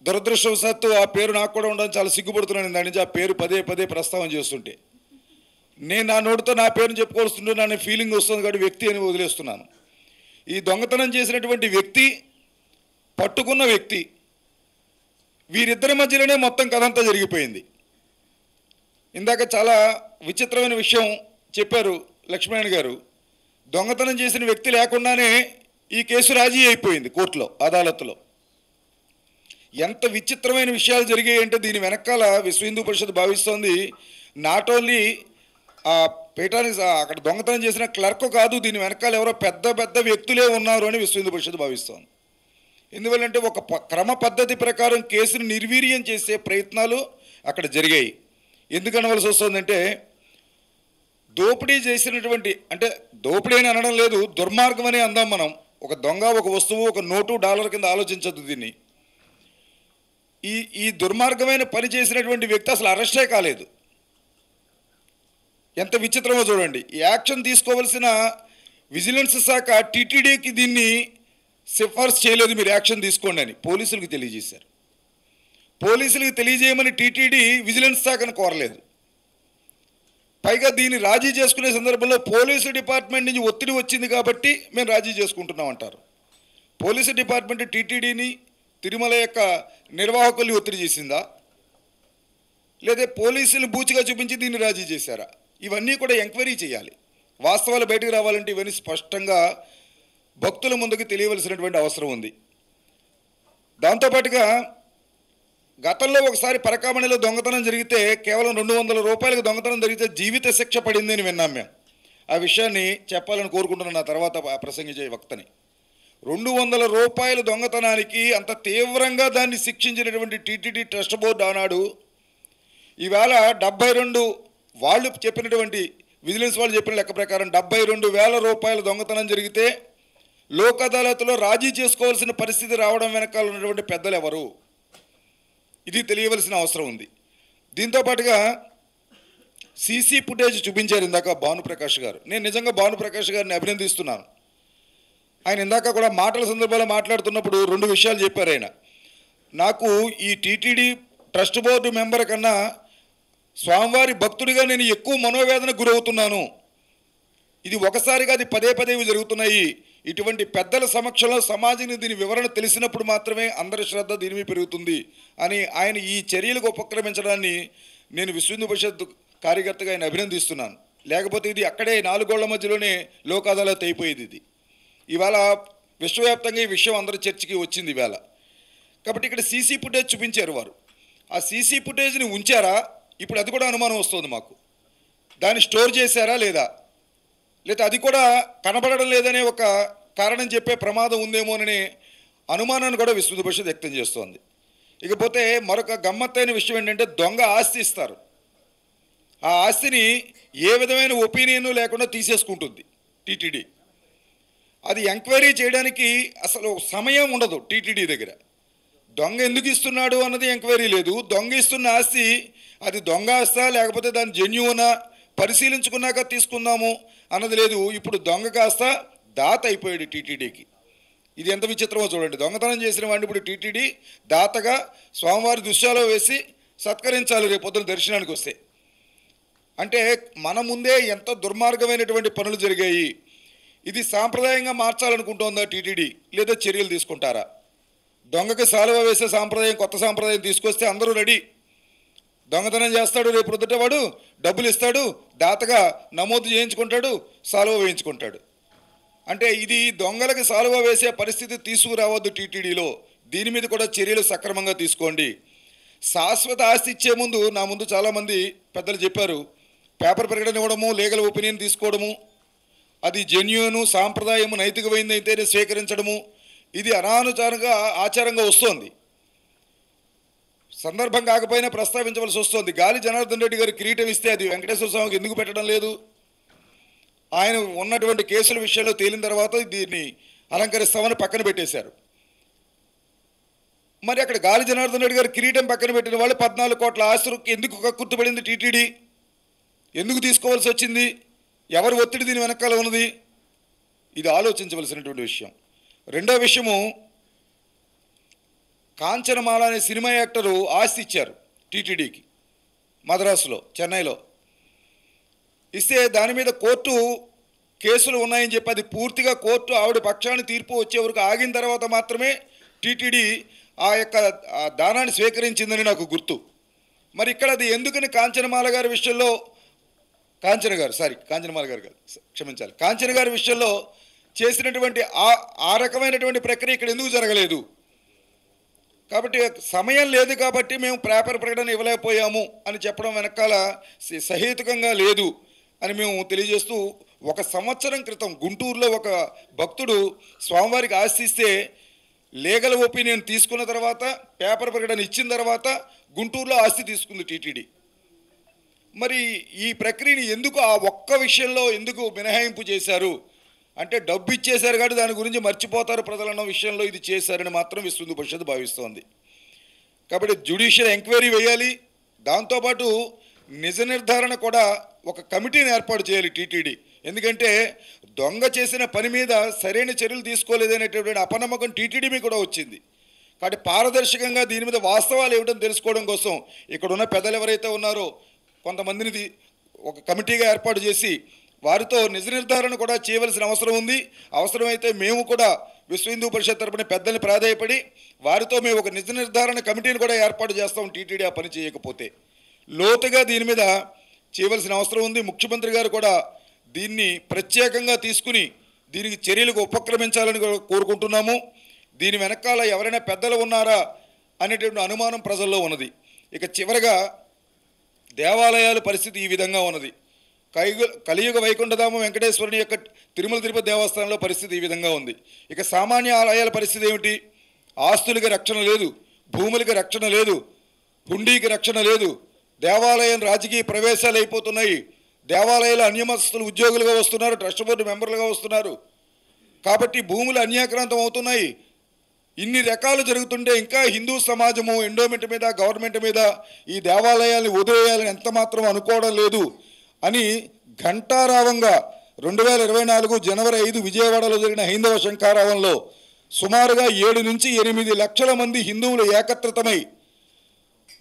దురదృష్టవశాత్తు ఆ పేరు నాకు కూడా ఉండడం చాలా సిగ్గుపడుతున్నాను. దాని నుంచి ఆ పేరు పదే పదే ప్రస్తావన చేస్తుంటే నేను నా నోటితో నా పేరుని చెప్పుకోవాల్సింటే నా ఫీలింగ్ వస్తుంది కాబట్టి వ్యక్తి అని వదిలేస్తున్నాను. ఈ దొంగతనం చేసినటువంటి వ్యక్తి, పట్టుకున్న వ్యక్తి, వీరిద్దరి మధ్యలోనే మొత్తం కథ అంతా జరిగిపోయింది. ఇందాక చాలా విచిత్రమైన విషయం చెప్పారు లక్ష్మణ్ గారు. దొంగతనం చేసిన వ్యక్తి లేకుండానే ఈ కేసు రాజీ అయిపోయింది కోర్టులో, అదాలత్లో. ఎంత విచిత్రమైన విషయాలు జరిగాయి అంటే దీని వెనకాల విశ్వ హిందూ పరిషత్ భావిస్తోంది నాట్ ఓన్లీ ఆ పీఠానికి అక్కడ దొంగతనం చేసిన క్లర్క్ కాదు, దీని వెనకాల ఎవరో పెద్ద పెద్ద వ్యక్తులే ఉన్నారు అని విశ్వ హిందూ పరిషత్ భావిస్తోంది. ఎందువల్లంటే ఒక క్రమ పద్ధతి ప్రకారం కేసును నిర్వీర్యం చేసే ప్రయత్నాలు అక్కడ జరిగాయి. ఎందుకనవలసి వస్తుందంటే దోపిడీ చేసినటువంటి, అంటే దోపిడీ అని అనడం లేదు, దుర్మార్గం అని అందాం మనం. ఒక దొంగ, ఒక వస్తువు, ఒక నోటు, డాలర్ కింద ఆలోచించద్దు దీన్ని. ఈ దుర్మార్గమైన పని చేసినటువంటి వ్యక్తి అసలు అరెస్టే కాలేదు. ఎంత విచిత్రమో చూడండి. ఈ యాక్షన్ తీసుకోవలసిన విజిలెన్స్ శాఖ టీటీడీకి దీన్ని సిఫార్సు చేయలేదు, మీరు యాక్షన్ తీసుకోండి అని పోలీసులకు తెలియజేశారు. పోలీసులకు తెలియజేయమని టీటీడీ విజిలెన్స్ శాఖను కోరలేదు. పైగా దీన్ని రాజీ చేసుకునే సందర్భంలో పోలీసు డిపార్ట్మెంట్ నుంచి ఒత్తిడి వచ్చింది కాబట్టి మేము రాజీ చేసుకుంటున్నాం అంటారు. పోలీసు డిపార్ట్మెంట్ టీటీడీని, తిరుమల యొక్క నిర్వాహకుల్ని ఒత్తిడి చేసిందా, లేదా పోలీసులు బూచిగా చూపించి దీన్ని రాజీ చేశారా? ఇవన్నీ కూడా ఎంక్వైరీ చేయాలి. వాస్తవాలు బయటకు రావాలంటే ఇవన్నీ స్పష్టంగా భక్తుల ముందుకు తెలియవలసినటువంటి అవసరం ఉంది. దాంతోపాటుగా గతంలో ఒకసారి పరకామణిలో దొంగతనం జరిగితే కేవలం 200 రూపాయలకు దొంగతనం జరిగితే జీవిత శిక్ష పడింది అని విన్నాం మేము. ఆ విషయాన్ని చెప్పాలని కోరుకుంటున్నాను నా తర్వాత ప్రసంగించే వక్తని. 200 రూపాయల దొంగతనానికి అంత తీవ్రంగా దాన్ని శిక్షించినటువంటి టీటీడీ ట్రస్ట్ బోర్డు ఆనాడు ఈవేళ 72 వాళ్ళు చెప్పినటువంటి విజిలెన్స్ వాళ్ళు చెప్పిన లెక్క ప్రకారం 72,000 రూపాయల దొంగతనం జరిగితే లోక్ అదాలత్లో రాజీ చేసుకోవాల్సిన పరిస్థితి రావడం వెనకాల ఉన్నటువంటి పెద్దలు ఎవరు, ఇది తెలియవలసిన అవసరం ఉంది. దీంతోపాటుగా సీసీ ఫుటేజ్ చూపించారు ఇందాక భానుప్రకాష్ గారు. నేను నిజంగా భానుప్రకాష్ గారిని అభినందిస్తున్నాను. ఆయన ఇందాక కూడా మాటల సందర్భంలో మాట్లాడుతున్నప్పుడు 2 విషయాలు చెప్పారు ఆయన. నాకు ఈ టీటీడీ ట్రస్ట్ బోర్డు మెంబర్ కన్నా స్వామివారి భక్తుడిగా నేను ఎక్కువ మనోవేదనకు గురవుతున్నాను. ఇది ఒకసారిగా అది పదే పదే జరుగుతున్నాయి. ఇటువంటి పెద్దల సమక్షంలో సమాజానికి దీని వివరణ తెలిసినప్పుడు మాత్రమే అందరి శ్రద్ధ దీని మీద పెరుగుతుంది అని ఆయన ఈ చర్యలకు ఉపక్రమించడాన్ని నేను విశ్వ హిందూ పరిషత్ కార్యకర్తగా ఆయన అభినందిస్తున్నాను. లేకపోతే ఇది అక్కడే 4 గోళ్ల మధ్యలోనే లోక్ అదాలత్ అయిపోయేది. ఇది ఇవాళ విశ్వవ్యాప్తంగా ఈ విషయం అందరి చర్చకి వచ్చింది ఇవాళ. కాబట్టి ఇక్కడ సీసీ ఫుటేజ్ చూపించారు వారు. ఆ సీసీ ఫుటేజ్ని ఉంచారా? ఇప్పుడు అది కూడా అనుమానం వస్తుంది మాకు. దాన్ని స్టోర్ చేశారా లేదా అది కూడా కనబడడం లేదనే ఒక కారణం చెప్పే ప్రమాదం ఉందేమోననే అనుమానాన్ని కూడా విశ్వ హిందూ పరిషత్ వ్యక్తం చేస్తోంది. ఇకపోతే మరొక గమ్మత్తైన విషయం ఏంటంటే దొంగ ఆస్తి ఇస్తారు. ఆ ఆస్తిని ఏ విధమైన ఒపీనియన్ లేకుండా తీసేసుకుంటుంది టీటీడీ. అది ఎంక్వైరీ చేయడానికి అసలు సమయం ఉండదు టీటీడీ దగ్గర. దొంగ ఎందుకు ఇస్తున్నాడు అన్నది ఎంక్వైరీ లేదు. దొంగ ఇస్తున్న ఆస్తి అది దొంగ ఆస్తా లేకపోతే దాని జెన్యూనా పరిశీలించుకున్నాక తీసుకుందాము అన్నది లేదు. ఇప్పుడు దొంగ కాస్త దాత అయిపోయాడు టీటీడీకి. ఇది ఎంత విచిత్రమో చూడండి. దొంగతనం చేసిన వాడిని ఇప్పుడు టీటీడీ దాతగా స్వామివారి దృశ్యాలో వేసి సత్కరించాలి రేపు పొద్దున దర్శనానికి వస్తే. అంటే మన ముందే ఎంత దుర్మార్గమైనటువంటి పనులు జరిగాయి. ఇది సాంప్రదాయంగా మార్చాలనుకుంటోందా టీటీడీ, లేదా చర్యలు తీసుకుంటారా? దొంగకి సాలువ వేసే సాంప్రదాయం, కొత్త సాంప్రదాయం తీసుకొస్తే అందరూ రెడీ. దొంగతనం చేస్తాడు, రేపు రుద్దటవాడు డబ్బులు ఇస్తాడు, దాతగా నమోదు చేయించుకుంటాడు, సాలువ వేయించుకుంటాడు. అంటే ఇది దొంగలకి సాలువ వేసే పరిస్థితి తీసుకురావద్దు టీటీడీలో. దీని మీద కూడా చర్యలు సక్రమంగా తీసుకోండి. శాశ్వత ఆస్తి ఇచ్చే ముందు నా ముందు చాలామంది పెద్దలు చెప్పారు, పేపర్ ప్రకటన ఇవ్వడము, లీగల్ ఒపీనియన్ తీసుకోవడము, అది జెన్యూను సాంప్రదాయము నైతికమైంది అయితేనే స్వీకరించడము, ఇది అనానుచారంగా ఆచారంగా వస్తోంది. సందర్భం కాకపోయినా ప్రస్తావించవలసి వస్తుంది. గాలి జనార్దన్ రెడ్డి గారు కిరీటం ఇస్తే అది వెంకటేశ్వర స్వామికి ఎందుకు పెట్టడం లేదు? ఆయన ఉన్నటువంటి కేసుల విషయంలో తేలిన తర్వాత దీన్ని అలంకరిస్తామని పక్కన పెట్టేశారు. మరి అక్కడ గాలి జనార్దన్ రెడ్డి గారు కిరీటం పక్కన పెట్టిన వాళ్ళు 14 కోట్ల ఆస్తులకు ఎందుకు కక్కుర్తుపడింది టీటీడీ? ఎందుకు తీసుకోవాల్సి వచ్చింది? ఎవరు ఒత్తిడి దీని వెనకాల ఉన్నది? ఇది ఆలోచించవలసినటువంటి విషయం. రెండో విషయము, కాంచనమాల అనే సినిమా యాక్టరు ఆస్తి ఇచ్చారు టీటీడీకి మద్రాసులో, చెన్నైలో. ఇస్తే దాని మీద కోర్టు కేసులు ఉన్నాయని చెప్పి అది పూర్తిగా కోర్టు ఆవిడ పక్షాన్ని తీర్పు వచ్చే వరకు ఆగిన తర్వాత మాత్రమే టీటీడీ ఆ యొక్క దానాన్ని స్వీకరించిందని నాకు గుర్తు. మరి ఇక్కడ అది ఎందుకని కాంచనమాల గారి విషయంలో, కాంచనమాల గారు కాదు, క్షమించాలి, కాంచన గారి విషయంలో చేసినటువంటి ఆ రకమైనటువంటి ప్రక్రియ ఇక్కడ ఎందుకు జరగలేదు? కాబట్టి సమయం లేదు కాబట్టి మేము పేపర్ ప్రకటన ఇవ్వలేకపోయాము అని చెప్పడం వెనకాల సహేతుకంగా లేదు అని మేము తెలియజేస్తూ, 1 సంవత్సరం క్రితం గుంటూరులో ఒక భక్తుడు స్వామివారికి ఆశిస్తే లీగల్ ఒపీనియన్ తీసుకున్న తర్వాత, పేపర్ ప్రకటన ఇచ్చిన తర్వాత గుంటూరులో ఆస్తి తీసుకుంది టీటీడీ. మరి ఈ ప్రక్రియని ఎందుకు ఆ ఒక్క విషయంలో ఎందుకు మినహాయింపు చేశారు? అంటే డబ్బు ఇచ్చేశారు కాబట్టి దాని గురించి మర్చిపోతారు ప్రజలన్న విషయంలో ఇది చేశారని మాత్రం విశ్వ హిందూ పరిషత్ భావిస్తోంది. కాబట్టి జ్యుడిషియల్ ఎంక్వైరీ వేయాలి. దాంతోపాటు నిజ నిర్ధారణ కూడా ఒక కమిటీని ఏర్పాటు చేయాలి టీటీడీ. ఎందుకంటే దొంగ చేసిన పని మీద సరైన చర్యలు తీసుకోలేదనేటటువంటి అపనమ్మకం టీటీడీ మీద కూడా వచ్చింది. కాబట్టి పారదర్శకంగా దీని మీద వాస్తవాలు ఏమిటో తెలుసుకోవడం కోసం ఇక్కడున్న పెద్దలు ఎవరైతే ఉన్నారో కొంతమందిని ఒక కమిటీగా ఏర్పాటు చేసి వారితో నిజ నిర్ధారణ కూడా చేయవలసిన అవసరం ఉంది. అవసరమైతే మేము కూడా విశ్వ హిందూ పరిషత్ తరపున పెద్దల్ని ప్రాధాయపడి వారితో మేము ఒక నిజ నిర్ధారణ కమిటీని కూడా ఏర్పాటు చేస్తాం. టీటీడీ ఆ పని చేయకపోతే లోతుగా దీని మీద చేయవలసిన అవసరం ఉంది. ముఖ్యమంత్రి గారు కూడా దీన్ని ప్రత్యేకంగా తీసుకుని దీనికి చర్యలకు ఉపక్రమించాలని కోరుకుంటున్నాము. దీని వెనకాల ఎవరైనా పెద్దలు ఉన్నారా అనేటువంటి అనుమానం ప్రజల్లో ఉన్నది. ఇక చివరగా దేవాలయాల పరిస్థితి ఈ విధంగా ఉన్నది. కలియుగ వైకుంఠధామ వెంకటేశ్వరుని యొక్క తిరుమల తిరుపతి దేవస్థానంలో పరిస్థితి ఈ విధంగా ఉంది. ఇక సామాన్య ఆలయాల పరిస్థితి ఏమిటి? ఆస్తులకి రక్షణ లేదు, భూములకి రక్షణ లేదు, హుండీకి రక్షణ లేదు, దేవాలయం రాజకీయ ప్రవేశాలు అయిపోతున్నాయి, దేవాలయాలు అన్యమతస్థులు ఉద్యోగులుగా వస్తున్నారు, ట్రస్ట్ బోర్డు మెంబర్లుగా వస్తున్నారు. కాబట్టి భూములు అన్యాక్రాంతం అవుతున్నాయి. ఇన్ని రకాలు జరుగుతుంటే ఇంకా హిందూ సమాజము ఎండోమెంట్ మీద, గవర్నమెంట్ మీద ఈ దేవాలయాల్ని వదిలేయాలని ఎంత మాత్రం అనుకోవడం లేదు అని ఘంటారావంగా 2024 జనవరి 5 విజయవాడలో జరిగిన హైందవ శంఖారావంలో సుమారుగా 7 నుంచి 8 లక్షల మంది హిందువులు ఏకత్రితమై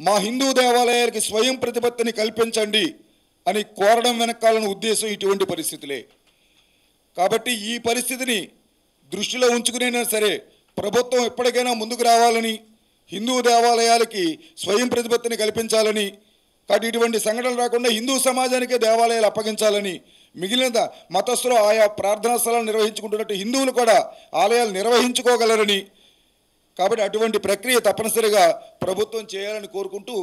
మా హిందూ దేవాలయాలకి స్వయం ప్రతిపత్తిని కల్పించండి అని కోరడం వెనకాలన ఉద్దేశం ఇటువంటి పరిస్థితులే. కాబట్టి ఈ పరిస్థితిని దృష్టిలో ఉంచుకునైనా సరే ప్రభుత్వం ఎప్పటికైనా ముందుకు రావాలని, హిందూ దేవాలయాలకి స్వయం ప్రతిపత్తిని కల్పించాలని, కాబట్టి ఇటువంటి సంఘటనలు రాకుండా హిందూ సమాజానికే దేవాలయాలు అప్పగించాలని, మిగిలిన మతస్థులు ఆయా ప్రార్థనా స్థలాలు నిర్వహించుకుంటున్నట్టు హిందువులు కూడా ఆలయాలు నిర్వహించుకోగలరని, కాబట్టి అటువంటి ప్రక్రియ తప్పనిసరిగా ప్రభుత్వం చేయాలని కోరుకుంటూ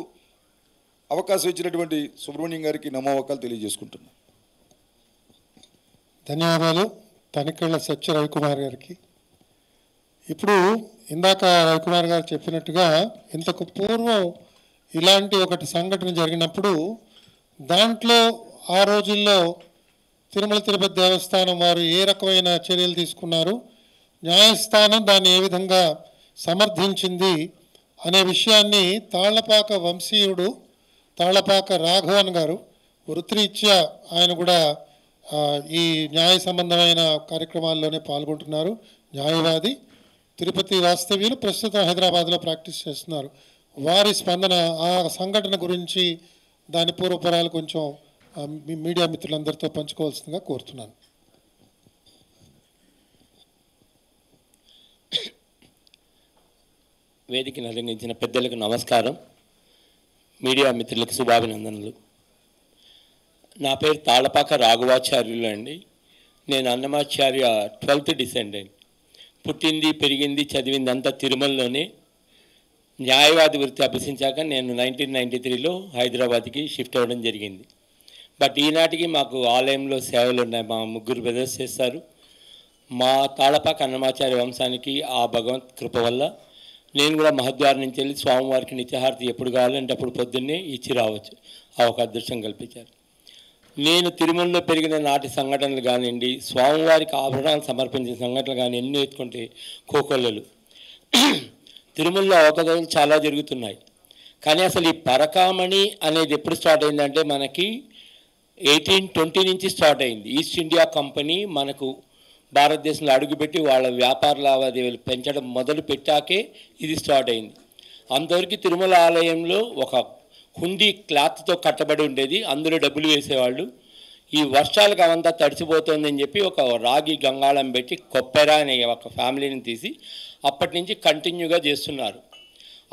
అవకాశం ఇచ్చినటువంటి సుబ్రహ్మణ్యం గారికి నమోవకాలు తెలియజేసుకుంటున్నాను. ధన్యవాదాలు తనికెళ్ళ సత్య రవికుమార్ గారికి. ఇప్పుడు ఇందాక రవికుమార్ గారు చెప్పినట్టుగా ఇంతకు పూర్వం ఇలాంటి ఒకటి సంఘటన జరిగినప్పుడు దాంట్లో ఆ రోజుల్లో తిరుమల తిరుపతి దేవస్థానం వారు ఏ రకమైన చర్యలు తీసుకున్నారు, న్యాయస్థానం దాన్ని ఏ విధంగా సమర్థించింది అనే విషయాన్ని తాళ్లపాక వంశీయుడు తాళ్లపాక రాఘవన్ గారు వృత్తిరీత్యా ఆయన కూడా ఈ న్యాయ సంబంధమైన కార్యక్రమాల్లోనే పాల్గొంటున్నారు, న్యాయవాది. తిరుపతి వాస్తవ్యులు ప్రస్తుతం హైదరాబాద్లో ప్రాక్టీస్ చేస్తున్నారు. వారి స్పందన ఆ సంఘటన గురించి దాని పూర్వపరాలు కొంచెం మీ మీడియా మిత్రులందరితో పంచుకోవాల్సిందిగా కోరుతున్నాను. వేదికను అలంకరించిన పెద్దలకు నమస్కారం, మీడియా మిత్రులకు శుభాభినందనలు. నా పేరు తాళపాక రాఘవాచార్యులు అండి. నేను అన్నమాచార్య 12th డిసెండెంట్. పుట్టింది పెరిగింది చదివింది అంతా తిరుమలలోనే. న్యాయవాది వృత్తి అభ్యసించాక నేను 1993లో హైదరాబాద్కి షిఫ్ట్ అవ్వడం జరిగింది. బట్ ఈనాటికి మాకు ఆలయంలో సేవలు ఉన్నాయి. మా ముగ్గురు బ్రదర్స్ చేస్తారు. మా తాళపాక అన్నమాచార్య వంశానికి ఆ భగవంత్ కృప వల్ల నేను కూడా మహద్వారం నుంచి వెళ్ళి స్వామివారికి నిత్యహారతి ఎప్పుడు కావాలంటే అప్పుడు పొద్దున్నే ఇచ్చి రావచ్చు. ఆ ఒక అదృష్టం కల్పించారు. నేను తిరుమలలో పెరిగిన నాటి సంఘటనలు కానివ్వండి, స్వామివారికి ఆభరణాలు సమర్పించిన సంఘటనలు కానీ ఎన్నో ఎత్తుకుంటే కోకొల్లలు. తిరుమలలో అవకతవకలు చాలా జరుగుతున్నాయి. కానీ అసలు ఈ పరకామణి అనేది ఎప్పుడు స్టార్ట్ అయిందంటే మనకి 1820 నుంచి స్టార్ట్ అయింది. ఈస్ట్ ఇండియా కంపెనీ మనకు భారతదేశంలో అడుగుపెట్టి వాళ్ళ వ్యాపార లావాదేవీలు పెంచడం మొదలు పెట్టాకే ఇది స్టార్ట్ అయింది. అంతవరకు తిరుమల ఆలయంలో ఒక హుండీ క్లాత్తో కట్టబడి ఉండేది, అందులో డబ్బులు వేసేవాళ్ళు. ఈ వర్షాలకు అవంతా తడిసిపోతుందని చెప్పి ఒక రాగి గంగాళం పెట్టి కొప్పెర అనే ఒక ఫ్యామిలీని తీసి అప్పటి నుంచి కంటిన్యూగా చేస్తున్నారు.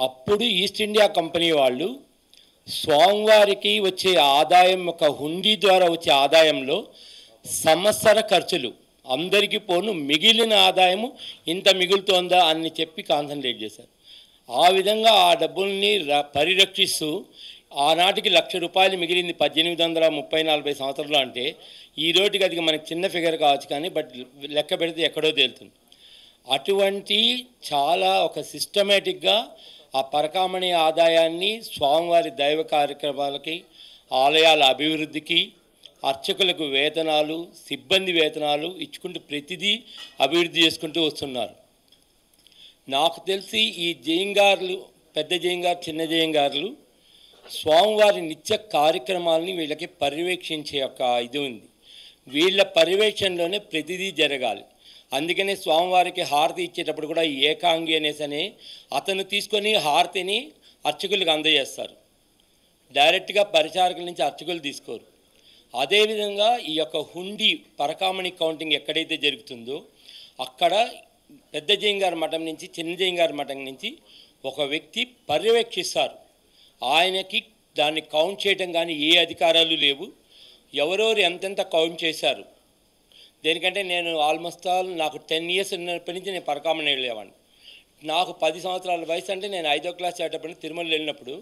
అప్పుడు ఈస్ట్ ఇండియా కంపెనీ వాళ్ళు స్వామివారికి వచ్చే ఆదాయం, ఒక హుండీ ద్వారా వచ్చే ఆదాయంలో సంవత్సర ఖర్చులు అందరికీ పోను మిగిలిన ఆదాయము ఇంత మిగులుతోందా అని చెప్పి కాన్సన్ట్రేట్ చేశారు. ఆ విధంగా ఆ డబ్బుల్ని పరిరక్షిస్తూ ఆనాటికి ₹1,00,000 మిగిలింది 1830-40 సంవత్సరాలు. అంటే ఈ రోజుకి అది మనకి చిన్న ఫిగర్ కావచ్చు, కానీ బట్ లెక్క పెడితే ఎక్కడో తేలుతుంది. అటువంటి చాలా ఒక సిస్టమేటిక్గా ఆ పరకామణి ఆదాయాన్ని స్వామివారి దైవ కార్యక్రమాలకి, ఆలయాల అభివృద్ధికి, అర్చకులకు వేతనాలు, సిబ్బంది వేతనాలు ఇచ్చుకుంటూ ప్రతిదీ అభివృద్ధి చేసుకుంటూ వస్తున్నారు. నాకు తెలిసి ఈ జయంగారులు, పెద్ద జయంగారు, చిన్న జయంగారులు స్వామివారి నిత్య కార్యక్రమాలని వీళ్ళకి పర్యవేక్షించే ఒక ఇది ఉంది. వీళ్ళ పర్యవేక్షణలోనే ప్రతిదీ జరగాలి. అందుకనే స్వామివారికి హారతి ఇచ్చేటప్పుడు కూడా ఏకాంగి అనేసి అతను తీసుకొని హారతిని అర్చకులకు అందజేస్తారు. డైరెక్ట్గా పరిచారకుల నుంచి అర్చకులు తీసుకోరు. అదేవిధంగా ఈ యొక్క హుండీ పరకామణి కౌంటింగ్ ఎక్కడైతే జరుగుతుందో అక్కడ పెద్ద జయంగారి మఠం నుంచి చిన్న జయంగారి మఠం నుంచి ఒక వ్యక్తి పర్యవేక్షిస్తారు. ఆయనకి దాన్ని కౌంట్ చేయడం కానీ ఏ అధికారాలు లేవు. ఎవరెవరు ఎంతెంత కౌంట్ చేశారు దేనికంటే నేను ఆల్మోస్ట్ నాకు 10 years ఉన్నప్పటి నుంచి నేను పరకామణి వెళ్ళేవాడిని. నాకు 10 సంవత్సరాల వయసు అంటే నేను 5వ క్లాస్ చదివేటప్పుడు తిరుమల వెళ్ళినప్పుడు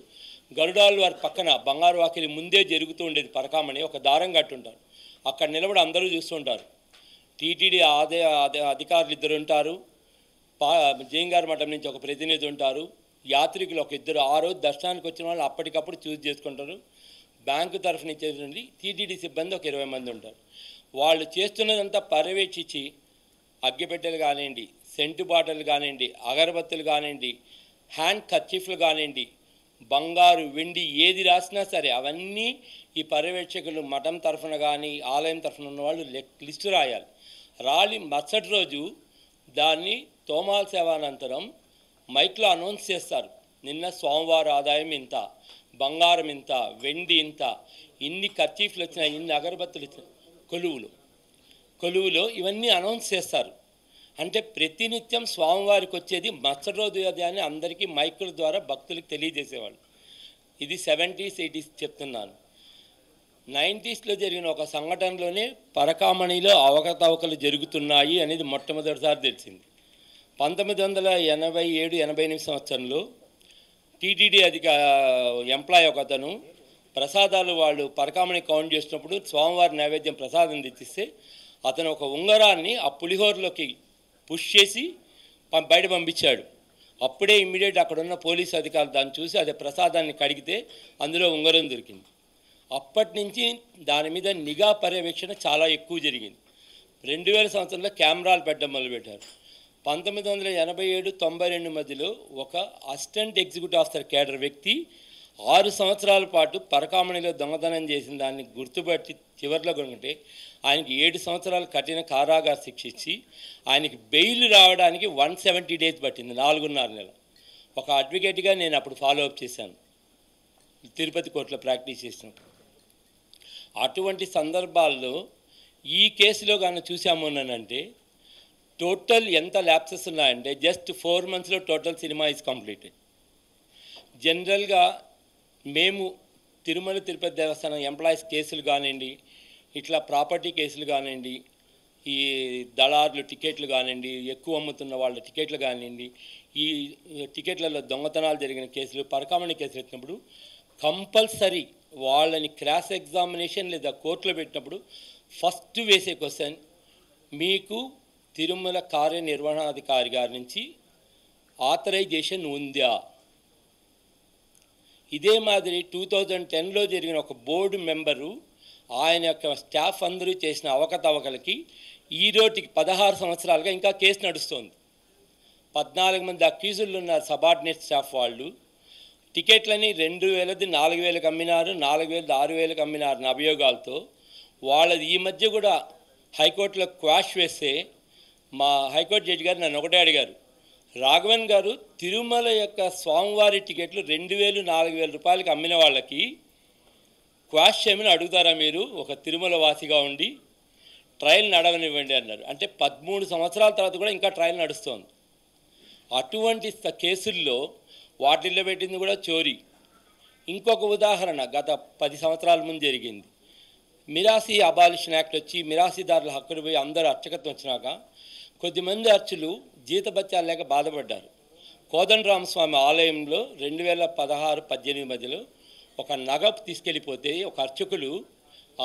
గరుడాలు వారి పక్కన బంగారు వాకిలి ముందే జరుగుతూ ఉండేది పరకామణి. ఒక దారం కట్టుంటారు, అక్కడ నిలబడి అందరూ చూస్తుంటారు. టీటీడీ అధికారులు 2 ఉంటారు, జయంగారి మఠం నుంచి ఒక ప్రతినిధి ఉంటారు, యాత్రికులు ఒక 2. ఆ రోజు దర్శనానికి వచ్చిన వాళ్ళు అప్పటికప్పుడు చూస్ చేసుకుంటారు. బ్యాంకు తరఫున ఇచ్చేటువంటి టీటీడీ సిబ్బంది ఒక 20 మంది ఉంటారు. వాళ్ళు చేస్తున్నదంతా పర్యవేక్షించి అగ్గిపెట్టెలు కానివ్వండి, సెంటు బాటలు కానివ్వండి, అగరబత్తులు కానివ్వండి, హ్యాండ్ కర్చీఫ్లు కానివ్వండి, బంగారు వెండి ఏది రాసినా సరే అవన్నీ ఈ పర్యవేక్షకులు మఠం తరఫున కానీ ఆలయం తరఫున ఉన్న వాళ్ళు లిస్టు రాయాలి. మరుసటి రోజు దాన్ని తోమాల సేవానంతరం మైక్లో అనౌన్స్ చేస్తారు. నిన్న స్వామివారి ఆదాయం ఇంత, బంగారం ఇంత, వెండి ఇంత, ఇన్ని కర్చీఫ్లు వచ్చినాయి, ఇన్ని అగరబత్తులు వచ్చినాయి, కొలువులో ఇవన్నీ అనౌన్స్ చేస్తారు. అంటే ప్రతినిత్యం స్వామివారికి వచ్చేది మరుసటి రోజు అని అందరికీ మైకుల ద్వారా భక్తులకు తెలియజేసేవాళ్ళు. ఇది 70s 80s చెప్తున్నాను. 90sలో జరిగిన ఒక సంఘటనలోనే పరకామణిలో అవకతవకలు జరుగుతున్నాయి అనేది మొట్టమొదటిసారి తెలిసింది. 1987-88 సంవత్సరంలో టీటీడీ ఎంప్లాయ్ ఒక అతను ప్రసాదాలు వాళ్ళు పరకామణి కౌంట్ చేసినప్పుడు స్వామివారి నైవేద్యం ప్రసాదం తెచ్చిస్తే అతను ఒక ఉంగరాన్ని ఆ పులిహోరలోకి పుష్ చేసి బయట పంపించాడు. అప్పుడే ఇమ్మీడియట్ అక్కడ ఉన్న పోలీసు అధికారులు దాన్ని చూసి అదే ప్రసాదాన్ని కడిగితే అందులో ఉంగరం దొరికింది. అప్పటి నుంచి దాని మీద నిఘా పర్యవేక్షణ చాలా ఎక్కువ జరిగింది. 2000 సంవత్సరంలో కెమెరాలు పెట్టడం మొదలుపెట్టారు. 1987-92 మధ్యలో ఒక అసిస్టెంట్ ఎగ్జిక్యూటివ్ ఆఫీసర్ కేడర్ వ్యక్తి 6 సంవత్సరాల పాటు పరకామణిలో దొంగతనం చేసిన దాన్ని గుర్తుపట్టి చివరిలో కొనుక్కుంటే ఆయనకి 7 సంవత్సరాలు కఠిన కారాగార శిక్ష ఇచ్చి ఆయనకి బెయిల్ రావడానికి 170 డేస్ పట్టింది, 4.5 నెలలు. ఒక అడ్వకేట్గా నేను అప్పుడు ఫాలో అప్ చేశాను, తిరుపతి కోర్టులో ప్రాక్టీస్ చేసినప్పుడు. అటువంటి సందర్భాల్లో ఈ కేసులో కానీ చూసామోనంటే టోటల్ ఎంత ల్యాప్సెస్ ఉన్నాయంటే జస్ట్ 4 monthsలో టోటల్ సినిమా ఈజ్ కంప్లీటెడ్. జనరల్గా మేము తిరుమల తిరుపతి దేవస్థానం ఎంప్లాయీస్ కేసులు కానివ్వండి, ఇట్లా ప్రాపర్టీ కేసులు కానివ్వండి, ఈ దళారులు టికెట్లు కానివ్వండి, ఎక్కువ అమ్ముతున్న వాళ్ళ టికెట్లు కానివ్వండి, ఈ టికెట్లలో దొంగతనాలు జరిగిన కేసులు, పరకామణి కేసులు వచ్చినప్పుడు కంపల్సరీ వాళ్ళని క్రాస్ ఎగ్జామినేషన్ లేదా కోర్టులో పెట్టినప్పుడు ఫస్ట్ వేసే క్వశ్చన్, మీకు తిరుమల కార్యనిర్వహణాధికారి గారి నుంచి ఆథరైజేషన్ ఉందా? ఇదే మాదిరి 2010లో జరిగిన ఒక బోర్డు మెంబరు ఆయన యొక్క స్టాఫ్ అందరూ చేసిన అవకతవకలకి ఈ రోజుకి 16 సంవత్సరాలుగా ఇంకా కేసు నడుస్తోంది. 14 మంది అక్యూజులు ఉన్నారు సబార్డినేట్ స్టాఫ్ వాళ్ళు. టికెట్లని 2000ది 4000కి అమ్మినారు, 4000ది 6000కి అమ్మినారు అభియోగాలతో. వాళ్ళది ఈ మధ్య కూడా హైకోర్టులో క్వాష్ వేస్తే మా హైకోర్టు జడ్జి గారు నన్ను ఒకటే అడిగారు, రాఘవన్ గారు తిరుమల యొక్క స్వామివారి టికెట్లు 2000, 4000 రూపాయలకి అమ్మిన వాళ్ళకి క్వాష్ చేయమని అడుగుతారా మీరు ఒక తిరుమల వాసిగా ఉండి? ట్రయల్ నడవనివ్వండి అన్నారు. అంటే 13 సంవత్సరాల తర్వాత కూడా ఇంకా ట్రయల్ నడుస్తోంది. అటువంటి కేసుల్లో వాటిల్లో పెట్టింది కూడా చోరీ. ఇంకొక ఉదాహరణ గత 10 సంవత్సరాల ముందు జరిగింది. మిరాసీ అబాలిషన్ యాక్ట్ వచ్చి మిరాసీదారుల హక్కులు పోయి అందరూ అర్చకత్వం వచ్చినాక కొద్దిమంది అర్చులు జీతభత్యాలు లేక బాధపడ్డారు. కోదండరామస్వామి ఆలయంలో 2016-18 మధ్యలో ఒక నగ తీసుకెళ్ళిపోతే ఒక అర్చకులు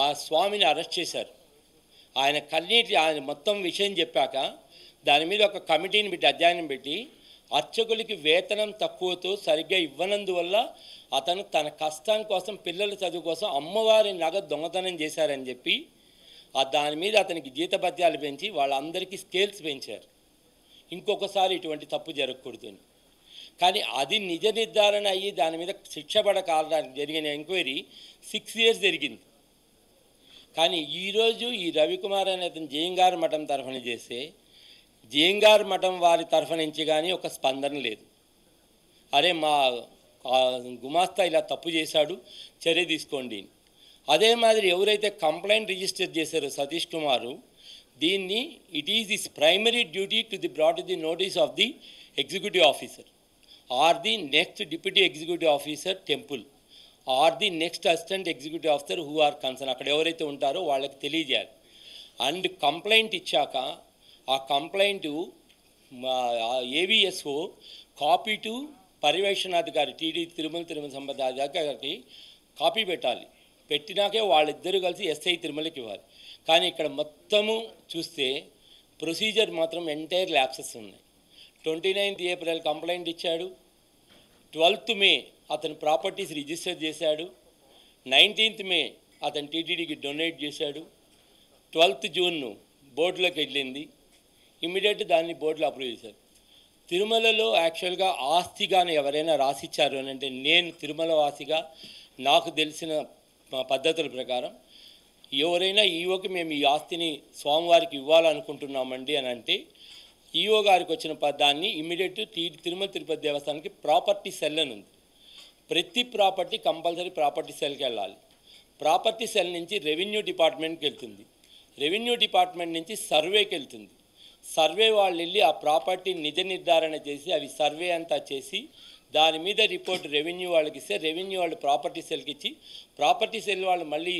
ఆ స్వామిని అరెస్ట్ చేశారు. ఆయన మొత్తం విషయం చెప్పాక దాని మీద ఒక కమిటీని పెట్టి అధ్యయనం పెట్టి అర్చకులకి వేతనం తక్కువతో సరిగ్గా ఇవ్వనందువల్ల అతను తన కష్టం కోసం పిల్లల చదువు కోసం అమ్మవారి నగ దొంగతనం చేశారని చెప్పి దాని మీద అతనికి జీతభత్యాలు పెంచి వాళ్ళందరికీ స్కేల్స్ పెంచారు. ఇంకొకసారి ఇటువంటి తప్పు జరగకూడదు. కానీ అది నిజ నిర్ధారణ అయ్యి దాని మీద శిక్ష పడకాలడానికి జరిగిన ఎంక్వైరీ 6 years జరిగింది. కానీ ఈరోజు ఈ రవికుమార్ అనే అతను జయంగారు మఠం తరఫున చేస్తే జయంగారు మఠం వారి తరఫు నుంచి కానీ ఒక స్పందన లేదు. అరే మా గుమాస్తా ఇలా తప్పు చేశాడు, చర్య తీసుకోండి. అదే మాదిరి ఎవరైతే కంప్లైంట్ రిజిస్టర్ చేశారో సతీష్ కుమారు, దీన్ని it is this primary duty to the brought the notice of the executive officer or the next deputy executive officer temple or the next assistant executive officer who are concern, అక్కడ ఎవరైతే ఉంటారో వాళ్ళకి తెలియజేయాలి. And complaint ఇచ్చాక ఆ complaint AVSO copy to పర్యవేక్షణాధికారి తిరుమల సంబంధ అధికారికి కాపీ పెట్టాలి. పెట్టినాకే వాళ్ళిద్దరూ కలిసి ఎస్ఐ తిరుమలకి ఇవ్వాలి. కానీ ఇక్కడ మొత్తము చూస్తే ప్రొసీజర్ మాత్రం ఎంటైర్ ల్యాప్సెస్ ఉన్నాయి. 29th April కంప్లైంట్ ఇచ్చాడు, 12th May అతను ప్రాపర్టీస్ రిజిస్టర్ చేశాడు, 19th May అతను టీటీడీకి డొనేట్ చేశాడు, 12th June బోర్డులోకి వెళ్ళింది, ఇమ్మీడియట్ దాన్ని బోర్డులో అప్రూవ్ చేశారు. తిరుమలలో యాక్చువల్గా ఆస్తిగానే ఎవరైనా రాసిచ్చారు అని అంటే నేను తిరుమల వాసిగా నాకు తెలిసిన పద్ధతుల ప్రకారం ఎవరైనా ఈఓకి మేము ఈ ఆస్తిని స్వామివారికి ఇవ్వాలనుకుంటున్నామండి అని అంటే ఈఓ గారికి వచ్చిన దాన్ని ఇమ్మీడియట్ తిరుమల తిరుపతి దేవస్థానానికి ప్రాపర్టీ సెల్ అని ఉంది. ప్రతి ప్రాపర్టీ కంపల్సరీ ప్రాపర్టీ సెల్కి వెళ్ళాలి. ప్రాపర్టీ సెల్ నుంచి రెవెన్యూ డిపార్ట్మెంట్కి వెళ్తుంది, రెవెన్యూ డిపార్ట్మెంట్ నుంచి సర్వేకి వెళ్తుంది. సర్వే వాళ్ళు వెళ్ళి ఆ ప్రాపర్టీ నిజ నిర్ధారణ చేసి అవి సర్వే అంతా చేసి దాని మీద రిపోర్ట్ రెవెన్యూ వాళ్ళకి ఇస్తే రెవెన్యూ వాళ్ళు ప్రాపర్టీ సెల్కి ఇచ్చి ప్రాపర్టీ సెల్ వాళ్ళు మళ్ళీ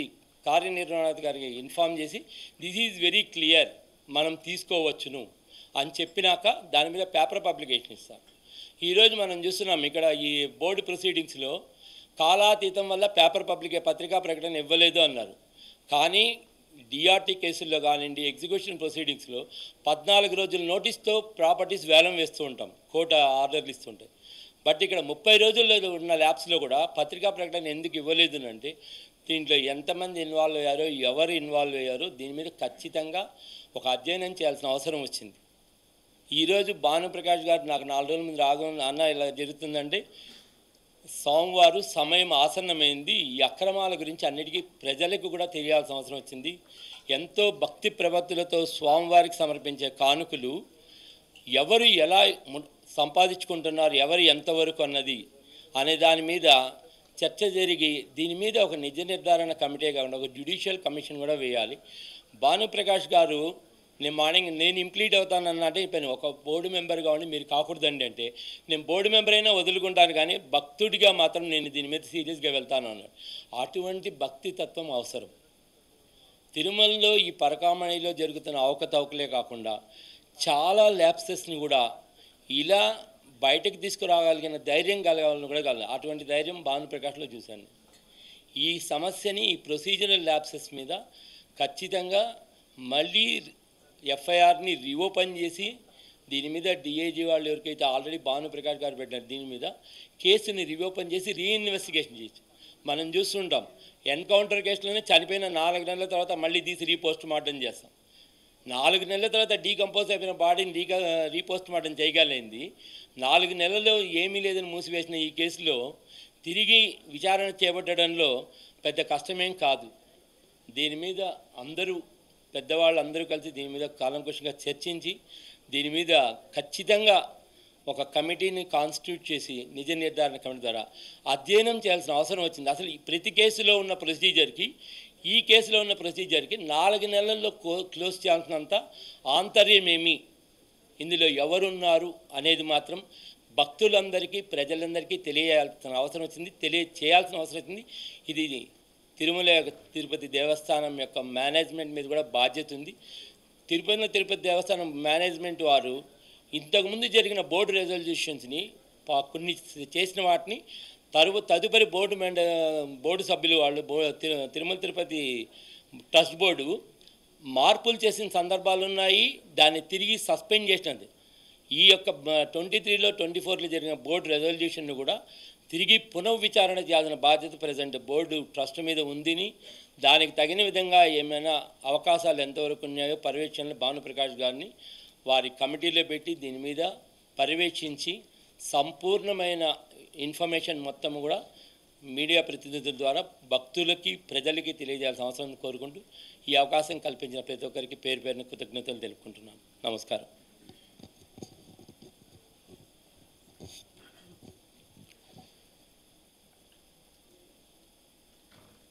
కార్యనిర్వహణాధికారికి ఇన్ఫామ్ చేసి దిస్ ఈజ్ వెరీ క్లియర్ మనం తీసుకోవచ్చును అని చెప్పినాక దాని మీద పేపర్ పబ్లికేషన్ ఇస్తాం. ఈరోజు మనం చూస్తున్నాం ఇక్కడ ఈ బోర్డు ప్రొసీడింగ్స్లో కాలాతీతం వల్ల పేపర్ పత్రికా ప్రకటన ఇవ్వలేదు అన్నారు. కానీ డిఆర్టీ కేసుల్లో కానివ్వండి ఎగ్జిక్యూషన్ ప్రొసీడింగ్స్లో 14 రోజుల నోటీస్తో ప్రాపర్టీస్ వేలం వేస్తూ ఉంటాం, కోర్టు ఆర్డర్లు ఇస్తుంటాయి. బట్ ఇక్కడ 30 రోజుల్లో ఉన్న ల్యాబ్స్లో కూడా పత్రికా ప్రకటన ఎందుకు ఇవ్వలేదు అంటే దీంట్లో ఎంతమంది ఇన్వాల్వ్ అయ్యారో ఎవరు ఇన్వాల్వ్ అయ్యారో దీని మీద ఖచ్చితంగా ఒక అధ్యయనం చేయాల్సిన అవసరం వచ్చింది. ఈరోజు భానుప్రకాష్ గారు నాకు 4 రోజుల ముందు రాఘవన్ అన్న ఇలా జరుగుతుందంటే స్వామివారు సమయం ఆసన్నమైంది. ఈ అక్రమాల గురించి అన్నిటికీ ప్రజలకు కూడా తెలియాల్సిన అవసరం వచ్చింది. ఎంతో భక్తి ప్రవత్తులతో స్వామివారికి సమర్పించే కానుకలు ఎవరు ఎలా సంపాదించుకుంటున్నారు, ఎవరు ఎంతవరకు అన్నది అనే దాని మీద చర్చ జరిగి దీని మీద ఒక నిజ నిర్ధారణ కమిటీ కాకుండా ఒక జ్యుడిషియల్ కమిషన్ కూడా వేయాలి. భానుప్రకాష్ గారు నేను ఇంప్లీట్ అవుతానన్నట్టే చెప్పాను, ఒక బోర్డు మెంబర్ కావండి మీరు కాకూడదండి అంటే, నేను బోర్డు మెంబర్ అయినా వదులుకుంటాను కానీ భక్తుడిగా మాత్రం నేను దీని మీద సీరియస్గా వెళ్తాను అన్నాడు. అటువంటి భక్తి తత్వం అవసరం. తిరుమలలో ఈ పరకామణిలో జరుగుతున్న అవకతవకలే కాకుండా చాలా ల్యాప్సెస్ని కూడా ఇలా బయటకు తీసుకురాగలిగిన ధైర్యం కలగాలని కూడా కలగాలి. అటువంటి ధైర్యం భానుప్రకాష్లో చూశాను. ఈ సమస్యని ఈ ప్రొసీజరల్ ల్యాప్సెస్ మీద ఖచ్చితంగా మళ్ళీ ఎఫ్ఐఆర్ని రీఓపెన్ చేసి దీని మీద డిఐజీ వాళ్ళు ఎవరికైతే ఆల్రెడీ భానుప్రకాష్ గారు పెట్టారు దీని మీద కేసుని రీఓపెన్ చేసి రీఇన్వెస్టిగేషన్ చేసి మనం చూస్తుంటాం. ఎన్కౌంటర్ కేసులోనే చనిపోయిన 4 నెలల తర్వాత మళ్ళీ తీసి రీపోస్ట్ మార్టం చేస్తాం. 4 నెలల తర్వాత డీకంపోజ్ అయిపోయిన బాడీని రీపోస్ట్ మార్టం చేయగలిగింది. 4 నెలల్లో ఏమీ లేదని మూసివేసిన ఈ కేసులో తిరిగి విచారణ చేపట్టడంలో పెద్ద కష్టమేం కాదు. దీని మీద అందరూ పెద్దవాళ్ళందరూ కలిసి దీని మీద కాలంకుశంగా చర్చించి దీని మీద ఖచ్చితంగా ఒక కమిటీని కాన్స్టిట్యూట్ చేసి నిజ నిర్ధారణ కమిటీ ద్వారా అధ్యయనం చేయాల్సిన అవసరం వచ్చింది. అసలు ప్రతి కేసులో ఉన్న ప్రొసీజర్కి ఈ కేసులో ఉన్న ప్రొసీజర్కి 4 నెలల్లో క్లోజ్ చేయాల్సినంత ఆంతర్యమేమి, ఇందులో ఎవరున్నారు అనేది మాత్రం భక్తులందరికీ ప్రజలందరికీ తెలియాల్సిన అవసరం వచ్చింది, తెలియచేయాల్సిన అవసరం వచ్చింది. ఇది తిరుపతి దేవస్థానం యొక్క మేనేజ్మెంట్ మీద కూడా బాధ్యత ఉంది. తిరుపతి దేవస్థానం మేనేజ్మెంట్ వారు ఇంతకుముందు జరిగిన బోర్డు రెజల్యూషన్స్ని కొన్ని చేసిన వాటిని తదుపరి బోర్డు సభ్యులు వాళ్ళు తిరుపతి ట్రస్ట్ బోర్డు మార్పులు చేసిన సందర్భాలు ఉన్నాయి. దాన్ని తిరిగి సస్పెండ్ చేసినది. ఈ యొక్క 23లో 24లో జరిగిన బోర్డు రెజల్యూషన్ను కూడా తిరిగి పునఃవిచారణ చేయాల్సిన బాధ్యత ప్రజెంట్ బోర్డు ట్రస్ట్ మీద ఉందని, దానికి తగిన విధంగా ఏమైనా అవకాశాలు ఎంతవరకు ఉన్నాయో పర్యవేక్షణలో భానుప్రకాష్ గారిని వారి కమిటీలో పెట్టి దీని మీద పర్యవేక్షించి సంపూర్ణమైన ఇన్ఫర్మేషన్ మొత్తం కూడా మీడియా ప్రతినిధుల ద్వారా భక్తులకి ప్రజలకి తెలియజేయాల్సిన అవసరం కోరుకుంటూ ఈ అవకాశం కల్పించిన ప్రతి ఒక్కరికి పేరు పేరున కృతజ్ఞతలు తెలుపుకుంటున్నాను. నమస్కారం.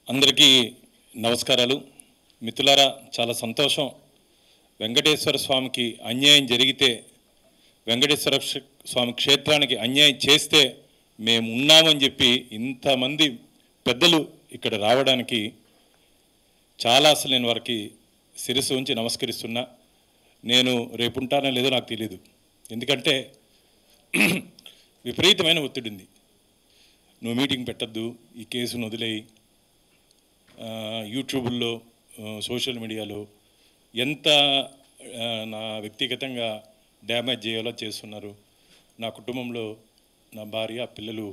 అందరికీ నమస్కారాలు. మిత్రులారా, చాలా సంతోషం. వెంకటేశ్వర స్వామికి అన్యాయం జరిగితే, వెంకటేశ్వర స్వామి క్షేత్రానికి అన్యాయం చేస్తే మేము ఉన్నామని చెప్పి ఇంతమంది పెద్దలు ఇక్కడ రావడానికి చాలా అసలు నేను వారికి శిరస్సు ఉంచి నమస్కరిస్తున్నా. నేను రేపు ఉంటానో లేదో నాకు తెలియదు, ఎందుకంటే విపరీతమైన ఒత్తిడి ఉంది. నువ్వు మీటింగ్ పెట్టద్దు, ఈ కేసును వదిలేయి, యూట్యూబ్లో సోషల్ మీడియాలో ఎంత నా వ్యక్తిగతంగా డ్యామేజ్ చేయాలో చేస్తున్నారు. నా కుటుంబంలో నా భార్య పిల్లలు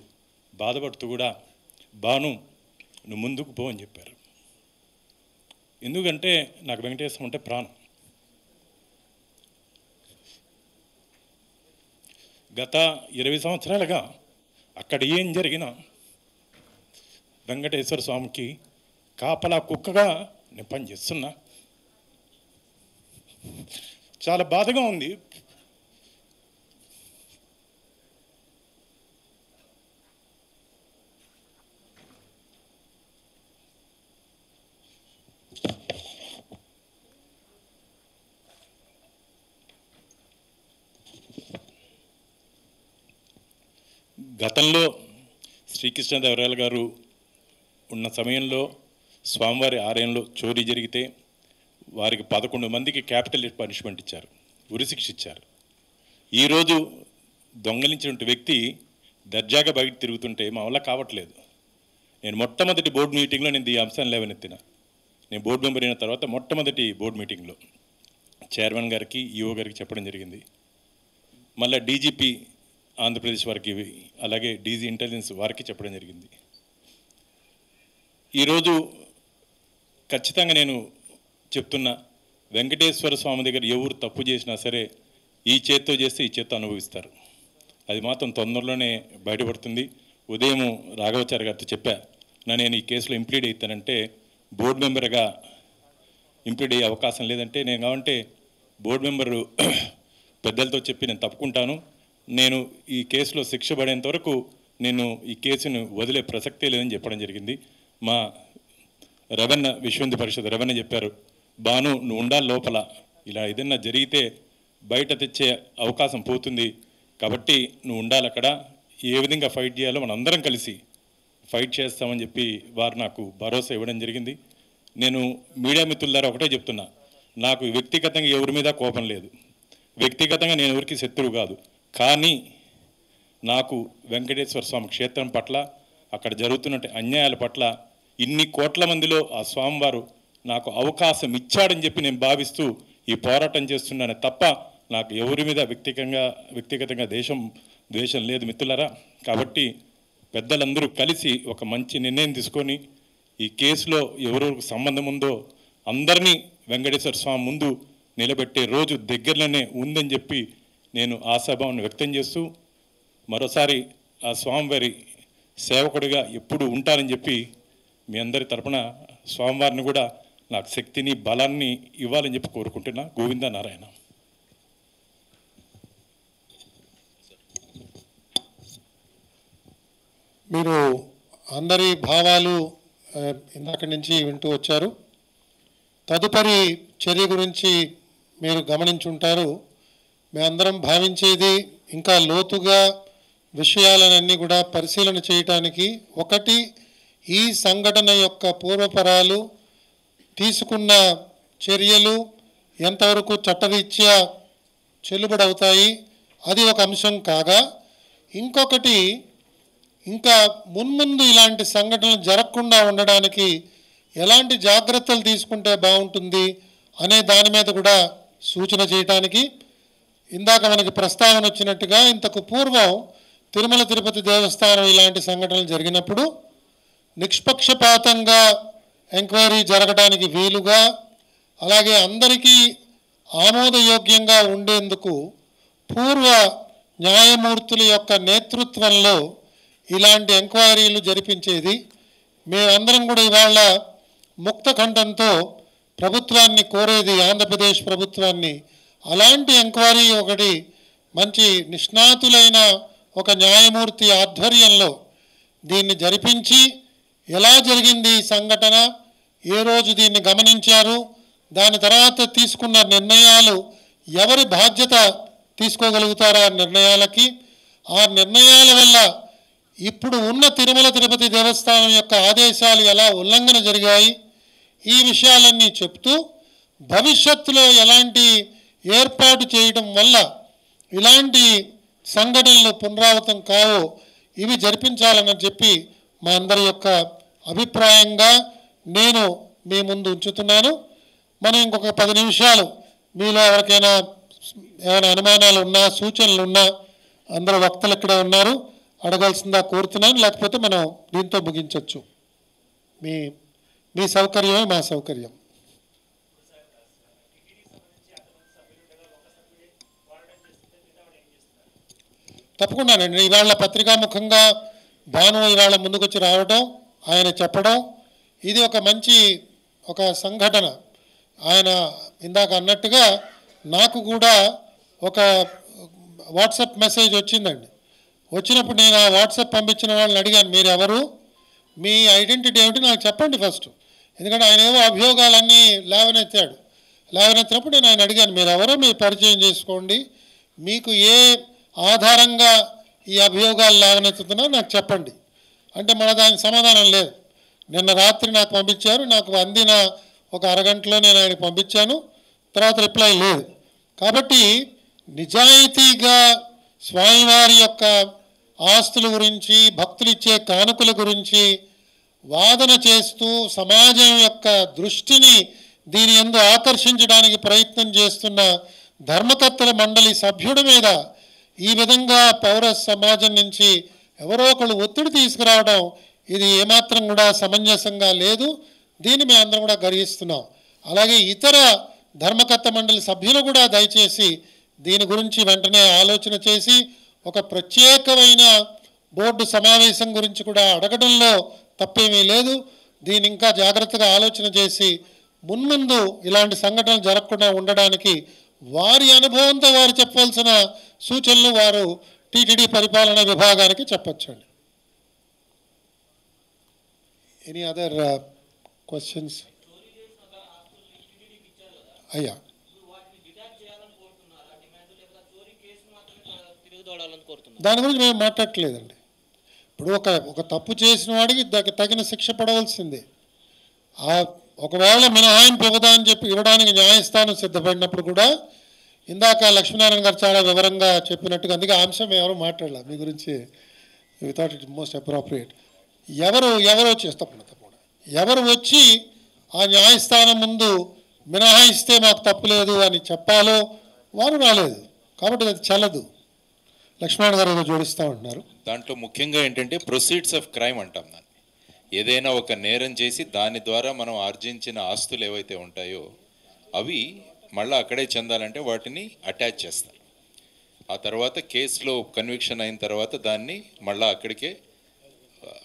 బాధపడుతూ కూడా భాను నువ్వు ముందుకు పో అని చెప్పారు. ఎందుకంటే నాకు వెంకటేశ్వరం అంటే ప్రాణం. గత 20 సంవత్సరాలుగా అక్కడ ఏం జరిగినా వెంకటేశ్వర స్వామికి కాపలా కుక్కగా నేను పనిచేస్తున్నా. చాలా బాధగా ఉంది. గతంలో శ్రీకృష్ణదేవరాయలు గారు ఉన్న సమయంలో స్వామివారి ఆలయంలో చోరీ జరిగితే వారికి 11 మందికి క్యాపిటల్ పనిష్మెంట్ ఇచ్చారు, ఉరిశిక్ష ఇచ్చారు. ఈరోజు దొంగలించిన వ్యక్తి దర్జాగా బయట తిరుగుతుంటే మా వల్ల కావట్లేదు. నేను మొట్టమొదటి బోర్డు మీటింగ్లో నేను ఈ అంశాన్ని లేవనెత్తిన. నేను బోర్డు మెంబర్ అయిన తర్వాత మొట్టమొదటి బోర్డు మీటింగ్లో చైర్మన్ గారికి, ఈఓ గారికి చెప్పడం జరిగింది. మళ్ళీ డీజీపీ ఆంధ్రప్రదేశ్ వారికి, అలాగే డీజీ ఇంటెలిజెన్స్ వారికి చెప్పడం జరిగింది. ఈరోజు ఖచ్చితంగా నేను చెప్తున్నా, వెంకటేశ్వర స్వామి దగ్గర ఎవరు తప్పు చేసినా సరే ఈ చేత్తో చేస్తే ఈ చేత్తో అనుభవిస్తారు. అది మాత్రం తొందరలోనే బయటపడుతుంది. ఉదయం రాఘవాచారి గారితో చెప్పా, నేను ఈ కేసులో ఇంప్లీడ్ అవుతానంటే బోర్డు మెంబర్గా ఇంప్లీడ్ అయ్యే అవకాశం లేదంటే, నేను కావంటే బోర్డు మెంబరు పెద్దలతో చెప్పి నేను తప్పుకుంటాను, నేను ఈ కేసులో శిక్ష పడేంత వరకు నేను ఈ కేసును వదిలే ప్రసక్తే లేదని చెప్పడం జరిగింది. మా రవణ విశ్వ పరిషత్ రవణ చెప్పారు, బాను నువ్వు ఉండాలి లోపల, ఇలా ఏదైనా జరిగితే బయట తెచ్చే అవకాశం పోతుంది, కాబట్టి నువ్వు ఉండాలి అక్కడ, ఏ విధంగా ఫైట్ చేయాలో మనం అందరం కలిసి ఫైట్ చేస్తామని చెప్పి వారు నాకు భరోసా ఇవ్వడం జరిగింది. నేను మీడియా మిత్రుల ద్వారా ఒకటే చెప్తున్నా, నాకు వ్యక్తిగతంగా ఎవరి మీద కోపం లేదు, వ్యక్తిగతంగా నేను ఎవరికి శత్రువు కాదు, కానీ నాకు వెంకటేశ్వర స్వామి క్షేత్రం పట్ల అక్కడ జరుగుతున్న అన్యాయాల పట్ల ఇన్ని కోట్ల మందిలో ఆ స్వామివారు నాకు అవకాశం ఇచ్చాడని చెప్పి నేను భావిస్తూ ఈ పోరాటం చేస్తున్నాను తప్ప నాకు ఎవరి మీద వ్యక్తిగతంగా ద్వేషం లేదు మిత్రులారా. కాబట్టి పెద్దలందరూ కలిసి ఒక మంచి నిర్ణయం తీసుకొని ఈ కేసులో ఎవరెవరికి సంబంధం ఉందో అందరినీ వెంకటేశ్వర స్వామి ముందు నిలబెట్టే రోజు దగ్గరలోనే ఉందని చెప్పి నేను ఆశాభావాన్ని వ్యక్తం చేస్తూ మరోసారి ఆ స్వామివారి సేవకుడిగా ఎప్పుడు ఉంటారని చెప్పి మీ అందరి తరపున స్వామివారిని కూడా నాకు శక్తిని బలాన్ని ఇవ్వాలని చెప్పి కోరుకుంటున్నా. గోవింద నారాయణ. మీరు అందరి భావాలు ఇందాక నుంచి వింటూ వచ్చారు. తదుపరి చర్య గురించి మీరు గమనించుంటారు. మేమందరం భావించేది ఇంకా లోతుగా విషయాలన్నీ కూడా పరిశీలన చేయటానికి, ఒకటి ఈ సంఘటన యొక్క పూర్వపరాలు, తీసుకున్న చర్యలు ఎంతవరకు చట్టరీత్యా చెల్లుబడవుతాయి, అది ఒక అంశం కాగా, ఇంకొకటి ఇంకా మున్ముందు ఇలాంటి సంఘటనలు జరగకుండా ఉండడానికి ఎలాంటి జాగ్రత్తలు తీసుకుంటే బాగుంటుంది అనే దాని మీద కూడా సూచన చేయటానికి, ఇందాక మనకి ప్రస్తావన వచ్చినట్టుగా ఇంతకు పూర్వం తిరుమల తిరుపతి దేవస్థానం ఇలాంటి సంఘటనలు జరిగినప్పుడు నిష్పక్షపాతంగా ఎంక్వైరీ జరగడానికి వీలుగా, అలాగే అందరికీ ఆమోదయోగ్యంగా ఉండేందుకు పూర్వ న్యాయమూర్తుల యొక్క నేతృత్వంలో ఇలాంటి ఎంక్వైరీలు జరిపించేది. మేమందరం కూడా ఇవాళ ముక్తకంఠంతో ప్రభుత్వాన్ని కోరేది, ఆంధ్రప్రదేశ్ ప్రభుత్వాన్ని, అలాంటి ఎంక్వైరీ ఒకటి మంచి నిష్ణాతులైన ఒక న్యాయమూర్తి ఆధ్వర్యంలో దీన్ని జరిపించి, ఎలా జరిగింది ఈ సంఘటన, ఏ రోజు దీన్ని గమనించారు, దాని తర్వాత తీసుకున్న నిర్ణయాలు ఎవరి బాధ్యత తీసుకోగలుగుతారో ఆ నిర్ణయాలకి, ఆ నిర్ణయాల వల్ల ఇప్పుడు ఉన్న తిరుమల తిరుపతి దేవస్థానం యొక్క ఆదేశాలు ఎలా ఉల్లంఘన జరిగాయి, ఈ విషయాలన్నీ చెప్తూ భవిష్యత్తులో ఎలాంటి ఏర్పాటు చేయడం వల్ల ఇలాంటి సంఘటనలు పునరావృతం కావో ఇవి జరిపించాలని చెప్పి మా అందరి యొక్క అభిప్రాయంగా నేను మీ ముందు ఉంచుతున్నాను. మనం ఇంకొక 10 నిమిషాలు మీలో ఎవరికైనా ఏమైనా అనుమానాలు ఉన్నా, సూచనలు ఉన్నా అందరూ వక్తలు ఇక్కడే ఉన్నారు, అడగాల్సిందా కోరుతున్నాను, లేకపోతే మనం దీంతో ముగించవచ్చు. మీ సౌకర్యమే మా సౌకర్యం. తప్పకుండానండి. ఇవాళ పత్రికాముఖంగా భాను ఇవాళ ముందుకొచ్చి రావడం, ఆయన చెప్పడం, ఇది ఒక మంచి ఒక సంఘటన. ఆయన ఇందాక అన్నట్టుగా నాకు కూడా ఒక వాట్సాప్ మెసేజ్ వచ్చిందండి. వచ్చినప్పుడు నేను ఆ వాట్సాప్ పంపించిన వాళ్ళని అడిగాను, మీరు ఎవరు, మీ ఐడెంటిటీ ఏమిటి నాకు చెప్పండి ఫస్ట్. ఎందుకంటే ఆయన ఏవో అభియోగాలన్నీ లేవనెత్తినప్పుడు నేను ఆయన అడిగాను, మీరు ఎవరో మీరు పరిచయం చేసుకోండి, మీకు ఏ ఆధారంగా ఈ అభియోగాలు లేవనెత్తుతున్నా నాకు చెప్పండి అంటే మన దానికి సమాధానం లేదు. నిన్న రాత్రి నాకు పంపించారు, నాకు అందిన ఒక అరగంటలో నేను ఆయనకు పంపించాను, తర్వాత రిప్లై లేదు. కాబట్టి నిజాయితీగా స్వామివారి యొక్క ఆస్తుల గురించి, భక్తులు ఇచ్చే కానుకల గురించి వాదన చేస్తూ సమాజం యొక్క దృష్టిని దీని యందు ఆకర్షించడానికి ప్రయత్నం చేస్తున్న ధర్మకర్తల మండలి సభ్యుడి మీద ఈ విధంగా పౌర సమాజం నుంచి ఎవరో ఒకళ్ళు ఒత్తిడి తీసుకురావడం ఇది ఏమాత్రం కూడా సమంజసంగా లేదు. దీన్ని మేము అందరం కూడా గ్రహిస్తున్నాం. అలాగే ఇతర ధర్మకర్త మండలి సభ్యులు కూడా దయచేసి దీని గురించి వెంటనే ఆలోచన చేసి ఒక ప్రత్యేకమైన బోర్డు సమావేశం గురించి కూడా అడగడంలో తప్పేమీ లేదు. దీని ఇంకా జాగ్రత్తగా ఆలోచన చేసి మున్ముందు ఇలాంటి సంఘటనలు జరగకుండా ఉండడానికి వారి అనుభవంతో వారు చెప్పవలసిన సూచనలు వారు టీటీడీ పరిపాలనా విభాగానికి చెప్పొచ్చండి. Any other questions? అయ్యా, దాని గురించి మేము మాట్లాడట్లేదండి. ఇప్పుడు ఒక తప్పు చేసిన వాడికి తగిన శిక్ష పడవలసిందే. ఒకవేళ మినహాయింపు ఇవ్వదా అని చెప్పి ఇవ్వడానికి న్యాయస్థానం సిద్ధపడినప్పుడు కూడా ఇందాక లక్ష్మీనారాయణ గారు చాలా వివరంగా చెప్పినట్టుగా, అందుకే ఆ అంశం ఎవరు మాట్లాడలేదు మీ గురించి. We thought it most appropriate. ఎవరు తప్పకుండా ఎవరు వచ్చి ఆ న్యాయస్థానం ముందు మినహాయిస్తే మాకు తప్పులేదు అని చెప్పాలో వారు రాలేదు, కాబట్టి అది చెల్లదు. లక్ష్మణ్ గారు ఏదో జోడిస్తూ ఉంటున్నారు. దాంట్లో ముఖ్యంగా ఏంటంటే ప్రొసీడ్స్ ఆఫ్ క్రైమ్ అంటాం దాన్ని. ఏదైనా ఒక నేరం చేసి దాని ద్వారా మనం ఆర్జించిన ఆస్తులు ఏవైతే ఉంటాయో అవి మళ్ళీ అక్కడే చెందాలంటే వాటిని అటాచ్ చేస్తారు. ఆ తర్వాత కేసులో కన్విక్షన్ అయిన తర్వాత దాన్ని మళ్ళీ అక్కడికే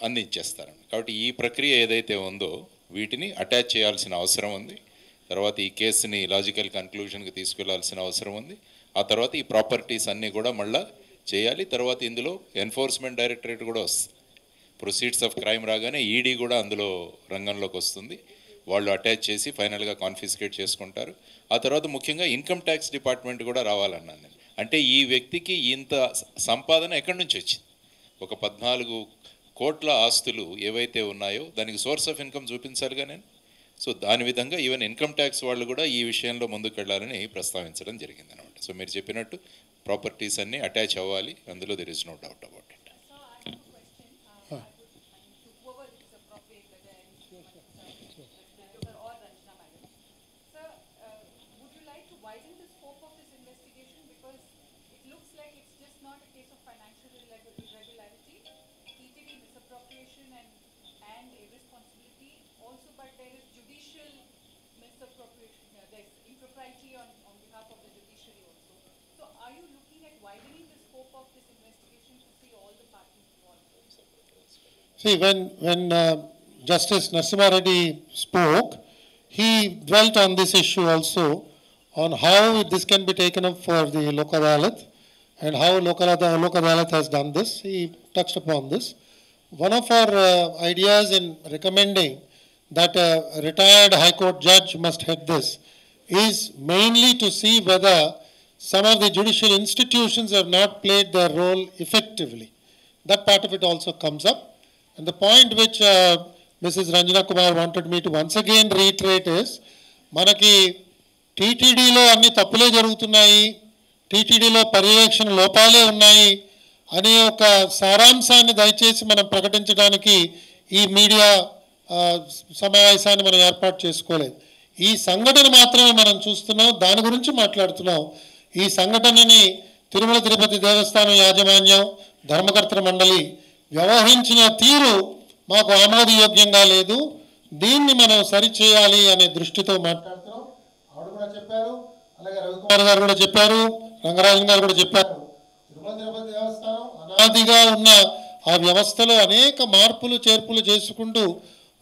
అందించేస్తారు. కాబట్టి ఈ ప్రక్రియ ఏదైతే ఉందో వీటిని అటాచ్ చేయాల్సిన అవసరం ఉంది. తర్వాత ఈ కేసుని లాజికల్ కన్క్లూషన్కి తీసుకెళ్లాల్సిన అవసరం ఉంది. ఆ తర్వాత ఈ ప్రాపర్టీస్ అన్నీ కూడా మళ్ళీ చేయాలి. తర్వాత ఇందులో ఎన్ఫోర్స్మెంట్ డైరెక్టరేట్ కూడా వస్తుంది. ప్రొసీడ్స్ ఆఫ్ క్రైమ్ రాగానే ఈడీ కూడా అందులో రంగంలోకి వస్తుంది. వాళ్ళు అటాచ్ చేసి ఫైనల్గా కాన్ఫిస్కేట్ చేసుకుంటారు. ఆ తర్వాత ముఖ్యంగా ఇన్కమ్ ట్యాక్స్ డిపార్ట్మెంట్ కూడా రావాలన్నాను నేను. అంటే ఈ వ్యక్తికి ఇంత సంపాదన ఎక్కడి నుంచి వచ్చింది? ఒక 14 కోట్ల ఆస్తులు ఏవైతే ఉన్నాయో దానికి సోర్స్ ఆఫ్ ఇన్కమ్ చూపించాలిగా నేను. సో దాని విధంగా ఈవెన్ ఇన్కమ్ ట్యాక్స్ వాళ్ళు కూడా ఈ విషయంలో ముందుకు వెళ్ళాలని ప్రస్తావించడం జరిగింది అనమాట. సో మీరు చెప్పినట్టు ప్రాపర్టీస్ అన్నీ అటాచ్ అవ్వాలి, అందులో there is no doubt about it. See, when Justice Narasimha Reddy spoke, he dwelt on this issue also, on how this can be taken up for the Lok Adalat and how Lok Adalat has done this. He touched upon this. One of our ideas in recommending that a retired High Court judge must head this is mainly to see whether some of the judicial institutions have not played their role effectively. That part of it also comes up. And the point which Mrs. Ranjana Kumar wanted me to once again reiterate is, మనకి టీటీడీలో అన్ని తప్పులే జరుగుతున్నాయి, టీటీడీలో పర్యవేక్షణ లోపాలే ఉన్నాయి అనే ఒక సారాంశాన్ని దయచేసి మనం ప్రకటించడానికి ఈ మీడియా సమావేశాన్ని మనం ఏర్పాటు చేసుకోలేదు. ఈ సంఘటన మాత్రమే మనం చూస్తున్నాం, దాని గురించి మాట్లాడుతున్నాం. ఈ సంఘటనని తిరుమల తిరుపతి దేవస్థానం యాజమాన్యం, ధర్మకర్తల మండలి వ్యవహరించిన తీరు మాకు ఆమోదయోగ్యంగా లేదు, దీన్ని మనం సరిచేయాలి అనే దృష్టితో మాట్లాడుతున్నాం. ఆవిడ కూడా చెప్పారు, అలాగే రవికుమార్ గారు కూడా చెప్పారు, రంగరాజన్ గారు కూడా చెప్పారు. తిరుమల తిరుపతి దేవస్థానం అనాదిగా ఉన్న ఆ వ్యవస్థలో అనేక మార్పులు చేర్పులు చేసుకుంటూ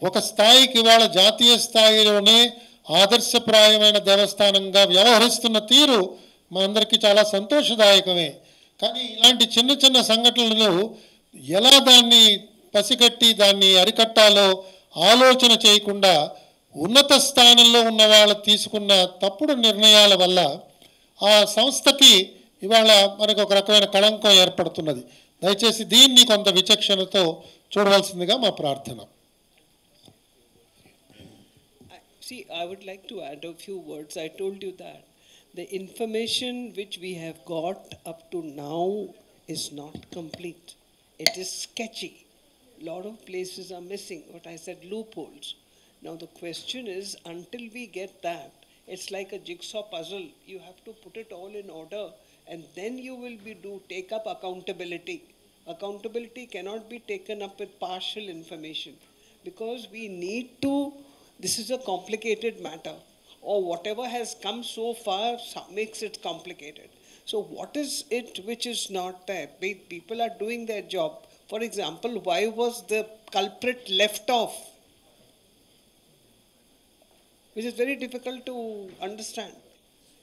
ఒక స్థాయికి ఇవాళ జాతీయ స్థాయిలోనే ఆదర్శప్రాయమైన దేవస్థానంగా వ్యవహరిస్తున్న తీరు మనందరికీ చాలా సంతోషదాయకమే. కానీ ఇలాంటి చిన్న చిన్న సంఘటనలు ఎలా దాన్ని పసిగట్టి దాన్ని అరికట్టాలో ఆలోచన చేయకుండా ఉన్నత స్థానంలో ఉన్న వాళ్ళు తీసుకున్న తప్పుడు నిర్ణయాల వల్ల ఆ సంస్థకి ఇవాళ మనకు ఒక రకమైన కళంకం ఏర్పడుతున్నది. దయచేసి దీన్ని కొంత విచక్షణతో చూడవలసిందిగా మా ప్రార్థన. See, I would like to add a few words. I told you that the information which we have got up to now is not complete. It is sketchy. A lot of places are missing. What I said, loopholes. Now the question is, until we get that, it's like a jigsaw puzzle. You have to put it all in order, and then you will take up accountability. Accountability cannot be taken up with partial information, because we need to. This is a complicated matter, or whatever has come so far makes it complicated. So what is it which is not there? People are doing their job For example, why was the culprit left off? Which is very difficult to understand.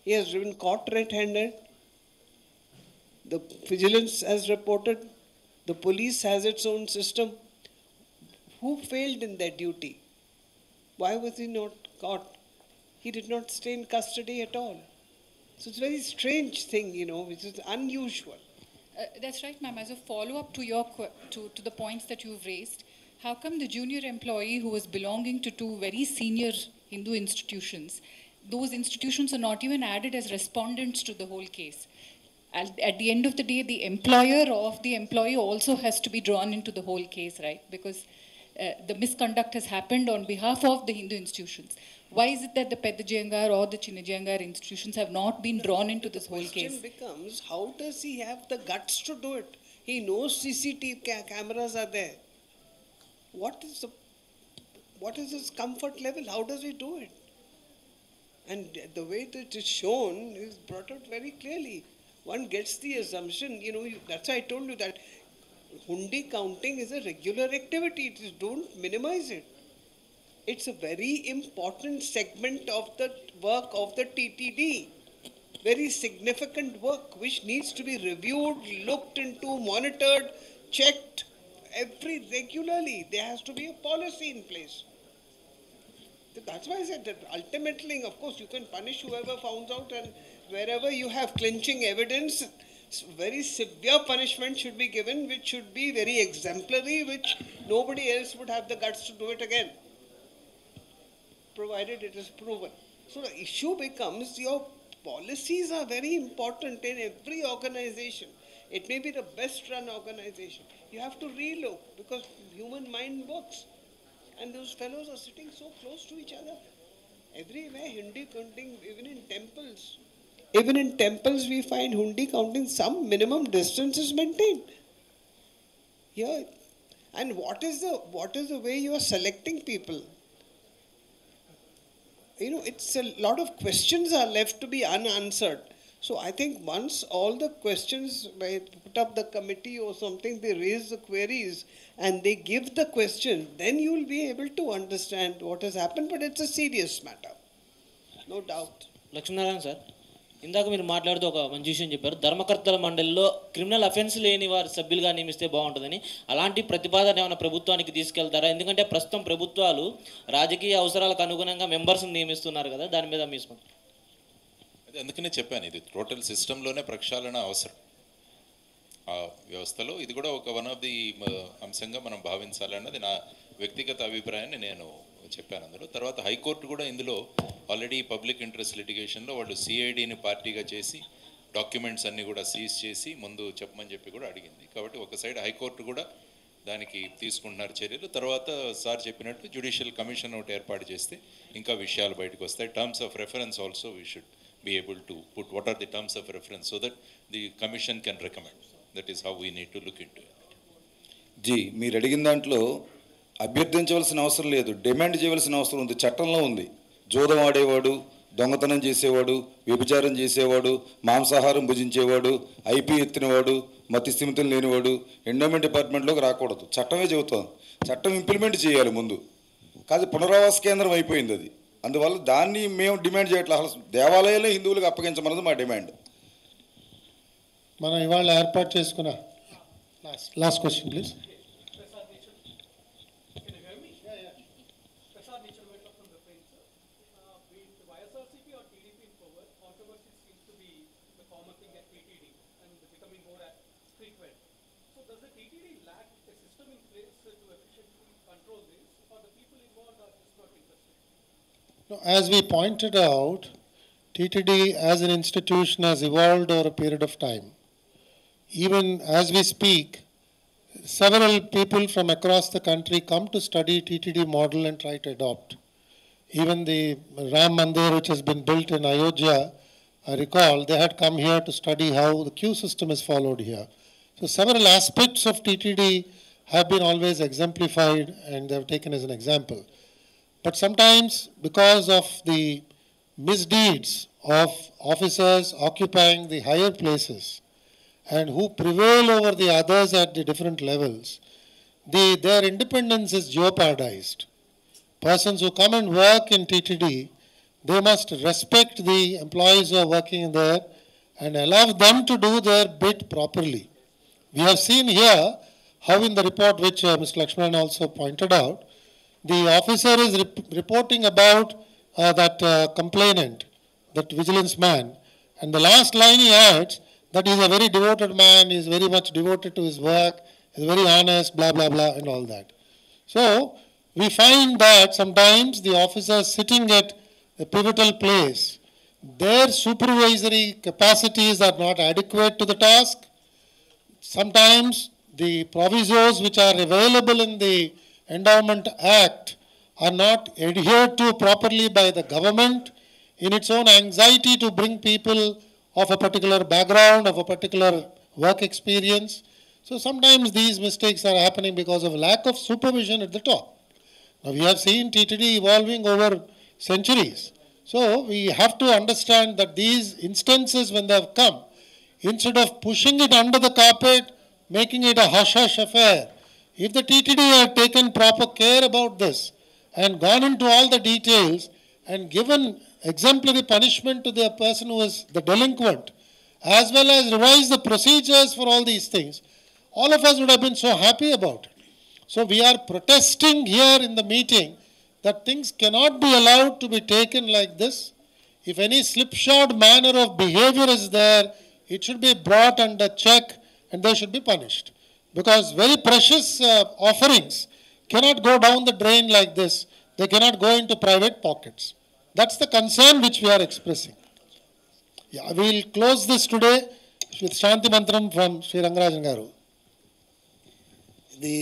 He has been caught red-handed. The vigilance has reported. The police has its own system. Who failed in their duty? Why was he not caught? He did not stay in custody at all. So it's a very strange thing, which is unusual. That's right, ma'am. As a follow-up to your to the points that you've raised, how come the junior employee who was belonging to two very senior Hindu institutions, those institutions are not even added as respondents to the whole case? At the end of the day, the employer of the employee also has to be drawn into the whole case, right? Because the misconduct has happened on behalf of the Hindu institutions. Why is it that the Pedda Jiyangar or the Chinna Jiyangar institutions have not been drawn into this whole case? The question becomes, how does he have the guts to do it? He knows CCTV cameras are there. What is his comfort level? How does he do it? And the way that it is shown is brought out very clearly. One gets the assumption, that's why I told you that hundi counting is a regular activity. Don't minimize it. It's a very important segment of the work of the TTD. Very significant work which needs to be reviewed, looked into, monitored, checked regularly. There has to be a policy in place. That's why I said that ultimately, of course, you can punish whoever finds out, and wherever you have clinching evidence, very severe punishment should be given, which should be very exemplary, which nobody else would have the guts to do it again, provided it is proven. So the issue becomes your policies are very important in every organization. It may be the best run organization. You have to relook because human mind works. And those fellows are sitting so close to each other. Everywhere, hundi counting, even in temples. Even in temples, we find hundi counting, some minimum distance is maintained. Here. And what is the way you are selecting people? It's a lot of questions are left to be unanswered. So I think once all the questions, they put up the committee or something, they raise the queries and they give the question, then you will be able to understand what has happened, but it's a serious matter. No doubt. Lakshminarayan sir, ఇందాక మీరు మాట్లాడుతూ ఒక మంచి విషయం చెప్పారు. ధర్మకర్తల మండలిలో criminal offence లేని వారు సభ్యులుగా నియమిస్తే బాగుంటుందని. అలాంటి ప్రతిపాదన ఏమైనా ప్రభుత్వానికి తీసుకెళ్తారా? ఎందుకంటే ప్రస్తుతం ప్రభుత్వాలు రాజకీయ అవసరాలకు అనుగుణంగా మెంబర్స్ని నియమిస్తున్నారు కదా, దాని మీద మీ స్పందన. అందుకనే చెప్పాను, ఇది టోటల్ సిస్టంలోనే ప్రక్షాళన అవసరం. ఆ వ్యవస్థలో ఇది కూడా ఒక వన్ ఆఫ్ ది అంశంగా మనం భావించాలన్నది నా వ్యక్తిగత అభిప్రాయాన్ని నేను చెప్పాను అందులో. తర్వాత హైకోర్టు కూడా ఇందులో ఆల్రెడీ పబ్లిక్ ఇంట్రెస్ట్ లిటిగేషన్లో వాళ్ళు సిఐడిని పార్టీగా చేసి డాక్యుమెంట్స్ అన్నీ కూడా సీజ్ చేసి ముందు చెప్పమని చెప్పి కూడా అడిగింది. కాబట్టి ఒక సైడ్ హైకోర్టు కూడా దానికి తీసుకుంటున్నారు చర్యలు. తర్వాత సార్ చెప్పినట్టు జ్యుడిషియల్ కమిషన్ ఒకటి ఏర్పాటు చేస్తే ఇంకా విషయాలు బయటకు వస్తాయి. Terms of reference also we should be able to put what are the terms of reference so that the commission can recommend. That is how we need to look into it. జీ, మీరు అడిగిన దాంట్లో అభ్యర్థించవలసిన అవసరం లేదు, demand చేయవలసిన అవసరం ఉంది. చట్టంలో ఉంది. జూదం ఆడేవాడు, దొంగతనం చేసేవాడు, వ్యభిచారం చేసేవాడు, మాంసాహారం భుజించేవాడు, ఐపీ ఎత్తినవాడు, మతి స్థిమితం లేనివాడు ఎండోమెంట్ డిపార్ట్మెంట్లోకి రాకూడదు. చట్టమే చెబుతాం. చట్టం ఇంప్లిమెంట్ చేయాలి ముందు. కాదు పునరావాస కేంద్రం అయిపోయింది అది. అందువల్ల దాన్ని మేము డిమాండ్ చేయట్లేదు. అసలు దేవాలయాలే హిందువులకు అప్పగించమన్నది మా డిమాండ్. మనం ఇవాళ ఏర్పాటు చేసుకున్న last question please. As we pointed out, TTD as an institution has evolved over a period of time. Even as we speak, several people from across the country come to study TTD model and try to adopt. Even the Ram Mandir, which has been built in Ayodhya, I recall they had come here to study how the queue system is followed here. So several aspects of TTD have been always exemplified and they have taken as an example. But sometimes, because of the misdeeds of officers occupying the higher places, and who prevail over the others at the different levels, their independence is jeopardized. Persons who come and work in TTD, they must respect the employees who are working there and allow them to do their bit properly. We have seen here how in the report which Mr. Lakshman also pointed out, the officer is reporting about that complainant, that vigilance man, and the last line he adds that he is a very devoted man, he is very much devoted to his work, he is very honest, blah, blah, blah, and all that. So, we find that sometimes the officers sitting at a pivotal place, their supervisory capacities are not adequate to the task. Sometimes the provisos which are available in the Endowment Act are not adhered to properly by the government in its own anxiety to bring people of a particular background, of a particular work experience. So sometimes these mistakes are happening because of lack of supervision at the top. Now we have seen TTD evolving over centuries. So we have to understand that these instances when they have come, instead of pushing it under the carpet, making it a hush-hush affair, if the TTD had taken proper care about this and gone into all the details and given exemplary punishment to the person who is the delinquent, as well as revised the procedures for all these things, all of us would have been so happy about it. So we are protesting here in the meeting that things cannot be allowed to be taken like this. If any slipshod manner of behavior is there, it should be brought under check and they should be punished. Because very precious offerings cannot go down the drain like this. They cannot go into private pockets. That's the concern which we are expressing. Yeah, we will close this today with Shanti Mantram from Sri Rangarajan Garu. ఇది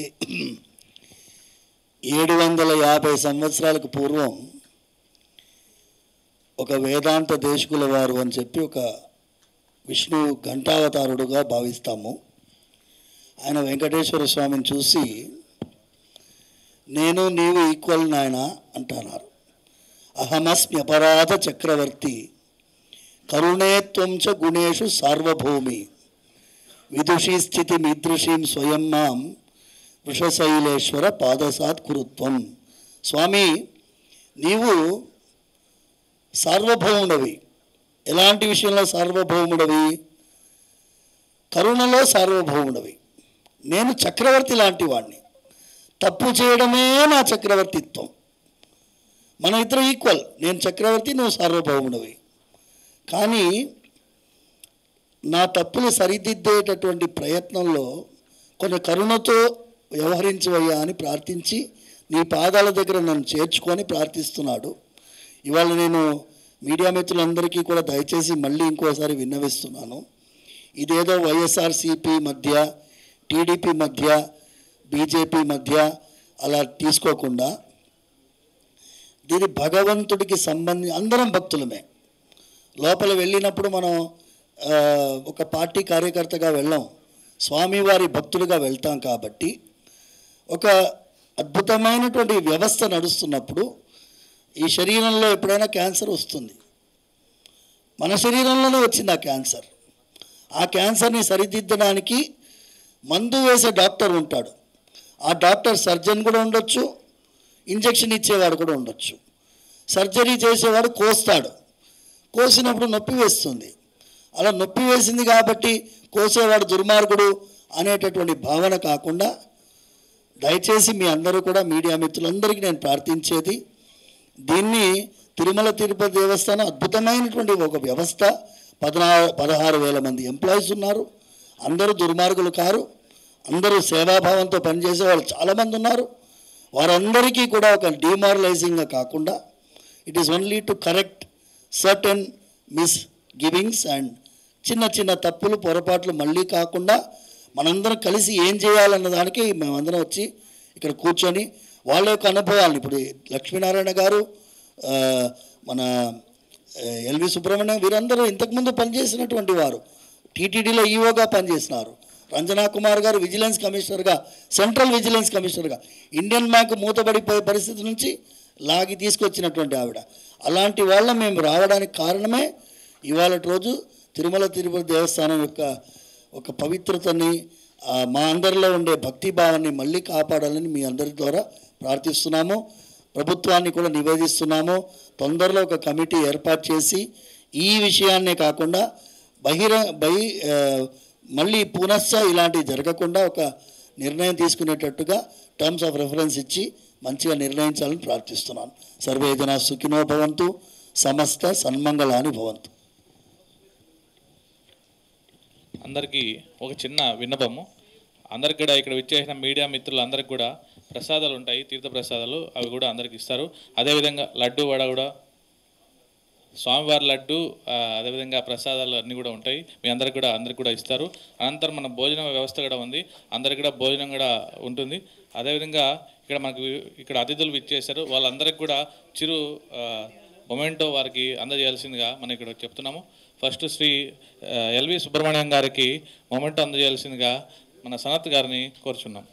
750 సంవత్సరాలకు పూర్వం ఒక వేదాంత దేశకుల వారు అని చెప్పి ఒక విష్ణు ఘంటావతారుడుగా భావిస్తాము. ఆయన వెంకటేశ్వర స్వామిని చూసి నేను నీవు ఈక్వల్ నాయన అంటున్నారు. అహమస్మి అపరాధ చక్రవర్తి కరుణే త్వం చ గుణేషు సార్వభౌమి విదుషీ స్థితి మీదృశీం స్వయం మాం వృషశైలేశ్వర పాదసాత్ కురుత్వం. స్వామి నీవు సార్వభౌముడవి. ఎలాంటి విషయంలో సార్వభౌముడవి? కరుణలో సార్వభౌముడవి. నేను చక్రవర్తి లాంటి వాడిని. తప్పు చేయడమే నా చక్రవర్తిత్వం. మన ఇద్దరు ఈక్వల్. నేను చక్రవర్తి, నువ్వు సార్వభౌముడవి. కానీ నా తప్పులు సరిదిద్దేటటువంటి ప్రయత్నంలో కొన్ని కరుణతో వ్యవహరించవయ్యా అని ప్రార్థించి నీ పాదాల దగ్గర నన్ను చేర్చుకొని ప్రార్థిస్తున్నాడు. ఇవాళ నేను మీడియా మిత్రులందరికీ కూడా దయచేసి మళ్ళీ ఇంకోసారి విన్నవిస్తున్నాను. ఇదేదో వైఎస్ఆర్సీపీ మధ్య, టీడీపీ మధ్య, బీజేపీ మధ్య అలా తీసుకోకుండా దీని భగవంతుడికి సంబంధించి అందరం భక్తులమే. లోపల వెళ్ళినప్పుడు మనం ఒక పార్టీ కార్యకర్తగా వెళ్ళాం, స్వామివారి భక్తులుగా వెళ్తాం. కాబట్టి ఒక అద్భుతమైనటువంటి వ్యవస్థ నడుస్తున్నప్పుడు ఈ శరీరంలో ఎప్పుడైనా క్యాన్సర్ వస్తుంది. మన శరీరంలోనే వచ్చింది ఆ క్యాన్సర్. ఆ క్యాన్సర్ని సరిదిద్దడానికి మందు వేసే డాక్టర్ ఉంటాడు. ఆ డాక్టర్ సర్జన్ కూడా ఉండొచ్చు, ఇంజెక్షన్ ఇచ్చేవాడు కూడా ఉండొచ్చు. సర్జరీ చేసేవాడు కోస్తాడు. కోసినప్పుడు నొప్పి వేస్తుంది. అలా నొప్పి వేసింది కాబట్టి కోసేవాడు దుర్మార్గుడు అనేటటువంటి భావన కాకుండా దయచేసి మీ అందరూ కూడా మీడియా మిత్రులందరికీ నేను ప్రార్థించేది, దీన్ని తిరుమల తిరుపతి దేవస్థానం అద్భుతమైనటువంటి ఒక వ్యవస్థ. 16,000 మంది ఎంప్లాయీస్ ఉన్నారు. అందరూ దుర్మార్గులు కారు. అందరూ సేవాభావంతో పనిచేసే వాళ్ళు చాలామంది ఉన్నారు. వారందరికీ కూడా ఒక డిమారలైజింగ్గా కాకుండా it is only to correct certain miss givings and చిన్న చిన్న తప్పులు పొరపాట్లు మళ్ళీ కాకుండా మనందరం కలిసి ఏం చేయాలన్న దానికి మేమందరం వచ్చి ఇక్కడ కూర్చొని వాళ్ళ యొక్క అనుభవాలను, ఇప్పుడు లక్ష్మీనారాయణ గారు, మన ఎల్వి సుబ్రహ్మణ్యం, వీరందరూ ఇంతకుముందు పనిచేసినటువంటి వారు. టీటీడీలో ఈఓగా పనిచేసినారు. రంజనా కుమార్ గారు విజిలెన్స్ కమిషనర్గా, సెంట్రల్ విజిలెన్స్ కమిషనర్గా, ఇండియన్ బ్యాంక్ మూతపడిపోయే పరిస్థితి నుంచి లాగి తీసుకొచ్చినటువంటి ఆవిడ. అలాంటి వాళ్ళ మేము రావడానికి కారణమే ఇవాళ రోజు తిరుమల తిరుపతి దేవస్థానం యొక్క ఒక పవిత్రతని మా అందరిలో ఉండే భక్తి భావాన్ని మళ్ళీ కాపాడాలని మీ అందరి ద్వారా ప్రార్థిస్తున్నాము. ప్రభుత్వాన్ని కూడా నివేదిస్తున్నాము. తొందరలో ఒక కమిటీ ఏర్పాటు చేసి ఈ విషయాన్నే కాకుండా మళ్ళీ పునశ్చ ఇలాంటివి జరగకుండా ఒక నిర్ణయం తీసుకునేటట్టుగా టర్మ్స్ ఆఫ్ రెఫరెన్స్ ఇచ్చి మంచిగా నిర్ణయించాలని ప్రార్థిస్తున్నాను. సర్వే జనా సుఖినో భవంతు, సమస్త సన్మంగళాని భవంతు. అందరికీ ఒక చిన్న విన్నపము. అందరికి కూడా ఇక్కడ విచ్చేసిన మీడియా మిత్రులందరికీ కూడా ప్రసాదాలు ఉంటాయి, తీర్థ ప్రసాదాలు, అవి కూడా అందరికి ఇస్తారు. అదేవిధంగా లడ్డు వడ కూడా, స్వామివారి లడ్డు, అదేవిధంగా ప్రసాదాలు అన్నీ కూడా ఉంటాయి. మీ అందరికి కూడా ఇస్తారు. అనంతరం మన భోజన వ్యవస్థ కూడా ఉంది, అందరికి కూడా భోజనం కూడా ఉంటుంది. అదేవిధంగా ఇక్కడ అతిథులు విచ్చేశారు, వాళ్ళందరికీ కూడా చిరు మొమెంటో వారికి అందజేయాల్సిందిగా మనం ఇక్కడ చెప్తున్నాము. ఫస్ట్ శ్రీ ఎల్వి సుబ్రహ్మణ్యం గారికి మొమెంటో అందజేయాల్సిందిగా మన సనత్ గారిని కోరుచున్నాం.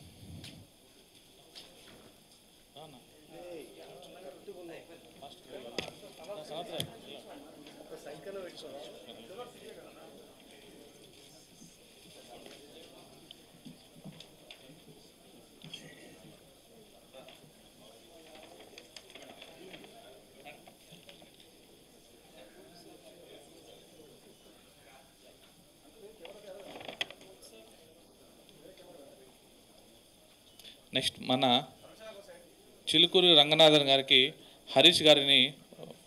నెక్స్ట్ మన చిలుకూరు రంగనాథన్ గారికి హరీష్ గారిని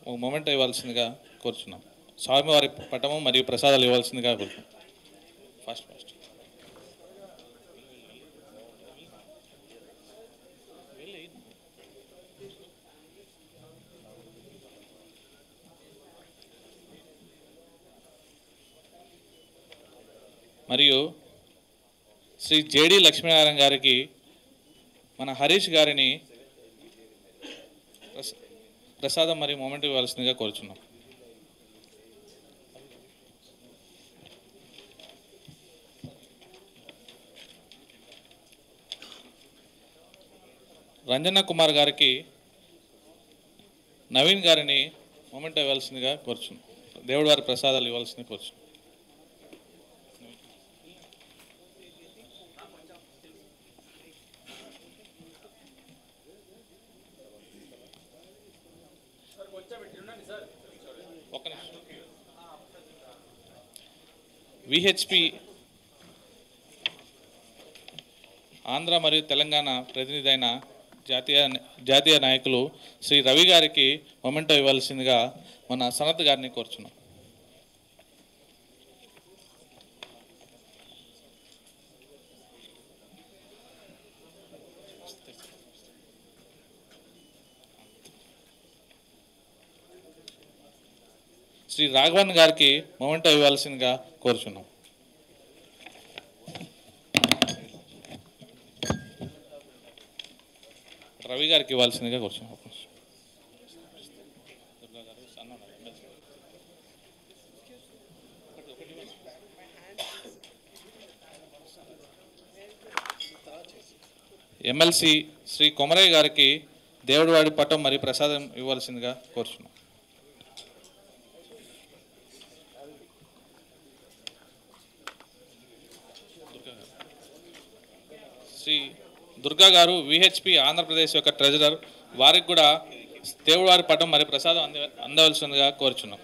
ఒక మొమెంట్ ఇవ్వాల్సిందిగా కోరుచున్నాం. స్వామివారి పటము మరియు ప్రసాదాలు ఇవ్వాల్సిందిగా కోరుచున్నాం. ఫస్ట్ మరియు శ్రీ జేడి లక్ష్మీనారాయణ గారికి మన హరీష్ గారిని ప్రసాదం మరియు మొమెంట్ ఇవ్వాల్సిందిగా కోరుచున్నాం. రంజన కుమార్ గారికి నవీన్ గారిని మొమెంట్ ఇవ్వాల్సిందిగా కోరుచున్నాం. దేవుడి వారి ప్రసాదాలు ఇవ్వాల్సిందిగా కోరుచున్నాం. విహెచ్పి ఆంధ్ర మరియు తెలంగాణ ప్రతినిధి అయిన జాతీయ నాయకులు శ్రీ రవి గారికి మొమెంటో ఇవ్వాల్సిందిగా మన సనత్ గారిని కోరుచున్నాం. శ్రీ రాఘవన్ గారికి మొమెంటో ఇవ్వాల్సిందిగా కోరుచున్నాం. రవి గారికి ఇవ్వాల్సిందిగా కోరుచున్నాం. ఎమ్మెల్సీ శ్రీ కొమరయ్య గారికి దేవుడివాడి పటం మరియు ప్రసాదం ఇవ్వాల్సిందిగా కోరుచున్నాం. శ్రీ దుర్గా గారు విహెచ్పి ఆంధ్రప్రదేశ్ యొక్క ట్రెజరర్, వారికి కూడా దేవుడివారి పటం మరియు ప్రసాదం అందవలసిందిగా కోరుచున్నాం.